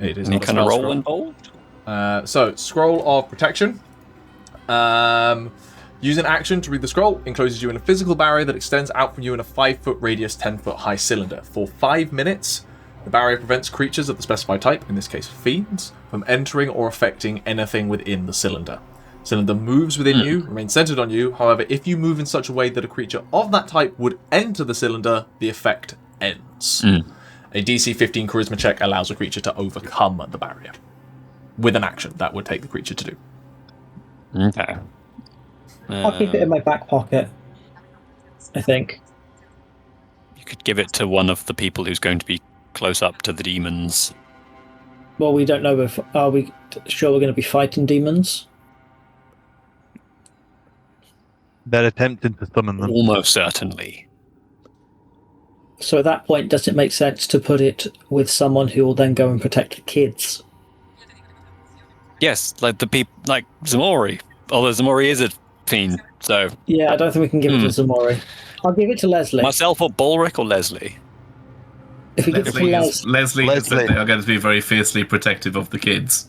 It is Any not a kind of spell roll scroll. involved? So, Scroll of Protection. Use an action to read the scroll. Encloses you in a physical barrier that extends out from you in a 5-foot radius, 10-foot high cylinder. For 5 minutes, the barrier prevents creatures of the specified type, in this case fiends, from entering or affecting anything within the cylinder. Cylinder moves within you, remains centered on you. However, if you move in such a way that a creature of that type would enter the cylinder, the effect ends. A DC 15 charisma check allows a creature to overcome the barrier. With an action, that would take the creature to do. Okay. I'll keep it in my back pocket, I think. You could give it to one of the people who's going to be close up to the demons. Well, we don't know if... Are we sure we're going to be fighting demons? They're attempting to summon them. Almost certainly. So at that point, does it make sense to put it with someone who will then go and protect the kids? Yes, like the people, like Ximori. Although Ximori is a fiend, so... Yeah, I don't think we can give it to Ximori. I'll give it to Lesley. Myself or Balrick or Lesley? If we give it to Lesley has said they are going to be very fiercely protective of the kids.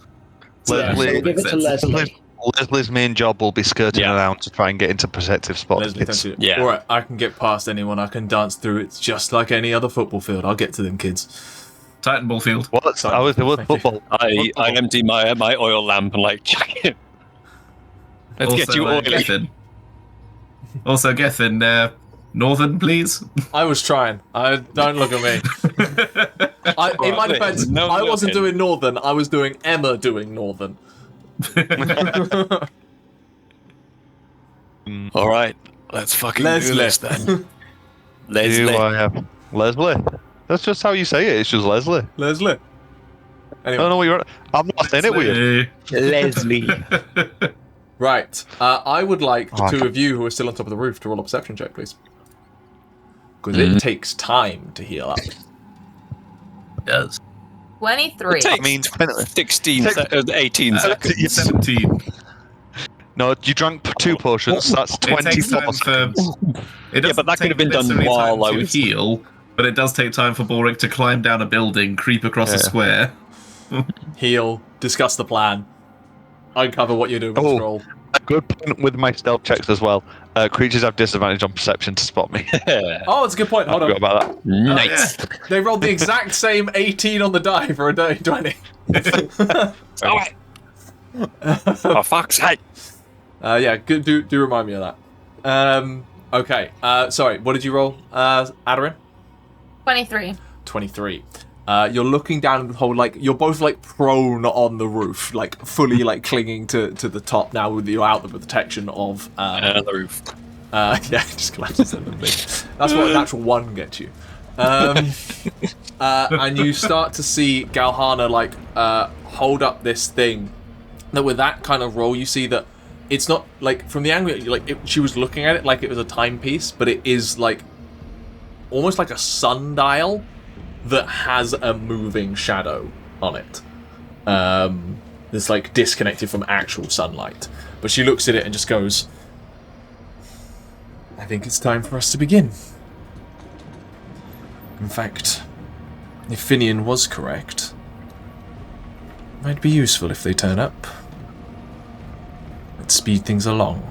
Yeah, so we'll give it to Lesley. Leslie's main job will be skirting around to try and get into protective spots. Lesley, thank you. Yeah. Alright, I can get past anyone. I can dance through it. It's just like any other football field. I'll get to them kids. Titan ball field. What? I was football. I empty my oil lamp and like chuck it. Let's also, get you oily. Gethin. Also, Gethin, Northern, please. I was trying. Don't look at me. In my defense, I wasn't doing Northern. I was doing Emma doing Northern. All right, let's fucking do this then. Lesley. Who I have? Lesley. That's just how you say it. It's just Lesley. Lesley. Anyway. I don't know what you're. I'm not saying it weird. Lesley. Right. I would like the two of you who are still on top of the roof to roll a perception check, please. Because it takes time to heal up. It does. 23. It takes 16, 18 seconds. 17. No, you drank 2 potions. That's 24 seconds. But that could have been done while I was heal. But it does take time for Balrick to climb down a building, creep across a square. Heal. Discuss the plan. Uncover what you're doing with the scroll. A good point with my stealth checks as well. Creatures have disadvantage on perception to spot me. Oh, that's a good point. Hold on. I forgot about that. Nice. They rolled the exact same 18 on the die for a day 20. Oh, fuck's sake. Yeah, good. Do remind me of that. Okay. Sorry, what did you roll, Aderyn? 23. 23. You're looking down the hole, like you're both like prone on the roof, like fully like clinging to the top now with you out of the protection of the roof. Yeah, just collapses in the thing. That's what a natural 1 gets you. And you start to see Galhana like hold up this thing. That with that kind of roll, you see that it's not like from the angle like she was looking at it like it was a timepiece, but it is like almost like a sundial that has a moving shadow on it. It's like disconnected from actual sunlight. But she looks at it and just goes, I think it's time for us to begin. In fact, if Finian was correct, it might be useful if they turn up. Let's speed things along.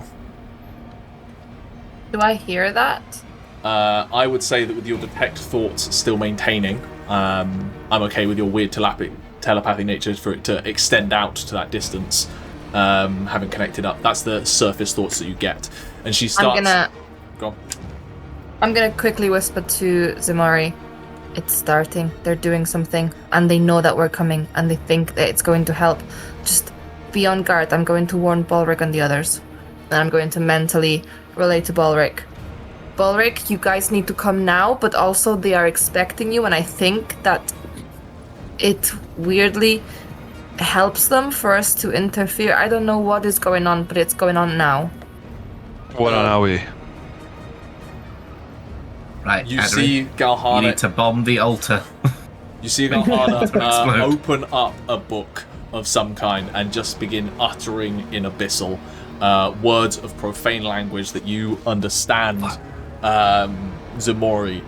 Do I hear that? I would say that with your detect thoughts still maintaining, I'm okay with your weird telepathic nature for it to extend out to that distance, having connected up. That's the surface thoughts that you get. And she starts... Go on. I'm gonna quickly whisper to Ximori. It's starting. They're doing something. And they know that we're coming. And they think that it's going to help. Just be on guard. I'm going to warn Balrick and the others. And I'm going to mentally relay to Balrick. Balrick, you guys need to come now, but also they are expecting you, and I think that it weirdly helps them for us to interfere. I don't know what is going on, but it's going on now. What are we? Right, You Aderyn, see Galhana... You need to bomb the altar. You see Galhana Explode. open up a book of some kind and just begin uttering in abyssal words of profane language that you understand, Ximori,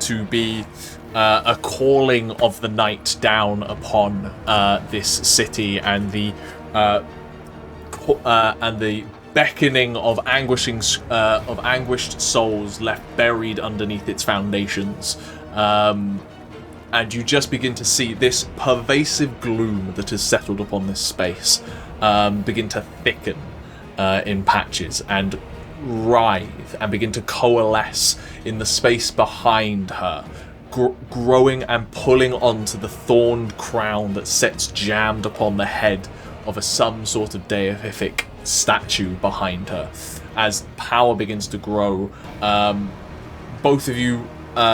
to be a calling of the night down upon this city and the beckoning of anguished souls left buried underneath its foundations. And you just begin to see this pervasive gloom that has settled upon this space begin to thicken in patches and writhe and begin to coalesce in the space behind her, growing and pulling onto the thorned crown that sits jammed upon the head of some sort of deific statue behind her. As power begins to grow, both of you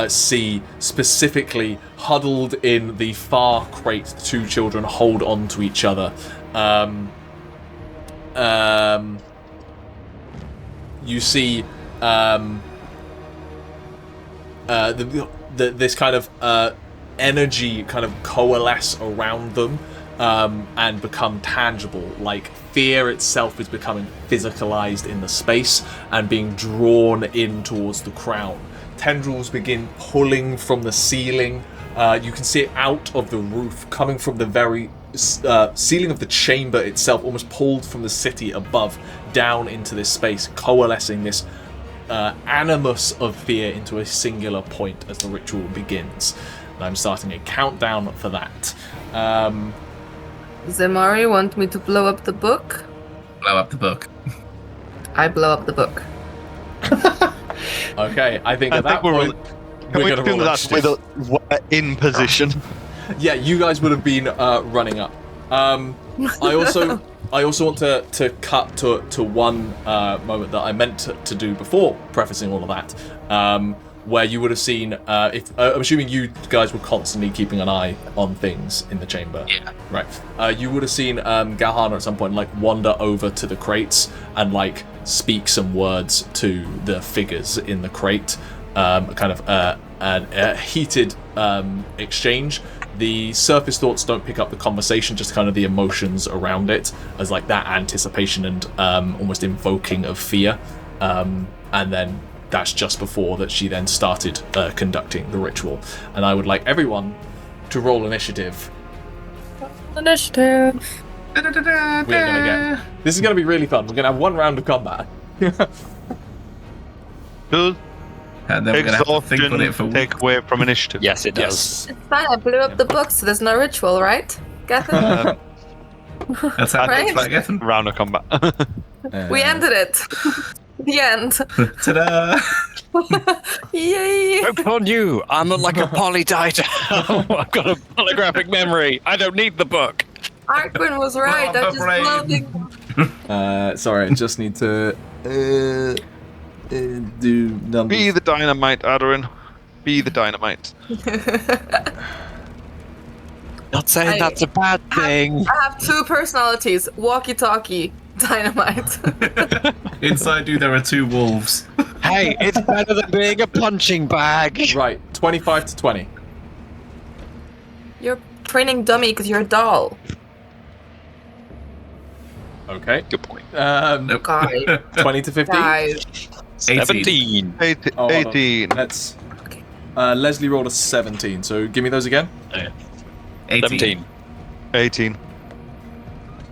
see specifically huddled in the far crate, the two children hold on to each other. You see this kind of energy kind of coalesce around them and become tangible. Like fear itself is becoming physicalized in the space and being drawn in towards the crown. Tendrils begin pulling from the ceiling. You can see it out of the roof, coming from the very ceiling of the chamber itself, almost pulled from the city above down into this space, coalescing this animus of fear into a singular point as the ritual begins. And I'm starting a countdown for that. Ximori want me to blow up the book? Blow up the book. I blow up the book. Okay, I think at that point we're going to roll initiative. We're in position. Yeah, you guys would have been running up. I also want to cut to one moment that I meant to do before prefacing all of that, where you would have seen, I'm assuming you guys were constantly keeping an eye on things in the chamber. Yeah. Right. You would have seen Galhana at some point like wander over to the crates and like speak some words to the figures in the crate. Kind of a heated exchange. The surface thoughts don't pick up the conversation, just kind of the emotions around it, as like that anticipation and almost invoking of fear. And then that's just before that she then started conducting the ritual. And I would like everyone to roll initiative. Initiative. We're gonna get. This is gonna be really fun. We're gonna have one round of combat. Does And then we're going to have to think on it for exhaustion take away from initiative? Yes, it does. It's fine. I blew up the book, so there's no ritual, right? Gethin? That's how it Right? looks like Gethin. Round of combat. We ended it. The end. Ta-da! Yay! Joke's on you! I'm like a polyditer. I've got a holographic memory. I don't need the book. Arquen was right. Oh, I'm my just brain. loading. Sorry, I just need to do numbers. Be the dynamite, Aderyn. Be the dynamite. Not saying that's a bad thing. I have two personalities: walkie-talkie, dynamite. Inside you, there are two wolves. Hey, it's better than being a punching bag. Right, 25 to 20. You're training dummy because you're a doll. Okay. Good point. Nope. Guys, 20 to 15. guys. 17. 18. Let's. Lesley rolled a 17, so give me those again. 17. 18.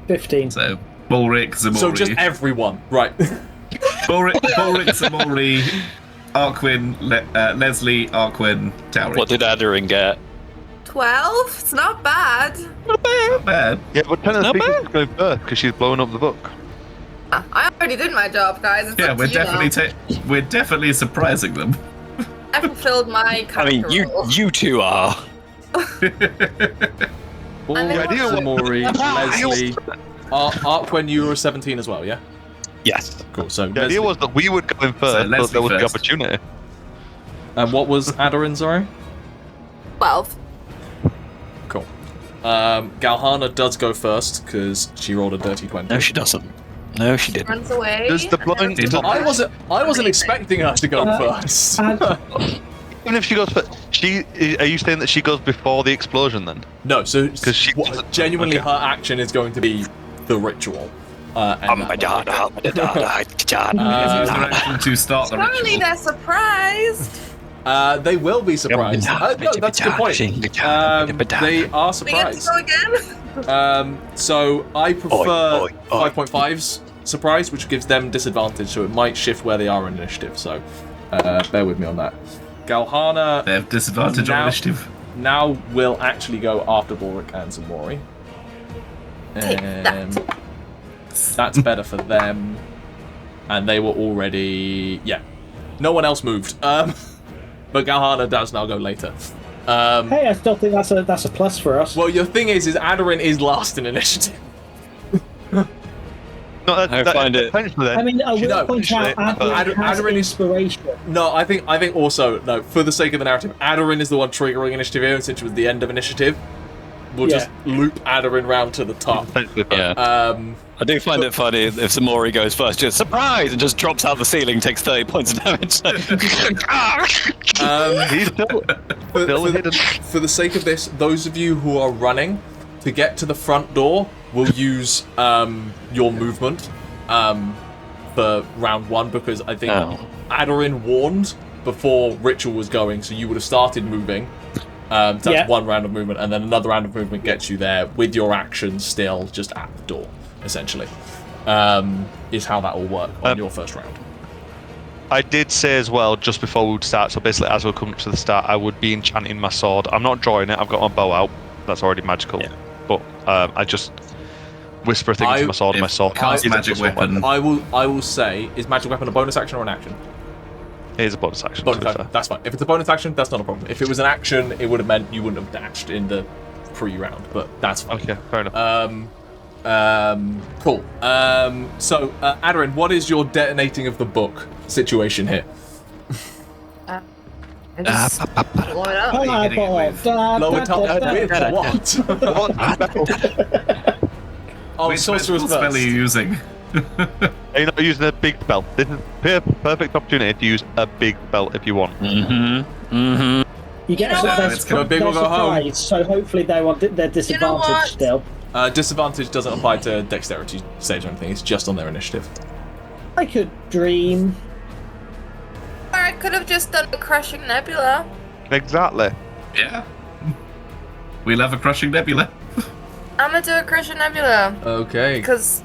15. So, Balrick, Ximori. So just everyone, right? Balrick, Ximori, Arquen, Lesley, Arquen, Tauri. What did Aderyn get? 12? It's not bad. Not bad. Yeah, but Tenor Not Speaker is going first because she's blowing up the book. I already did my job, guys. It's Yeah, up we're to you now. definitely we're definitely surprising them. I fulfilled my I mean, character role. you two are. Paul, And then Ximori, Lesley, Arquen, you were 17 as well, yeah? Yes. Cool. So The idea was that we would go in first, but Lesley there was the first. opportunity. And what was Aderyn, sorry? 12. Cool. Galhana does go first because she rolled a dirty 20. No, she doesn't. No, she didn't. Runs away. Does the and blind- then- Did I wasn't expecting her to go Uh, first. Even if she goes first, are you saying that she goes before the explosion then? No, so 'Cause she what- doesn't- genuinely okay. her action is going to be the ritual. Oh my god, oh my god, Use their action to start the Surely ritual. they're surprised. They will be surprised. No, that's a good point. They are We get to surprised. go again. So I prefer Oi, oi, oi. 5.5's surprise, which gives them disadvantage, so it might shift where they are in initiative. So bear with me on that. Galhana They have disadvantage Now- on initiative. now will actually go after Balrick and Ximori. Take that. That's better for them. And they were already... Yeah. No one else moved. But Galhana does now go later. Hey, I still think that's a plus for us. Well, your thing is Aderyn is last in initiative. No, I find it- potentially then. I mean, I will No, point out Aderyn Aderyn has is- inspiration. No, I think also, no, for the sake of the narrative, Aderyn is the one triggering initiative here, and since it was the end of initiative, we'll Yeah. just loop Aderyn round to the top. Potentially Yeah. Um, I do find it funny if Ximori goes first, just surprise, and just drops out the ceiling, takes 30 points of damage. He's still hidden. for the sake of this, those of you who are running, to get to the front door, will use your movement for round one, because I think Aderyn warned before ritual was going, so you would have started moving. That's Yeah. one round of movement, and then another round of movement gets you there with your actions still just at the door, essentially. Is how that will work on your first round. I did say as well, just before we would start, so basically as we come to the start, I would be enchanting my sword. I'm not drawing it, I've got my bow out. That's already magical. Yeah. But I just whisper things to my sword, and my sword Cast is a magic plus one weapon. I will say, is magic weapon a bonus action or an action? It is a bonus action. to Bonus be action. fair. That's fine. If it's a bonus action, that's not a problem. If it was an action, it would have meant you wouldn't have dashed in the pre-round, but that's fine. Okay, fair enough. Cool. So, Aderyn, what is your detonating of the book situation here? And just blow it up. What are you hitting it with? Lower top what? Oh, Which Sorcerer's spell are you Burst. using? You're not using a big spell. This is perfect opportunity to use a big spell if you want. You get know what? It's gonna big or go home. surprised, so hopefully they're disadvantaged what? still. Disadvantage doesn't apply to dexterity saves or anything. It's just on their initiative. I could dream. Or I could have just done a crushing nebula. Exactly. Yeah. We love a crushing nebula. I'm gonna do a crushing nebula Okay. because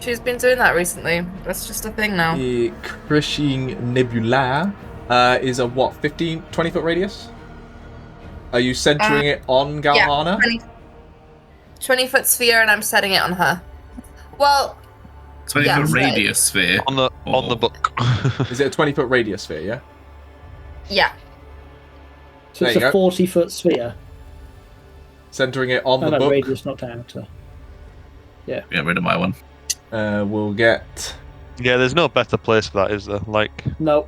she's been doing that recently. That's just a thing now. The Crushing Nebula is a 20 foot radius? Are you centering it on Galhana? 20-foot sphere, and I'm setting it on her. Well, 20 Yeah, foot so- radius sphere. On the book. Is it a 20 foot radius sphere, yeah? yeah. So There it's you a go. 40-foot sphere. Centering it on Oh, the no, book. radius, not diameter. Get rid of my one. We'll get. Yeah, there's no better place for that, is there? Like, No,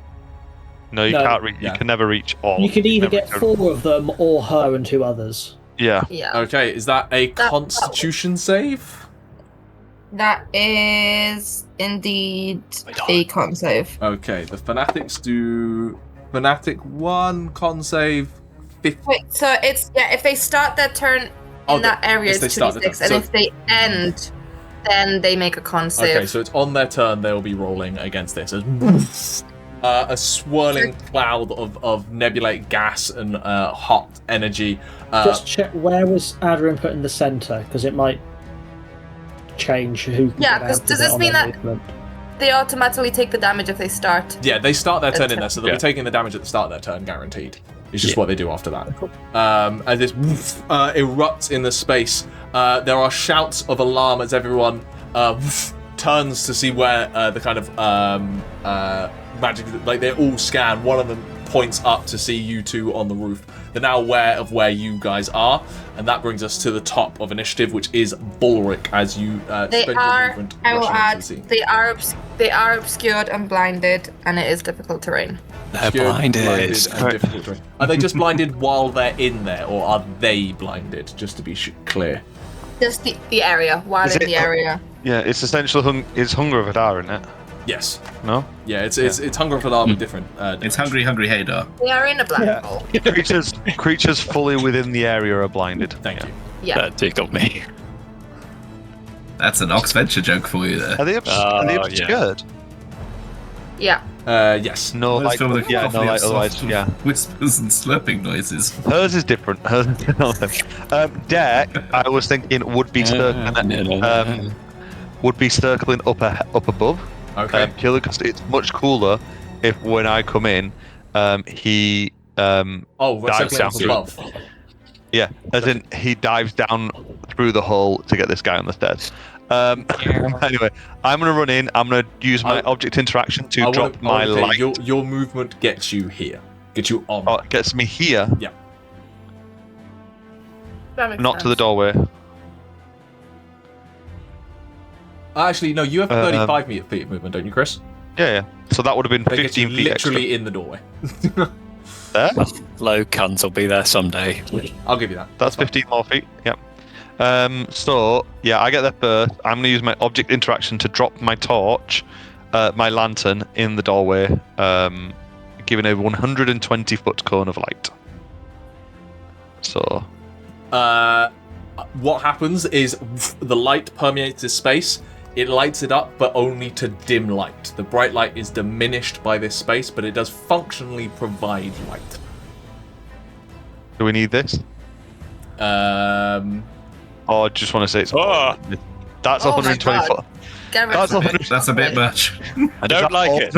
no, you No. can't reach. Yeah. You can never reach all. you could either never get reach 4 of them or her and 2 others. Yeah. Yeah. Okay, is that a Constitution save? That is indeed a con save. Okay, the Fanatics do. Fanatic 1, con save 50. Wait, so it's if they start their turn in that area, yes, they it's start 2d6, the and turn. if they end, then they make a con save. Okay, so it's on their turn, they'll be rolling against this. A swirling cloud of nebulate gas and hot energy. Just check, where was Aderyn put in the centre? Because it might change who can Yeah, get 'cause out does of it this on mean their that- movement. They automatically take the damage if they start. Yeah, they start their turn in there, so they'll Yeah. be taking the damage at the start of their turn, guaranteed. It's just Yeah. what they do after that. As this erupts in the space, there are shouts of alarm as everyone turns to see where the kind of magic, like they all scan. One of them points up to see you two on the roof. They're now aware of where you guys are, and that brings us to the top of initiative, which is Balrick. As you They spend your are. movement I will rushing add. into the scene. They are obscured and blinded, and it is difficult terrain. They're Obscured, blinded. and difficult terrain. Are they just blinded while they're in there, or are they blinded? Just to be clear. Just the area, while Is in it- the area. Yeah, it's essentially it's Hunger of Adar, isn't it? Yes. No. Yeah, it's Hunger for Alarm with different. It's Hungry Haydar. They are in a black hole. Creatures fully within the area are blinded. Thank you. Yeah. That tickled me. That's an Oxventure joke for you there. Are they Oh, yeah. obscured? Yeah. Yes. No, It's like filled with yeah, coffee no, and like soft otherwise, yeah. whispers and slurping noises. Hers is different. Hers is different. Deck, I was thinking would be circling up above. Okay. Purely because it's much cooler if when I come in, he Oh, we're dives circling down through. above. Yeah, as in he dives down through the hole to get this guy on the stairs. Anyway, I'm gonna run in. I'm gonna use my object interaction to drop my light. Your movement gets you here. Gets you on. Oh, it gets me here, Yeah. That makes not to the sense. doorway. Actually, no. You have 35 feet of movement, don't you, Chris? Yeah. So that would have been That gets you 15 feet extra. literally in the doorway. There? Low cunts will be there someday. I'll give you that. That's fine. 15 more feet. Yep. So yeah, I get there first. I'm gonna use my object interaction to drop my torch, my lantern in the doorway, giving a 120 foot cone of light. So What happens is the light permeates this space. It lights it up, but only to dim light. The bright light is diminished by this space, but it does functionally provide light. do we need this? Or just want to say it's. Oh. That's Oh my 120 God. foot. Get rid That's of it. 100. That's a bit much. I don't like it.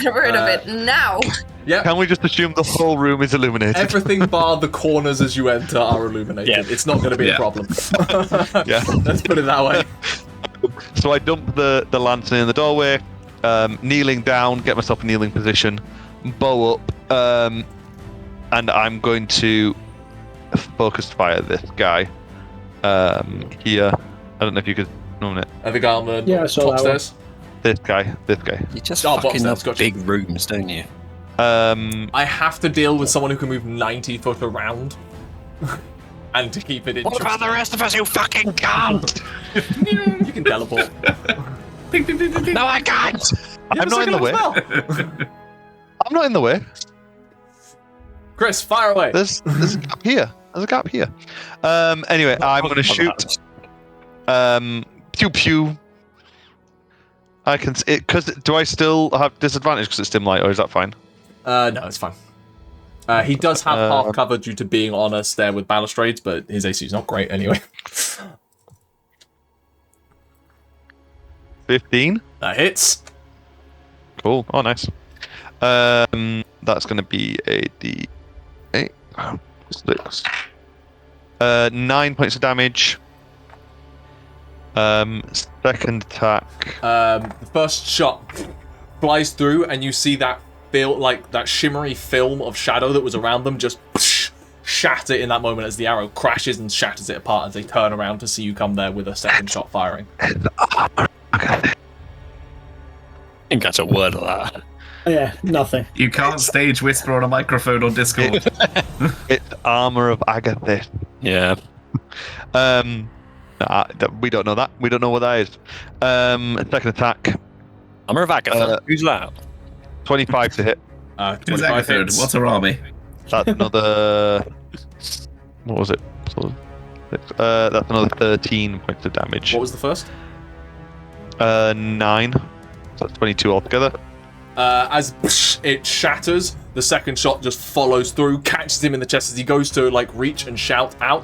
Get rid of it now. Yeah. Can we just assume the whole room is illuminated? Everything bar the corners as you enter are illuminated. Yeah. It's not going to be a Yeah. problem. Yeah. Let's put it that way. So I dump the lantern in the doorway, kneeling down, get myself a kneeling position, bow up, and I'm going to focus fire this guy here. I don't know if you could nominate And the guy on the Yeah, I saw top that one. stairs. this guy. You just Oh, fucking box love that's gotcha. big rooms, don't you? I have to deal with someone who can move 90 foot around. And to keep it interesting. What about the rest of us who fucking can't? You can teleport. No, I can't. I'm not in the way. I'm not in the way. Chris, fire away. There's a gap here. There's a gap here. Anyway, I'm going to shoot. Pew pew. I can. Because do I still have disadvantage because it's dim light, or is that fine? No, it's fine. He does have half cover due to being on a stair with balustrades, but his AC is not great anyway. 15. That hits. Cool. Oh, nice. That's going to be a D8. 9 points of damage. Second attack. The first shot flies through, and you see that that shimmery film of shadow that was around them just shatter in that moment as the arrow crashes and shatters it apart as they turn around to see you come there with a second shot firing. I think that's a word of that. Yeah, nothing. You can't stage whisper on a microphone on Discord. It's armor of Agathis. Yeah. We don't know that. We don't know what that is. Second attack. Armor of Agatha. Who's that? 25 to hit. Who's Agathid? What's her army? That's another. What was it? That's another 13 points of damage. What was the first? 9. So that's 22 altogether. As it shatters, the second shot just follows through, catches him in the chest as he goes to reach and shout out,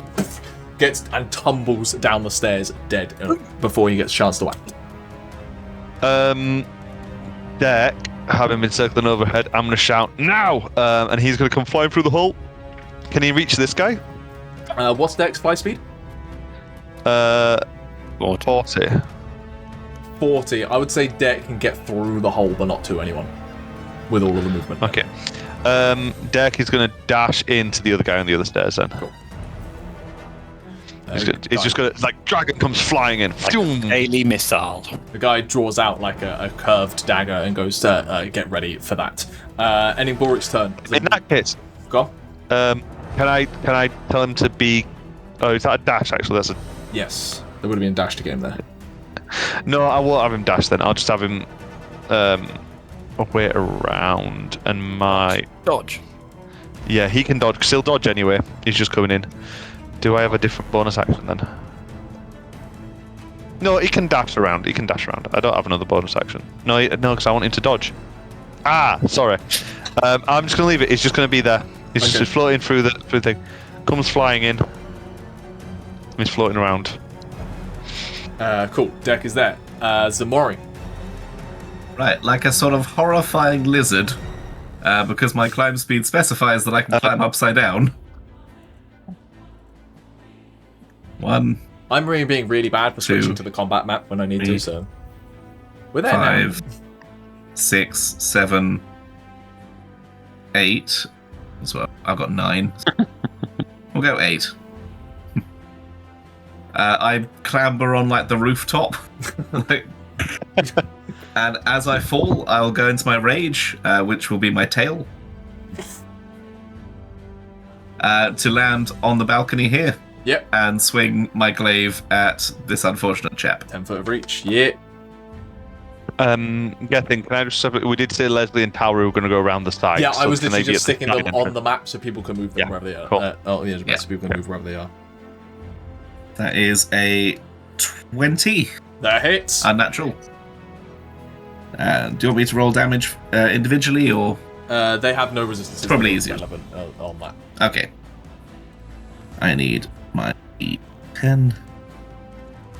gets and tumbles down the stairs dead before he gets a chance to act. Deck, having been circling overhead, I'm going to shout now, and he's going to come flying through the hole. Can he reach this guy? What's Deck's fly speed? 40. 40. I would say Deck can get through the hole, but not to anyone with all of the movement. Okay. Deck is going to dash into the other guy on the other stairs then. Cool. It's just going to, dragon comes flying in. Daily missile. The guy draws out a curved dagger and goes to get ready for that. Ending Balrick's turn. In that case, go on. Can I tell him to be? Oh, is that a dash? Actually, that's a. Yes, there would have been a dash to get him there. No, I won't have him dash then. I'll just have him way around and my dodge. Yeah, he can dodge because he'll dodge anyway. He's just coming in. Do I have a different bonus action then? No, he can dash around. I don't have another bonus action. No, because I want him to dodge. Sorry. I'm just going to leave it. He's just going to be there. He's just floating through the thing. Comes flying in. He's floating around. Cool. Deck is there. Ximori. Right, like a sort of horrifying lizard, because my climb speed specifies that I can climb upside down. 1. I'm really being really bad for switching to the combat map when I need to, so we're there 5, now. 6, 7, 8. As well, I've got 9. We'll go 8. I clamber on the rooftop, and as I fall, I'll go into my rage, which will be my tail, to land on the balcony here. Yep. And swing my glaive at this unfortunate chap. 10 foot of reach. Yeah. Gethin, can I just say, we did say Lesley and Tauri were going to go around the side. Yeah, so I was literally just sticking them entrance? on the map so people can move them wherever they are. Cool. So people can move wherever they are. That is a 20. That hits. Unnatural. Do you want me to roll damage individually, or? They have no resistance. Probably easier. Relevant on that. Okay. I need my 10,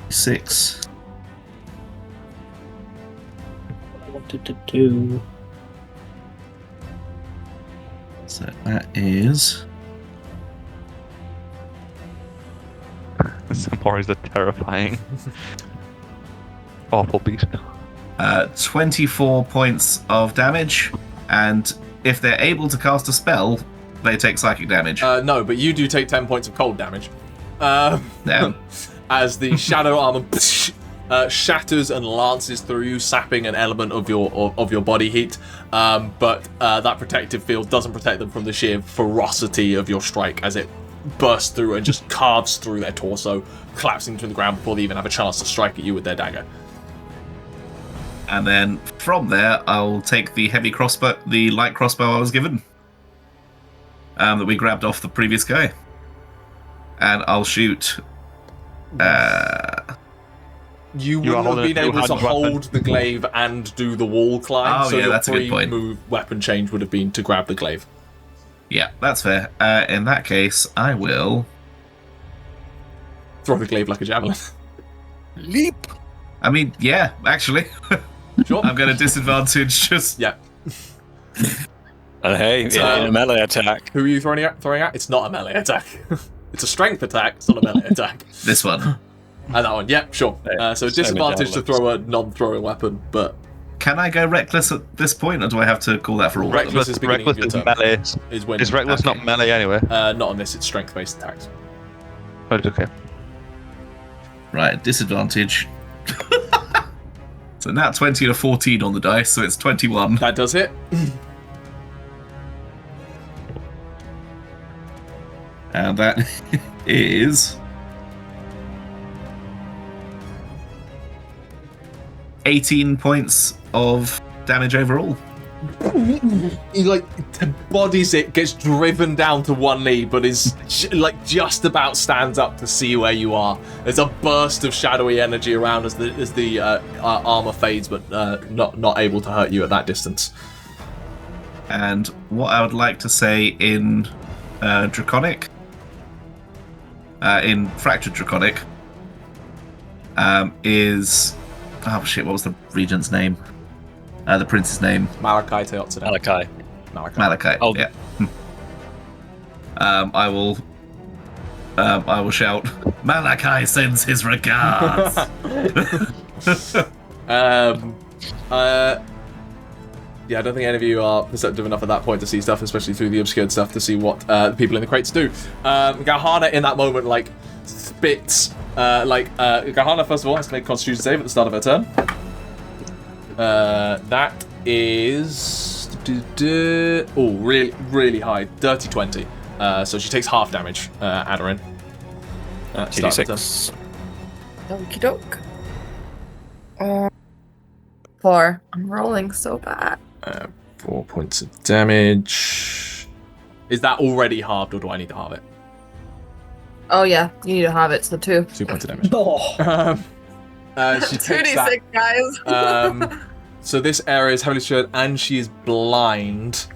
6. I wanted to do. So that is. Ximori's a terrifying, awful beast. 24 points of damage, and if they're able to cast a spell, they take psychic damage. No, but you do take 10 points of cold damage. Yeah. As the shadow armor shatters and lances through you, sapping an element of your body heat. But that protective field doesn't protect them from the sheer ferocity of your strike as it bursts through and just carves through their torso, collapsing to the ground before they even have a chance to strike at you with their dagger. And then from there, I'll take the light crossbow I was given, that we grabbed off the previous guy, and I'll shoot. You wouldn't have been able to hold the glaive and do the wall climb, so your free-move weapon change would have been to grab the glaive. Yeah, that's fair. In that case, I will throw the glaive like a javelin. Leap. I mean, yeah, actually. Sure. I'm going to disadvantage just... Yeah. And hey, it's a melee attack. Who are you throwing at? It's not a melee attack. It's a strength attack, it's not a melee attack. This one. And that one, yeah, sure. So disadvantage to throw a non-throwing weapon, but... Can I go reckless at this point, or do I have to call that for all reckless of them? Reckless is melee. Is reckless not melee anyway? Not on this, it's strength-based attacks. Oh, okay. Right, disadvantage. So now 20 and a 14 on the dice, so it's 21. That does hit. And that is 18 points of damage overall. He bodies it, gets driven down to one knee, but is just about stands up to see where you are. There's a burst of shadowy energy around as the armor fades, but not able to hurt you at that distance. And what I would like to say in Draconic, in Fractured Draconic, is... Oh shit, what was the regent's name? The prince's name? Malachi Teotsunen. Malachi. Oh yeah. I will shout, Malachi sends his regards. Yeah, I don't think any of you are perceptive enough at that point to see stuff, especially through the obscured stuff, to see what the people in the crates do. Gahana in that moment spits. Gahana first of all has to make a Constitution save at the start of her turn. That is really, really high, dirty 20. So she takes half damage. Aderyn. 2d6. Okie doke. 4. I'm rolling so bad. 4 points of damage. Is that already halved, or do I need to halve it? Oh yeah, you need to have it, so 2. 2 points of damage. She takes 2d6, guys. So this area is heavily shielded, and she is blind.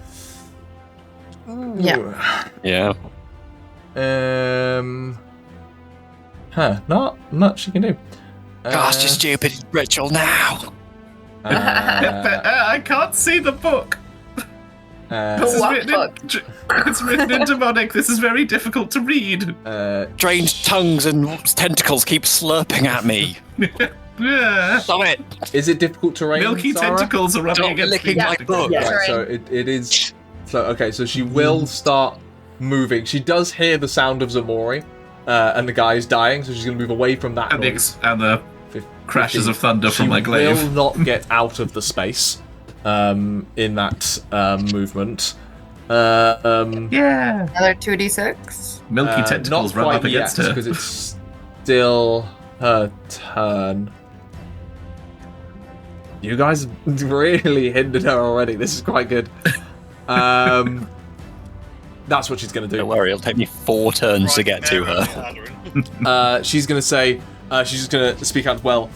Yeah. Yeah. Not much she can do. Cast your stupid ritual now. I can't see the book. It's written in demonic. This is very difficult to read. Strange tongues and tentacles keep slurping at me. Stop it. Is it difficult to read? Milky Sarah? tentacles are rubbing against licking my book. Yeah. Right, so it is. So okay, so she will start moving. She does hear the sound of Ximori, and the guy is dying, so she's going to move away from that noise. And the crashes of thunder from my glaive. She will not get out of the space in that movement. Yeah. Another 2d6. Milky tentacles rub up against her. Because it's still her turn. You guys really hindered her already. This is quite good. That's what she's going to do. Don't worry, it'll take me 4 turns to get to her. She's going to say, she's just going to speak out as well.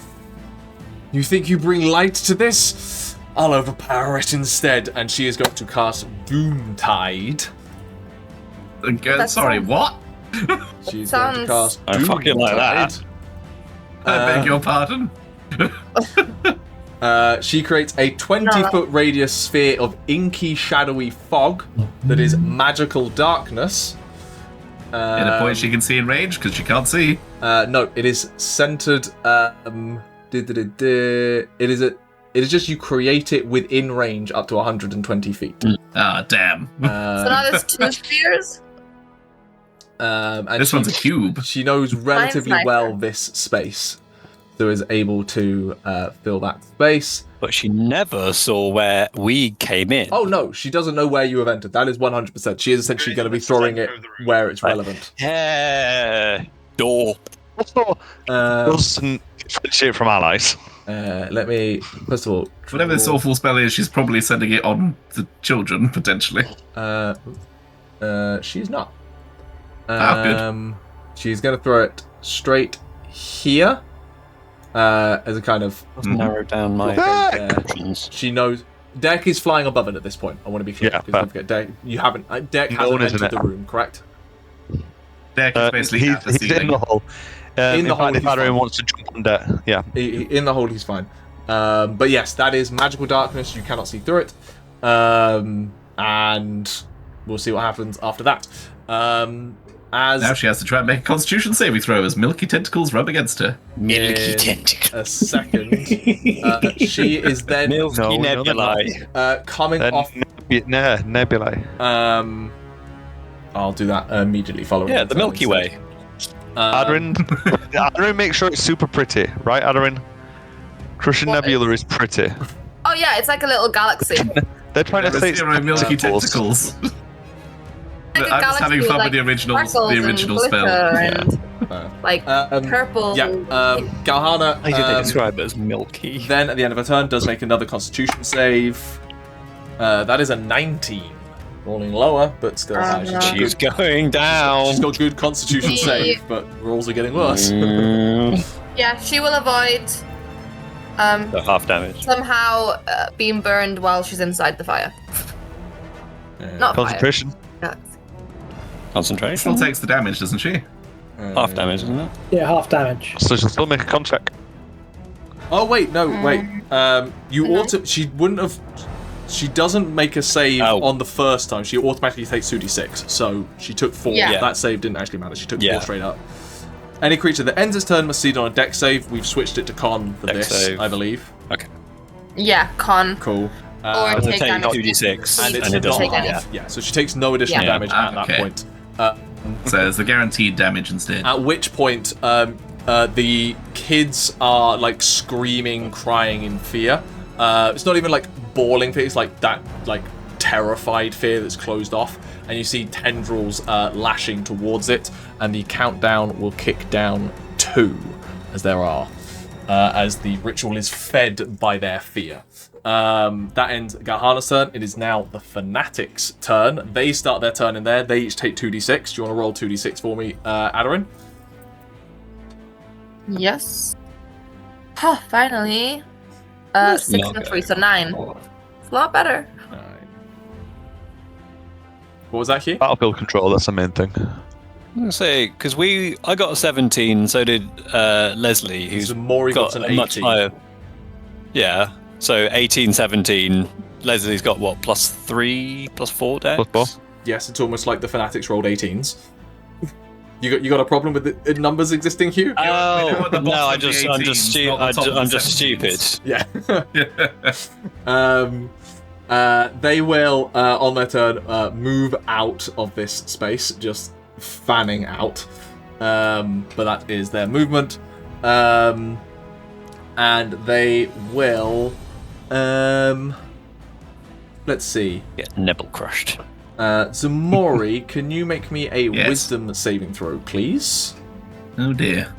You think you bring light to this? I'll overpower it instead. And she is going to cast Doomtide. Sorry, what? She's going to cast I fucking like that. I beg your pardon? She creates a 20-foot radius sphere of inky, shadowy fog that is magical darkness. In a point she can see in range because she can't see. No, it is centered. It is just you create it within range up to 120 feet. Ah, damn. So now there's 2 spheres? And this one's a cube. She knows relatively well this space. so is able to fill that space. But she never saw where we came in. Oh no, she doesn't know where you have entered. That is 100%. She is essentially going to be throwing it where it's relevant. Yeah. Door. Doesn't differentiate from allies. Let me, first of all... Whatever this awful spell is, she's probably sending it on the children, potentially. She's not. Good. She's going to throw it straight here. As a kind of... Narrow down my options. She knows... Deck is flying above it at this point. I want to be clear. Yeah, don't forget, Deck, you haven't... Deck hasn't entered the room, correct? Deck is basically at the he's ceiling. in the hole. In the hole, if he's fine. Aderyn wants to jump on deck, yeah. In the hole, he's fine. But yes, that is magical darkness. You cannot see through it. And we'll see what happens after that. Now she has to try and make a constitution saving throw as milky tentacles rub against her. Milky tentacles. A second. She is then Milky nebulae. coming off... Nebulae. I'll do that immediately following. Yeah, the Milky Way. Aderyn makes sure it's super pretty, right, Aderyn? Crushing Nebula is pretty. Oh yeah, it's like a little galaxy. They're trying to say it's milky tentacles. But I'm just having fun with the original spell. And, like purple. Yeah, Galhana. I did describe it as milky. Then at the end of her turn, does make another Constitution save. That is a 19. Rolling lower, but still high. She's going down. She's got good Constitution save, but rolls are getting worse. Yeah, she will avoid The half damage. somehow being burned while she's inside the fire. Not Concentration. fire. Concentration. Still takes the damage, doesn't she? Half damage, isn't it? Yeah, half damage. So she'll still make a con check. Oh wait, no, wait. She wouldn't have. She doesn't make a save on the first time. She automatically takes 2d6. So she took 4. Yeah. That save didn't actually matter. She took 4 straight up. Any creature that ends its turn must succeed on a dex save. We've switched it to con for Dex this, save. I believe. Okay. Yeah, con. Cool. Or take take damage. 2d6 and it's it doesn't. take not any. half. Yeah, so she takes no additional Yeah. damage at that Okay. point. So it's the guaranteed damage instead. At which point, the kids are like screaming, crying in fear. It's not even like bawling fear; it's like that, like terrified fear that's closed off. And you see tendrils lashing towards it, and the countdown will kick down 2, as there are, as the ritual is fed by their fear. That ends Galhana's turn. It is now the Fanatics' turn. They start their turn in there. They each take 2d6. Do you want to roll 2d6 for me, Aderyn? Yes. Oh, finally. 6 and 3, so 9. It's a lot better. Alright. What was that, Hugh? Battlefield control, that's the main thing. I'm gonna say because I got a 17, so did Lesley, who's Ximori got an a much 18. higher. Yeah, so 18, 17. Leslie's got what, +3, +4 dex? +4. Yes, it's almost like the Fanatics rolled 18s. You got a problem with the numbers existing, Hugh? Oh at the no, bottom of the I'm just 18s, not the top of the I'm just 17s. stupid. Yeah. They will, on their turn, move out of this space, just fanning out. But that is their movement. And they will... let's see. Get nibble crushed. Ximori, can you make me a Yes. wisdom saving throw, please? Oh dear.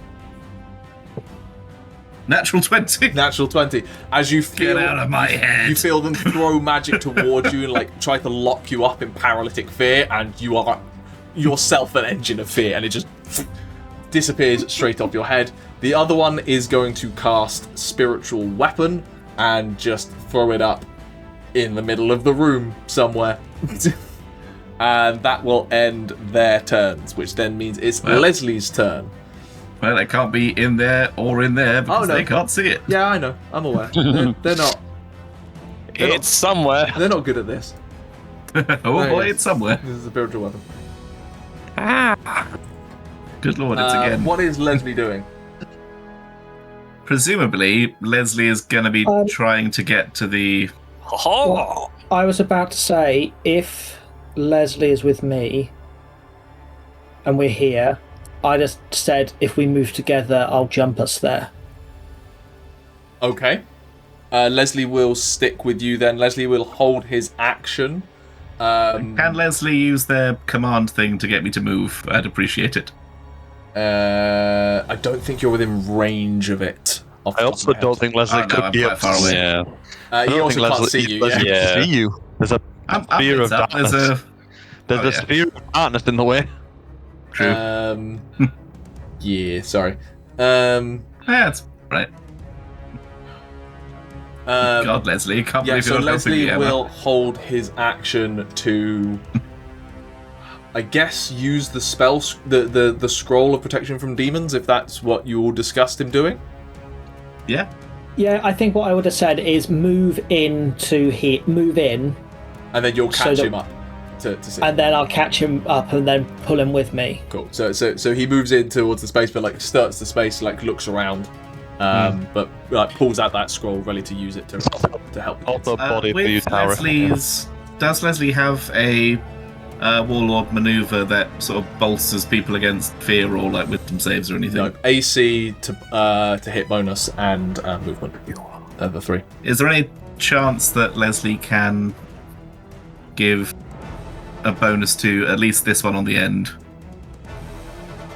Natural 20. Natural 20. As you feel... Get out of my head. You feel them throw magic towards you and like try to lock you up in paralytic fear, and you are yourself an engine of fear, and it just disappears straight off your head. The other one is going to cast Spiritual Weapon and just throw it up in the middle of the room somewhere. And that will end their turns, which then means it's Leslie's turn. Well, it can't be in there or in there because no. they can't see it. Yeah, I know. I'm aware. They're not. It's somewhere. They're not good at this. Oh boy, yes. it's somewhere. This is a spiritual weapon. Good lord, it's again. What is Lesley doing? Presumably, Lesley is going to be trying to get to the... Oh, I was about to say, if Lesley is with me and we're here, I just said if we move together, I'll jump us there. Okay. Lesley will stick with you then. Lesley will hold his action. Can Lesley use their command thing to get me to move? I'd appreciate it. I don't think you're within range of it. I also don't think Lesley could be quite far away. Yeah. He also can't see you. Lesley can see you. There's a sphere of darkness. There's a sphere of darkness in the way. True. Yeah, sorry. That's right. God, Lesley, can't believe you're Lesley helping me, will hold his action to, I guess, use the spell, the scroll of protection from demons, if that's what you all discussed him doing. Yeah. Yeah, I think what I would have said is move in, and then you'll catch him up to see. And then I'll catch him up and then pull him with me. Cool. So he moves in towards the space, but like starts the space, like looks around. But like pulls out that scroll, ready to use it to help. Also, body for you, Tauri. Does Lesley have a warlord maneuver that sort of bolsters people against fear or like wisdom saves or anything? No, AC to hit bonus and movement. The 3. Is there any chance that Lesley can give a bonus to at least this one on the end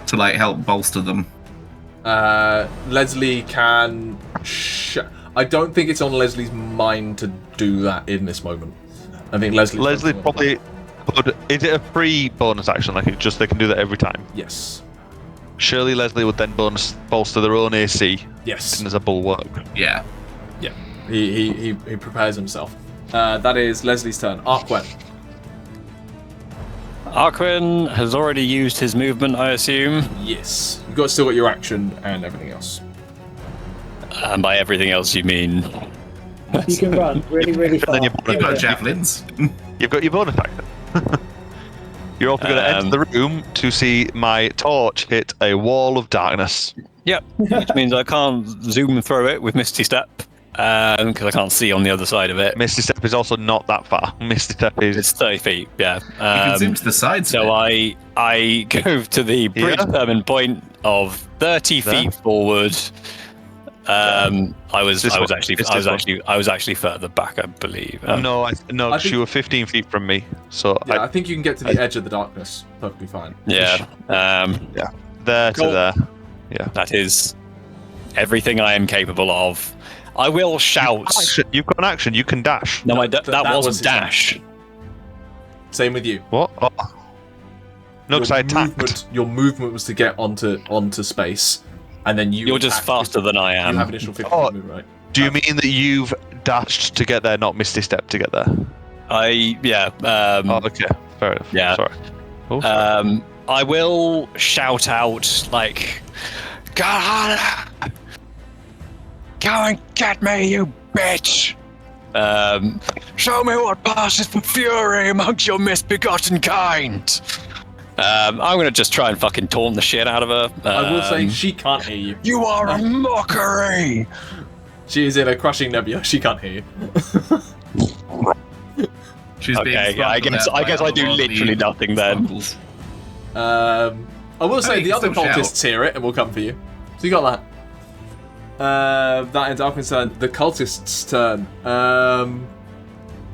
to like help bolster them? Lesley can. I don't think it's on Lesley's mind to do that in this moment. I think Lesley probably. Is it a free bonus action? Like they can do that every time? Yes. Surely Lesley would then bolster their own AC. Yes. As a bulwark. Yeah. Yeah. He prepares himself. That is Lesley's turn. Arquen. Arquen has already used his movement, I assume. Yes. You've still got your action and everything else. And by everything else, you mean? You can run really, really far. You've got javelins. You've got your bonus action. You're also going to enter the room to see my torch hit a wall of darkness. Yep, which means I can't zoom through it with Misty Step, because I can't see on the other side of it. Misty Step is also not that far. Misty Step is... It's 30 feet, yeah. You can zoom to the sides. So I go to the predetermined point of 30 feet forward. I was actually further back, I believe. No, you were 15 feet from me. So yeah, I think you can get to the edge of the darkness perfectly fine. Yeah. There to there. Yeah. That is everything I am capable of. I will shout. You've got an action. You can dash. No, that was dash. Same with you. What? Oh. No, because I attacked. Your movement was to get onto space, and then you're just faster than I am. You have initial 50 movement, right? Do you mean that you've dashed to get there, not Misty Step to get there? Okay, fair enough. Yeah. Sorry. Oh, sorry. I will shout out like, "God, go and get me, you bitch! Show me what passes for fury amongst your misbegotten kind." I'm gonna just try and fucking taunt the shit out of her. I will say she can't hear you. You are a mockery. She is in a crushing nebula. She can't hear you. She's okay. I guess I do literally nothing then. I will say the other cultists hear it and will come for you. So you got that. That ends Arquen's turn. The cultists' turn.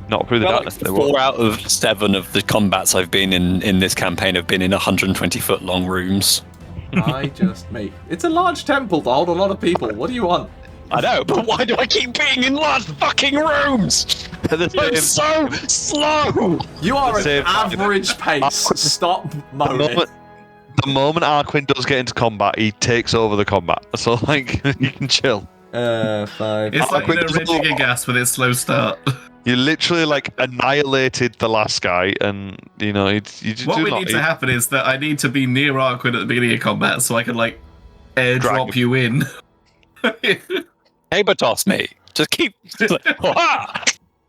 Not through the darkness. 4 out of 7 of the combats I've been in this campaign have been in 120-foot long rooms. It's a large temple to hold a lot of people. What do you want? I know, but why do I keep being in large fucking rooms? I'm so slow! You are an average pace. Stop moaning. The moment Arquen does get into combat, he takes over the combat. So, like, you can chill. 5. It's like raging a gas with its slow start. You literally, like, annihilated the last guy, and, you know, you just what need to happen is that I need to be near Arquen at the beginning of combat so I can, like, airdrop you in. Saber toss me. Just keep.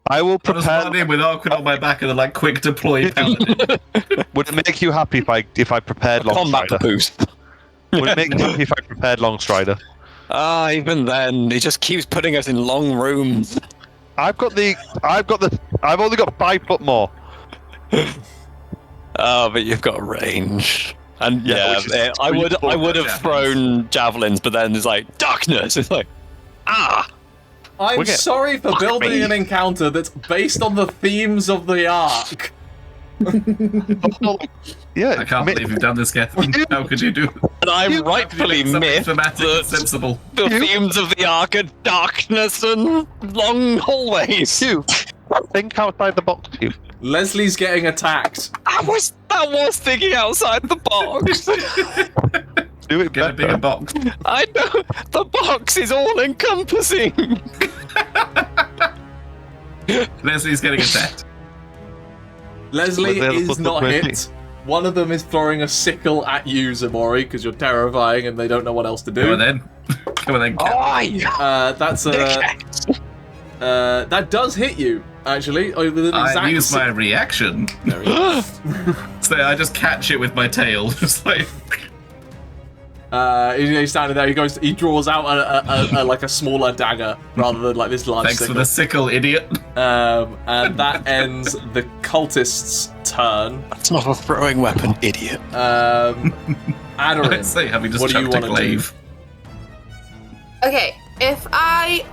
I will prepare. I'll just run in with Arquen on my back and then like quick deploy Paladin. Would it make you happy if I prepared Longstrider? Boost. Would it make you happy if I prepared Longstrider? Even then, he just keeps putting us in long rooms. I've only got 5 foot more. But you've got range. And I would have thrown javelins, but then there's like darkness. It's like, I'm sorry for building an encounter that's based on the themes of the arc. Yeah, I can't believe you've done this, Catherine. How could you do it? And I rightfully myth thematic and that sensible. the themes of the arc are darkness and long hallways. You think outside the box, you. Leslie's getting attacked. I was thinking outside the box. Do it Get a bigger box. I know the box is all encompassing. Leslie's getting attacked. Leslie Well, is not ready. hit. One of them is throwing a sickle at you, Ximori, because you're terrifying and they don't know what else to do. Come on then. Come on then. That's that does hit you, actually. With an I exact use my reaction. There we go. So I just catch it with my tail. Just like... He's standing there. He draws out a like a smaller dagger rather than like this large. Thanks sickle. for the sickle, idiot. And that ends the cultist's turn. That's not a throwing weapon, idiot. Aderyn, I'd say having just what do you chucked a want to do? glaive. Okay, if I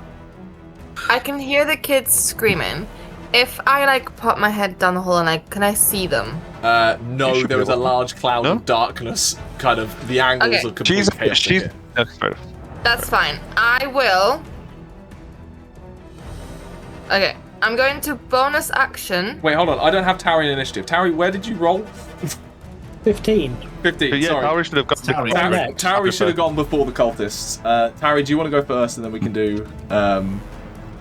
can hear the kids screaming. If I like pop my head down the hole and can I see them? No, there is a large cloud of darkness. Kind of the angles Okay. are completely chaotic here. That's fine. I will. Okay, I'm going to bonus action. Wait, hold on. I don't have Tauri in initiative. Tauri, where did you roll? 15. 15. But yeah, sorry. Tauri should have got Tauri. the Next. Tauri should have gone before the cultists. Tauri, do you want to go first, and then we can do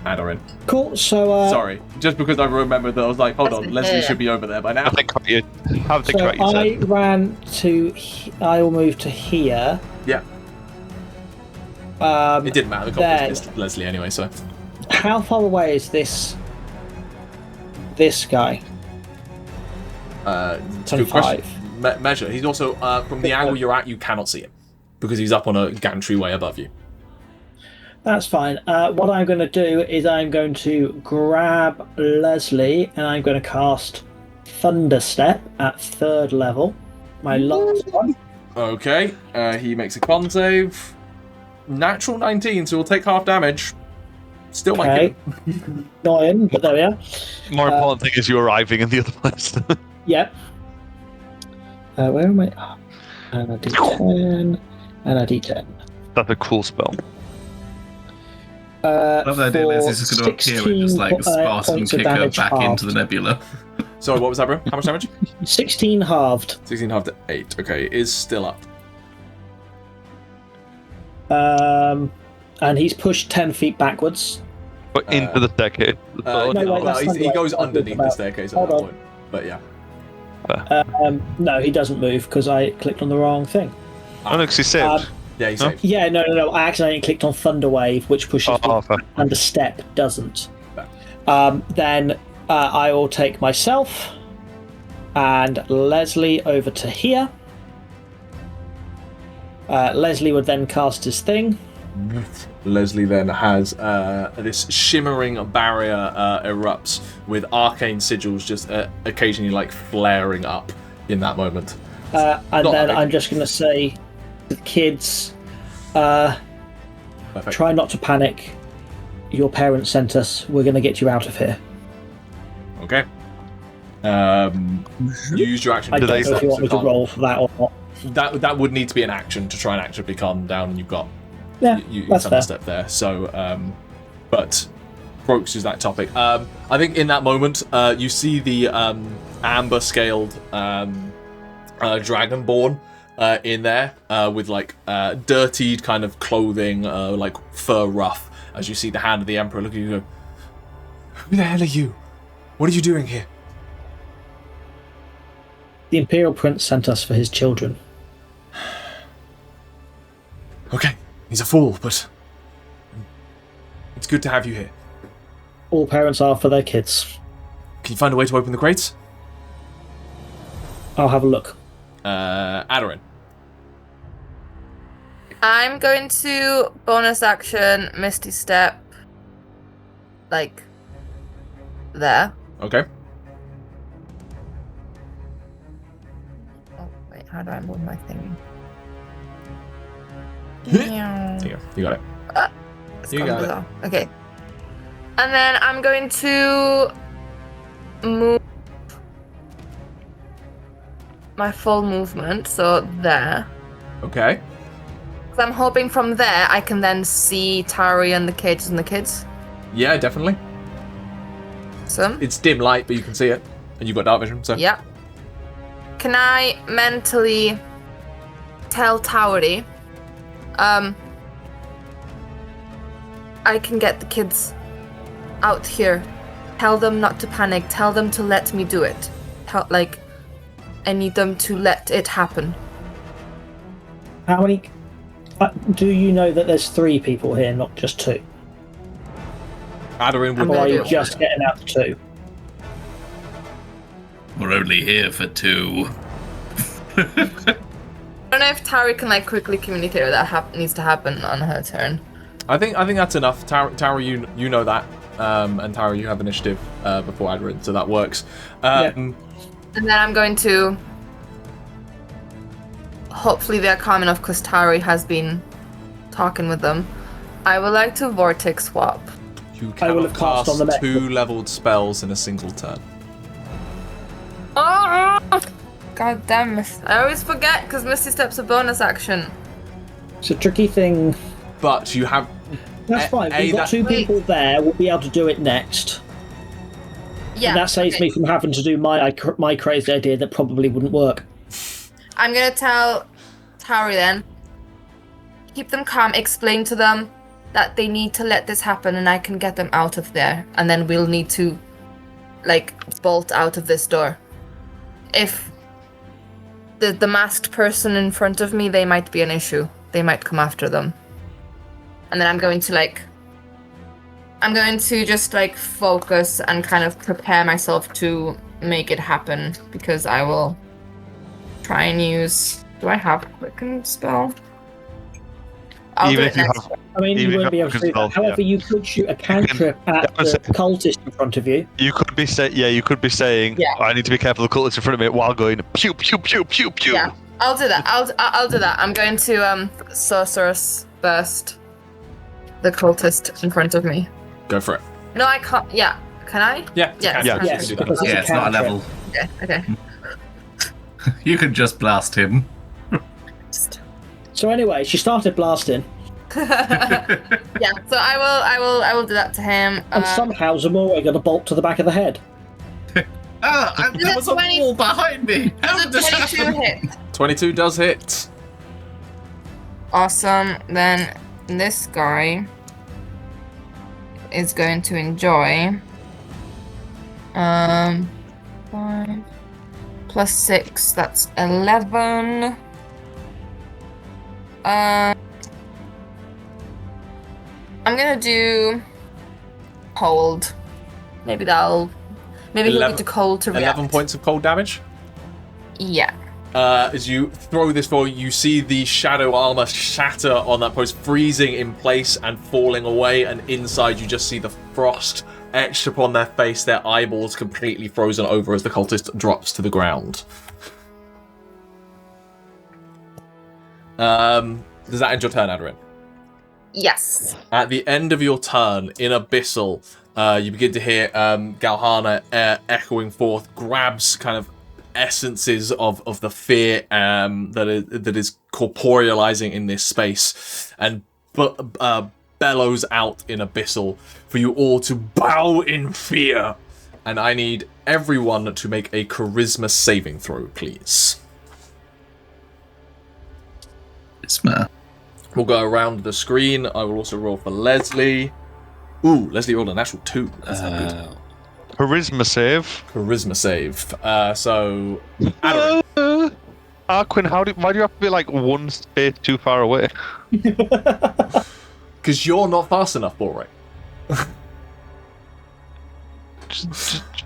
Aderyn? Cool. So, Sorry, just because I remembered that I was like, hold on, Lesley should be over there by now. Have they got you? Have they so got you, I sir? ran to. I will move to here. Yeah, Um, it didn't matter. The cultist missed Lesley anyway, so. How far away is this guy? Good 25. question. Measure. He's also from the angle you're at, you cannot see him because he's up on a gantry way above you. That's fine. What I'm going to do is I'm going to grab Lesley and I'm going to cast Thunder Step at 3rd level. My last one. Okay, he makes a con save. Natural 19, so we'll take half damage. Still might Okay. hit. Not in, but there we are. More important thing is you arriving in the other place. Yep. Where am I? Oh, and a D10 and a D10. That's a cool spell. Love the idea Leslie's just going to appear and just like Spartan points of kick her damage back halved. into the nebula. Sorry, what was that, bro? How much damage? 16 halved. 16 half to 8. Okay, it is still up. And he's pushed 10 feet backwards. But into the staircase. no, wait, well, that's he not goes right. underneath the staircase at Hold that on. point. But yeah. No, he doesn't move because I clicked on the wrong thing. Oh, no, 'cause he saved. Yeah, he saved. Yeah, no. I accidentally clicked on Thunder Wave, which pushes me, fair. and the step doesn't. Then I will take myself and Lesley over to here. Lesley would then cast his thing. Lesley then has this shimmering barrier erupts with arcane sigils just occasionally like flaring up in that moment. And Not then big. I'm just going to say to the kids, Perfect. try not to panic. Your parents sent us. We're going to get you out of here. Okay. You used your action. I to don't do know if that, you want so me to can't- roll for that or not. That would need to be an action to try and actually calm down, and you've got Yeah, you that's fair. step there. So, but broaches that topic. I think in that moment, you see the amber-scaled dragonborn in there with like dirtied kind of clothing, like fur ruff. As you see the hand of the emperor looking at you, and go, "Who the hell are you? What are you doing here?" The Imperial Prince sent us for his children. Okay, he's a fool, but it's good to have you here. All parents are for their kids. Can you find a way to open the crates? I'll have a look. Aderyn. I'm going to bonus action Misty Step, like there. Okay. Oh wait, how do I move my thing? There you go. You got it. It's You gone got it. below. Okay. And then I'm going to move my full movement, so there. Okay. So I'm hoping from there I can then see Tauri and the cages and the kids. Yeah, definitely. So. It's dim light, but you can see it. And you've got dark vision, so... Yep. Can I mentally tell Tauri, I can get the kids out here. Tell them not to panic. Tell them to let me do it. I need them to let it happen. How many... do you know that there's 3 people here, not just 2? Aderyn would... Or are you just getting out the 2? We're only here for 2. I don't know if Tauri can quickly communicate that needs to happen on her turn. I think that's enough. Tauri, you know that. And Tauri, you have initiative before Aderyn, so that works. Yeah. And then I'm going to... Hopefully they're calm enough because Tauri has been talking with them. I would like to vortex swap. You I will cannot have cast on cast the 2 leveled spells in a single turn. Oh! God damn it. I always forget because Misty Step's a bonus action. It's a tricky thing. But you have... That's fine. We've got 2 people there. We'll be able to do it next. Yeah. And that saves me from having to do my crazy idea that probably wouldn't work. I'm going to tell Tauri then. Keep them calm. Explain to them that they need to let this happen and I can get them out of there. And then we'll need to, bolt out of this door. If the masked person in front of me, they might be an issue. They might come after them. And then I'm going to just focus and kind of prepare myself to make it happen because I will try and use... Do I have a quicken spell? Even if you have... I mean, you won't be able to do that. However, you could shoot a cantrip at the cultist in front of you. You could be saying, I need to be careful of the cultist in front of me while going pew pew pew pew pew. Yeah, I'll do that. I'll do that. I'm going to Sorceress burst the cultist in front of me. Go for it. No, I can't. Yeah, can I? Yeah. Yes, because It's not a level. Okay. You can just blast him. So anyway, she started blasting. Yeah, so I will do that to him. And somehow Ximori got a bolt to the back of the head. There was a wall behind me! How did this 22 happen? hit. 22 does hit. Awesome. Then this guy is going to enjoy 5 plus 6, that's 11. I'm gonna do cold. Maybe he'll get to cold to react. 11 points of cold damage. Yeah. As you throw this forward, you see the shadow armor shatter on that post, freezing in place and falling away, and inside you just see the frost etched upon their face, their eyeballs completely frozen over as the cultist drops to the ground. Does that end your turn, Aderyn? Yes. At the end of your turn, in Abyssal, you begin to hear Galhana echoing forth, grabs kind of essences of the fear that is corporealizing in this space, and bellows out in Abyssal for you all to bow in fear. And I need everyone to make a charisma saving throw, please. We'll go around the screen. I will also roll for Lesley. Ooh, Lesley rolled a natural 2. That's not good. Charisma save. Charisma save. So, Aderyn. Arquen, why do you have to be one space too far away? Because you're not fast enough, Balrick.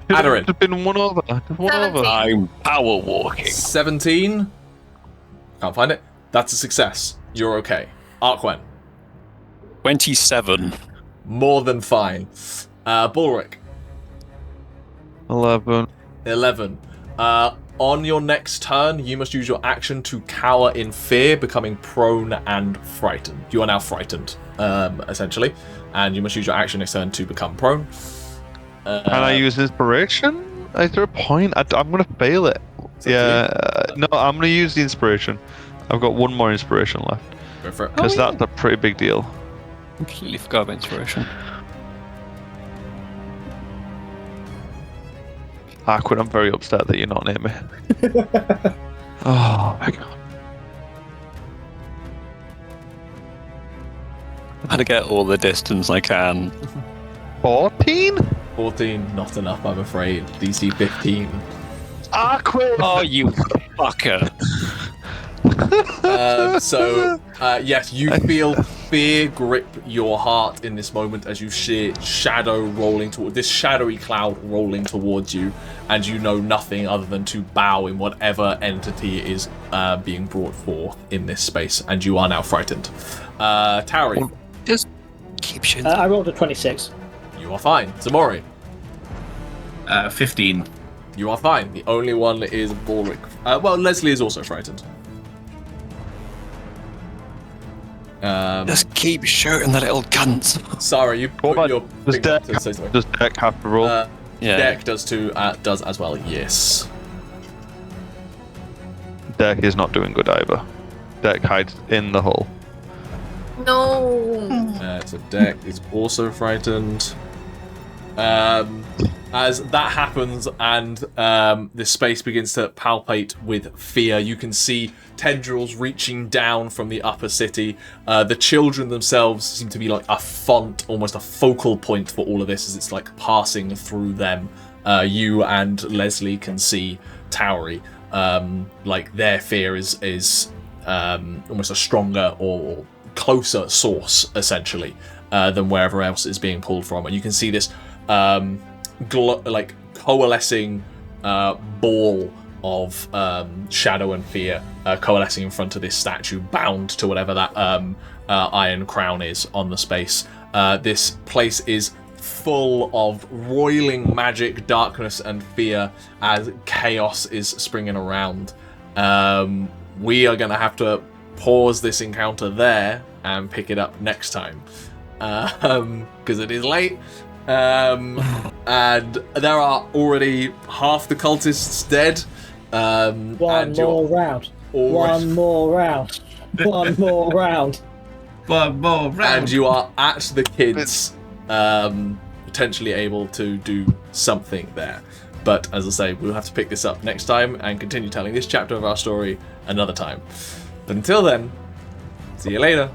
Aderyn. There's been one over. I'm power walking. 17. Can't find it. That's a success. You're okay. Arquen. 27. More than fine. Balrick. 11. 11. On your next turn, you must use your action to cower in fear, becoming prone and frightened. You are now frightened, essentially, and you must use your action next turn to become prone. Can I use inspiration? Is there a point? I'm going to fail it. Yeah, no, I'm going to use the inspiration. I've got one more inspiration left. Go for it. Because that's a pretty big deal. Completely forgot about inspiration. Arquen, I'm very upset that you're not near me. Oh my god. I'm gonna get all the distance I can. 14? 14, not enough, I'm afraid. DC 15. Arquen! Oh, you fucker. Yes, you feel fear grip your heart in this moment as you see shadow rolling toward this shadowy cloud rolling towards you, and you know nothing other than to bow in whatever entity is being brought forth in this space, and you are now frightened. Tauri. Just keep shit. I rolled a 26. You are fine. Ximori. 15. You are fine. The only one is Balrick. Lesley is also frightened. Just keep shooting the little cunts. Sorry, you put your Does finger to say something. Deck have to roll? Yeah. Deck does too. Does as well. Yes. Deck is not doing good either. Deck hides in the hole. No. So Deck is also frightened. As that happens and this space begins to palpate with fear, you can see tendrils reaching down from the upper city. The children themselves seem to be like a font, almost a focal point for all of this as it's like passing through them. You and Lesley can see Tauri. Like their fear is almost a stronger or closer source, essentially, than wherever else is being pulled from. And you can see this coalescing ball of shadow and fear coalescing in front of this statue, bound to whatever that iron crown is on the space. This place is full of roiling magic, darkness, and fear as chaos is springing around. We are going to have to pause this encounter there and pick it up next time because it is late. And there are already half the cultists dead. One more round. One more round. And you are at the kids, potentially able to do something there. But as I say, we'll have to pick this up next time and continue telling this chapter of our story another time. But until then, see you later.